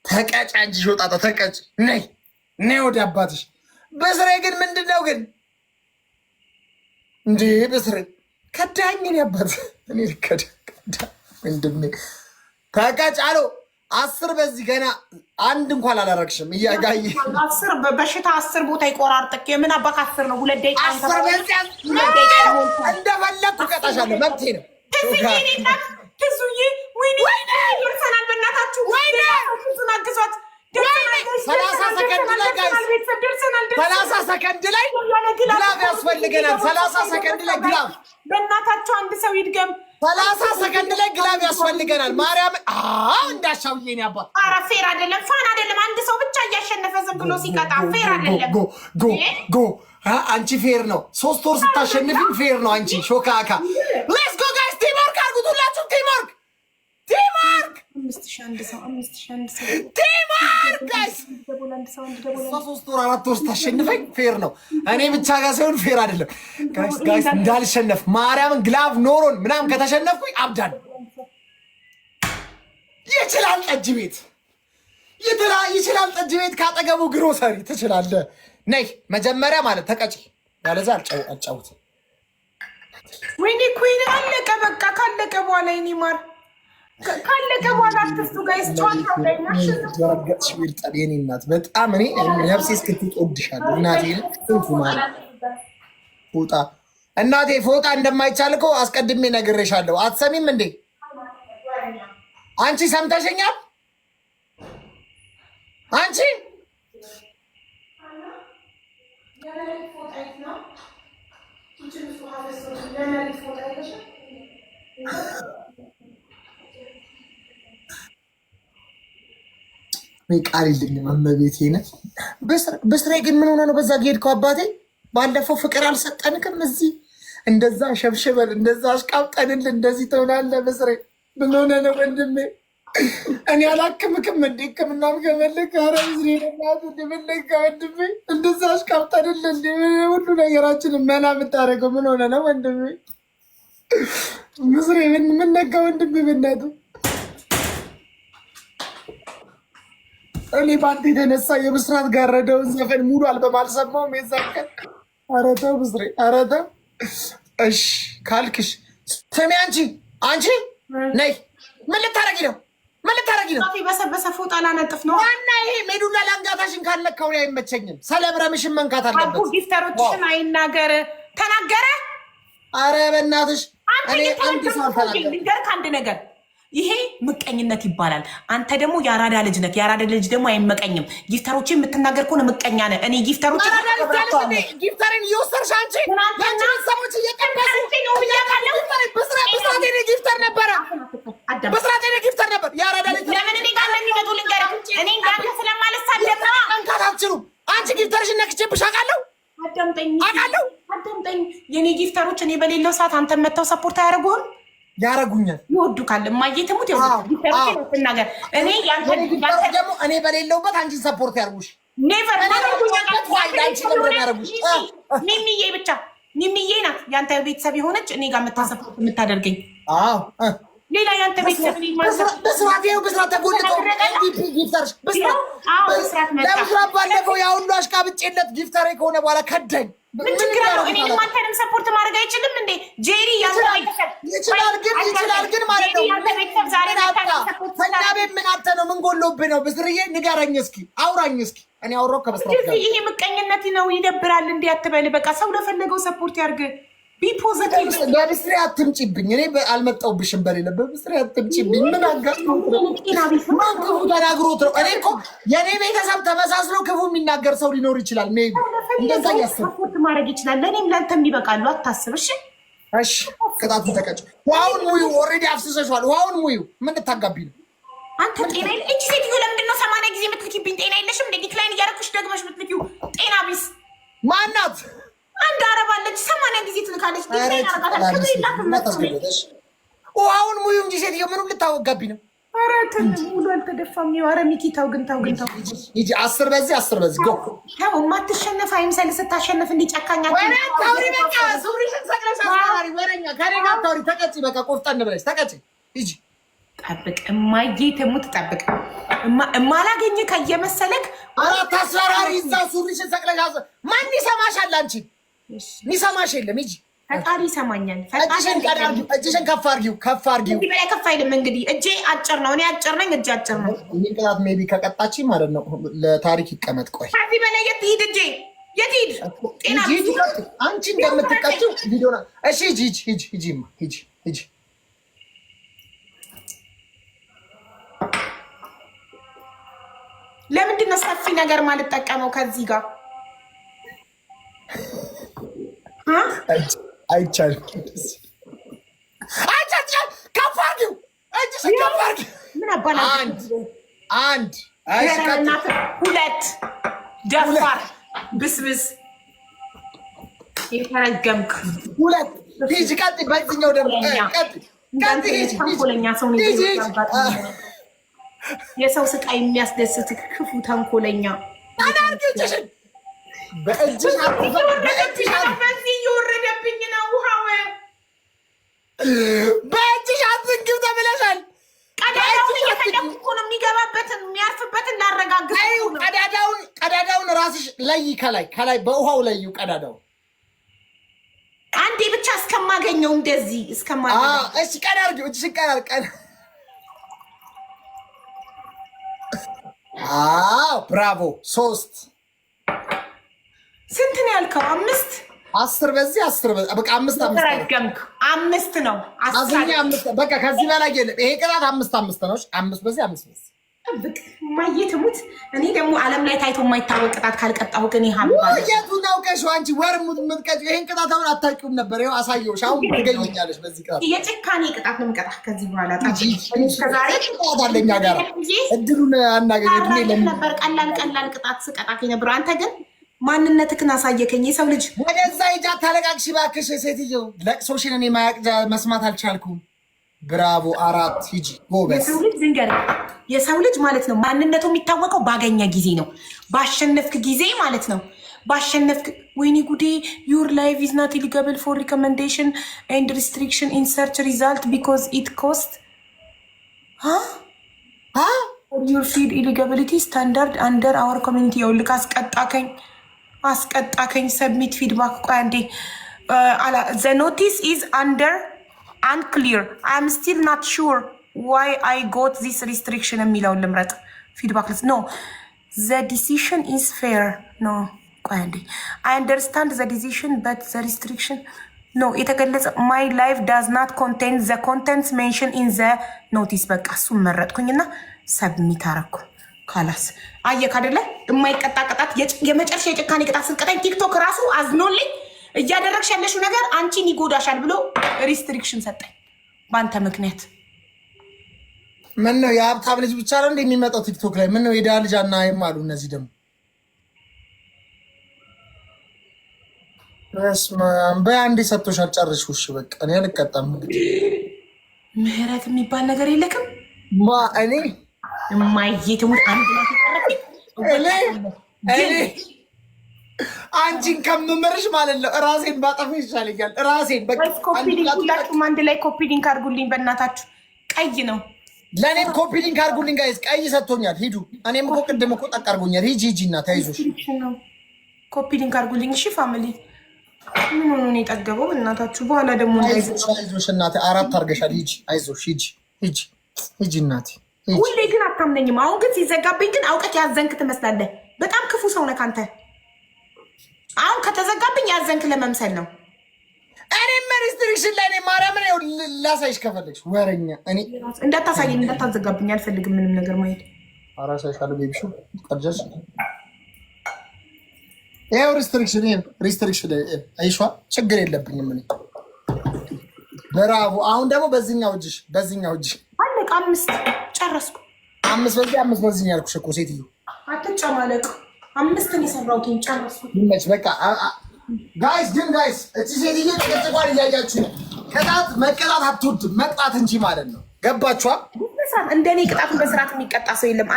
ተቀጭ፣ አንቺ ሾጣጣ ተቀጭ። ነይ ወደ አባትሽ። በስሬ ግን ምንድን ነው ግን እንዴ? በስሬ ከዳኝን ያባት እኔ ልከዳ ወንድሜ። ተቀጭ አሎ 10 በዚህ ገና አንድ እንኳን አላረግሽም። እያጋይ 10 በሽታ 10 ቦታ ይቆራርጥክ። የምን አባክ 10 ነው? 2 ደቂቃ 10 በዚህ እንደፈለኩ ቀጣሻለሁ፣ መብቴ ነው። ትዙዬ ወይኔ ደርሰናል። በእናታችሁ ወይኔ ትዙን አግዟት። 30 ሰከንድ ላይ ጋይስ፣ 30 ሰከንድ ላይ ግላብ ያስፈልገናል። 30 ሰከንድ ላይ ግላብ፣ በእናታችሁ አንድ ሰው ይድገም። 30 ሰከንድ ላይ ግላብ ያስፈልገናል። ማርያም እንዳሻው የኔ አባት። ኧረ ፌር አይደለም፣ ፋን አይደለም። አንድ ሰው ብቻ እያሸነፈ ዝም ብሎ ሲቀጣ ፌር አይደለም። ጎ አንቺ ፌር ነው። 3 ወር ስታሸንፊኝ ፌር ነው። አንቺ ሾካካ። ሌትስ ጎ ጋይስ፣ ቲምወርክ አድርጉት ሁላችሁም። ቲምወርክ 5000 ሰው ቲምወርክ ጋይስ። 3 ወር 4 ወር ስታሸንፈኝ ፌር ነው። እኔ ብቻ ጋር ሳይሆን ፌር አይደለም ጋይስ። እንዳልሸነፍ ማርያምን ግላቭ ኖሮን ምናምን ከተሸነፍኩኝ አብዳለሁ። ይችላል ጠጅ ቤት ካጠገቡ ግሮሰሪ ትችላለህ። ነይ መጀመሪያ ማለት ተቀጪ፣ ያለዛ አልጫውት። ወይኔ ኩይን አለቀ። በቃ ካለቀ በኋላ ይኔ ማር ካለቀ በኋላ አትስቱ ጋይስ። ቻው ላይ ያረጋሽ ይርጣል። የኔ እናት በጣም እኔ ነፍሴ እስክትወድሻለሁ እናቴ። እንቱ ማለት ፎጣ እናቴ ፎጣ እንደማይቻል እኮ አስቀድሜ ነግሬሻለሁ። አትሰሚም እንዴ አንቺ? ሰምተሽኛል አንቺ? ቃል የለኝም እመቤቴ ነ በስሬ ግን ምን ሆነ ነው በዛ ጌድከው አባቴ? ባለፈው ፍቅር አልሰጠንክም? እዚህ እንደዛ ሸብሽበል እንደዛ አሽቃብጠንል እንደዚህ ትሆናለህ። በስሬ ምን ሆነ ነው ወንድሜ? እኔ አላክምክም እንዴ? ሕክምናም ከመለክ ኧረ ምስሬ ናት እንደመለካ ወንድሜ። እንደዛ አሽቃብጠንል እንደ ሁሉ ነገራችን መና የምታደርገው ምን ሆነ ነው ወንድሜ? ምስሬ ምን ነካ ወንድሜ? በእናቱ እኔ በአንተ የተነሳ የብስራት ጋረደውን ዘፈን ሙሉ አልበም አልሰማሁም የዛን ቀን። ኧረ ተው ብስሬ፣ ኧረ ተው። እሺ ካልክሽ ስሚ፣ አንቺ ነይ። ምን ልታረጊ ነው? በሰበሰ ፎጣ ላነጥፍ ነው። ዋና ይሄ ሜዱላ ላንጋታሽን ካለካው ላይ አይመቸኝም። ሰለብረምሽን መንካት አለበት። ጊፍተሮችሽን አይናገር ተናገረ። ኧረ በእናትሽ እኔ አንድ ሰው ልንገርህ አንድ ነገር ይሄ ምቀኝነት ይባላል። አንተ ደግሞ የአራዳ ልጅ ነህ። የአራዳ ልጅ ደግሞ አይመቀኝም። ጊፍተሮች የምትናገር ከሆነ ምቀኛ ነህ። እኔ ጊፍተሮች ጊፍተርን እየወሰድሽ አንቺ ያንቺ ቤተሰቦች እየቀበሱ በስርዓት እኔ ጊፍተር ነበረ። በስርዓት እኔ ጊፍተር ነበር። የአራዳ ልጅ ለምን እኔ ጋር እንደሚመጡ ልንገርህ። እኔ ጋር ስለማልሳደብ ነው። እንካት አትችሉም። አንቺ ጊፍተርሽን ነክቼብሽ አውቃለሁ። አዳምጠኝ። የኔ ጊፍተሮች እኔ በሌለው ሰዓት አንተን መተው ሰፖርት አያደርጉህም? ያረጉኛል። ይወዱካል። እማዬ ትሙት ጊፍተሮች ትናገር። እኔ ደግሞ እኔ በሌለውበት አንቺን ሰፖርት ያርጉሽ። ኔቨር ሚሚዬ ብቻ ሚሚዬ ናት ያንተ ቤተሰብ የሆነች እኔ ጋር የምታሰፖርት የምታደርገኝ። ሌላ ያንተ ቤተሰብ በስራት ተጎልተው ጊፍተርሽ ለምስራት ባለፈው ያሁሉ አሽቃብጬለት ጊፍተሬ ከሆነ በኋላ ከዳኝ። ምን ችግር አለው? እኔንም አንተንም ሰፖርት ማድረግ አይችልም እንዴ? ጄሪ ይችላል ግን ማለት ነው። ከእኛ ቤት ምን አተ ነው? ምን ጎሎብህ ነው? ብስርዬ ንገረኝ እስኪ፣ አውራኝ እስኪ። እኔ አውራው ከበስራት ጋር ይሄ ምቀኝነት ነው። ይደብራል። እንዲህ አትበል። በቃ ሰው ለፈለገው ሰፖርት ያርግ። ቢፖዘቲቭ በብስሬ አትምጪብኝ። እኔ አልመጣሁብሽም። በሌለበት ብስሬ አትምጪብኝ። ምን አጋጥሞት ነው? ማን ክፉ ተናግሮት ነው? እኔ እኮ የኔ ቤተሰብ ተመሳስሎ ክፉ የሚናገር ሰው ሊኖር ይችላል። ሜይ እንደዛ ያስብ ሰፖርት ማድረግ ይችላል። ለእኔም ለአንተም ይበቃሉ። አታስብ። እሺ ቅጣቱ ተቀጭ። ውሃውን ሙዩ። ኦልሬዲ አፍስሰሽዋል። ውሃውን ሙዩ። ምን ልታጋቢ ነው አንተ? ጤና የለ እቺ ሴትዮ ለምንድን ነው 80 ጊዜ የምትልኪብኝ? ጤና የለሽም እንደ ዲክላይን እያደረኩሽ ደግመሽ የምትልኪው ጤና ቢስ ማናት? አንድ አረብ አለች 80 ጊዜ ትልካለች። ውሃውን ሙዩ እንጂ ሴትዮ ምኑን ልታወጋቢ ነው? ኧረ ሙሉ አልተደፋም። ኧረ ሚኪ ተው ግን ተው። ሂጂ 10 በዚህ 10 በዚህ ጎ ተው። የማትሸነፍ አይምሰል። ስታሸነፍ እንዲጨካኛት ከኔ ጋር ታውሪ። ተቀጪ በቃ ቆፍጠን ብለሽ ተቀጪ። ሂጂ ጠብቅ። እማዬ ትሙት ጠብቅ። እማላገኝ ከየመሰለክ አራት አስፈራሪ እዛ ሱሪሽን ሰቅለሽ ማን ይሰማሻል? አንቺ ሚሰማሽ የለም። ሂጂ ፈጣሪ ይሰማኛል። እጅሽን ከፍ አድርጊው። ከፍ በላይ ከፍ አይልም። እንግዲህ እጄ አጭር ነው። እኔ አጭር ነኝ። እጄ አጭር ነው። ይህ ቅጣት ሜይ ቢ ከቀጣች ማለት ነው ለታሪክ ይቀመጥ። ቆይ ከዚህ በላይ የት ሂድ? እጄ የት ሂድ? ጤና አንቺ እንደምትቀጭው ቪዲዮ ና። እሺ ሂጂ። ለምንድን ነው ሰፊ ነገር ማልጠቀመው ከዚህ ጋር? አይቻልም። ከፍ አድርጊው። እጅሽን ከፍ አድርጊው። ምን አባላ አንድ ሁለት ደፋር ብስብስ የተረገምክ ሁለት ሂጂ። ቀጥይ። በዚህኛው ደግሞ ተንኮለኛ ሰው የሰው ስቃይ የሚያስደስት ክፉ ተንኮለኛ በዚህ እየወረደብኝ ነው ውሃው። በእጅሽ አትንኪው ተብለሻል። ቀዳዳውን እየፈለኩ እኮ ነው የሚገባበትን የሚያርፍበትን ላረጋግጥ። ቀዳዳውን ራስሽ ለይ። ከላይ በውሃው ለዩ ቀዳዳውን። አንዴ ብቻ እስከማገኘው እንደዚህ እስከማገኘው። እሺ ቀዳ አድርጊው። እጅሽን ቀዳ ብራቮ። 3 ስንት ነው ያልከው? 5 10 በዚህ 10 በቃ 5 ረገምክ። 5 ነው በቃ ከዚህ በላይ የለም። ይሄ ቅጣት 5 ነው። 5 በዚህ 5 በዚህ ብቅ ማየ ትሙት። እኔ ደግሞ ዓለም ላይ ታይቶ የማይታወቅ ቅጣት ካልቀጣሁ ግን ይሃባል። የቱን አውቀሽው አንቺ? ወር የምትቀጪው ይሄን ቅጣት አሁን አታውቂውም ነበር። ይኸው አሳየሁሽ። አሁን ትገኛለሽ በዚህ ቅጣት። የጭካኔ ቅጣት ነው የምቀጣህ ከዚህ በኋላ። እስከዛሬ ቅጣት አለኛ ጋር እድሉን አናገኝ ነበር። ቀላል ቅጣት ስቀጣክ ነበር። አንተ ግን ማንነትህን አሳየከኝ። የሰው ልጅ ወደዛ ሂጂ። አታለቃቅሽ እባክሽ ሴትዮ። ለቅሶሽን እኔ መስማት አልቻልኩም። ብራቮ 4 ሂጂ ጎበዝ። የሰው ልጅ ማለት ነው ማንነቱ የሚታወቀው ባገኘ ጊዜ ነው። ባሸነፍክ ጊዜ ማለት ነው። ባሸነፍክ ወይኔ ጉዴ። ዩር ላይቭ ኢዝ ናት ኢሊጋብል ፎር ሪኮመንዴሽን ኤንድ ሪስትሪክሽን ኢን ሰርች ሪዛልት ቢኮዝ ኢት ኮስት ዩር ፊድ ኢሊጋቢሊቲ ስታንዳርድ አንደር አወር ኮሚኒቲ። የውልቅ አስቀጣከኝ። ሰብሚት ፊድባክ። ቆይ አንዴ። ዘ ኖቲስ ኢዝ አንደር unclear. I'm still not sure why I got this restriction የሚለውን ልምረጥ። ፊድባክ ልስ no. The decision is fair. No. ቆይ አንዴ. I understand the decision but the restriction ኖ የተገለጸ ማይ ላይፍ ዳዝ ናት ኮንቴን ዘ ኮንተንትስ ሜንሽን ኢን ዘ ኖቲስ። በቃ እሱን መረጥኩኝና ሰብሚት አረኩ። ካላስ አየክ አይደለ? የማይቀጣ ቅጣት የመጨረሻ የጭካኔ ቅጣት ስትቀጣኝ ቲክቶክ ራሱ አዝኖልኝ እያደረግሽ ያለሽው ነገር አንቺን ይጎዳሻል ብሎ ሪስትሪክሽን ሰጠኝ በአንተ ምክንያት። ምን ነው የሀብታም ልጅ ብቻ ነው እንደሚመጣው ቲክቶክ ላይ? ምን ነው የድሃ ልጅ አናይም አሉ እነዚህ ደግሞ። በአንዴ ሰጥቶሻል ጨርሽው። እሺ በቃ እኔ አልቀጣም። ምህረት የሚባል ነገር የለክም። እኔ የማየትሙት አንድ አንቺን ከምምርሽ ማለት ነው ራሴን ባጠፋ ይሻለኛል። ራሴን ሁላችሁም አንድ ላይ ኮፒ ሊንክ አድርጉልኝ በእናታችሁ። ቀይ ነው ለእኔም ኮፒ ሊንክ አድርጉልኝ ጋይዝ። ቀይ ሰጥቶኛል። ሂዱ። እኔም እኮ ቅድም እኮ ጠቅ አድርጎኛል። ሂጂ እና ተይዞሽ ኮፒ ሊንክ አድርጉልኝ። እሺ ፋሚሊ ምን ሆኖ ነው የጠገበው እናታችሁ? በኋላ ደግሞ አይዞሽ እናቴ 4 አድርገሻል። ሂጂ አይዞሽ ሂጂ እናቴ። ሁሌ ግን አታምነኝም። አሁን ግን ሲዘጋብኝ ግን አውቀት ያዘንክ ትመስላለህ። በጣም ክፉ ሰው ነህ አንተ። አሁን ከተዘጋብኝ ያዘንክ ለመምሰል ነው። እኔም ሪስትሪክሽን ላይ ነኝ። ማርያምን ላሳይሽ ከፈለግሽ ወረኛ። እኔ እንዳታሳየኝ እንዳታዘጋብኝ አልፈልግም ምንም ነገር ማየት። አራሳይሻለሁ ቤቢሹ ቀርጀሽ ይኸው ሪስትሪክሽን አይሿ ችግር የለብኝም እኔ። ብራቮ። አሁን ደግሞ በዚህኛው እጅሽ አለቃ 5 ጨረስኩ። 5 በዚህ ያልኩሽ እኮ ሴትዮ አትጨማለቅ። 5 ነው የሰራሁት ጨረስኩ። ይመች በቃ ጋይስ እቺ ሴትዮ ተቀጥቋል እያያችሁ ነው። ቅጣት መቀጣት አትወድም መቅጣት እንጂ ማለት ነው። ገባችኋ? እንደኔ ቅጣቱን በስርዓት የሚቀጣ ሰው የለም።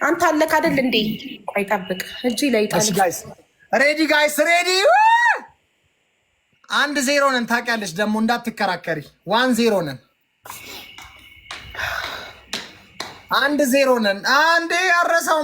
አንተ አለክ አይደል እንዴ? ቆይ ጠብቅ እጂ ላይ ጋይስ ሬዲ 1-0 ነን። ታውቂያለሽ ደግሞ እንዳትከራከሪ። 1-0 ነን። 1-0 ነን። አንዴ ያረሰው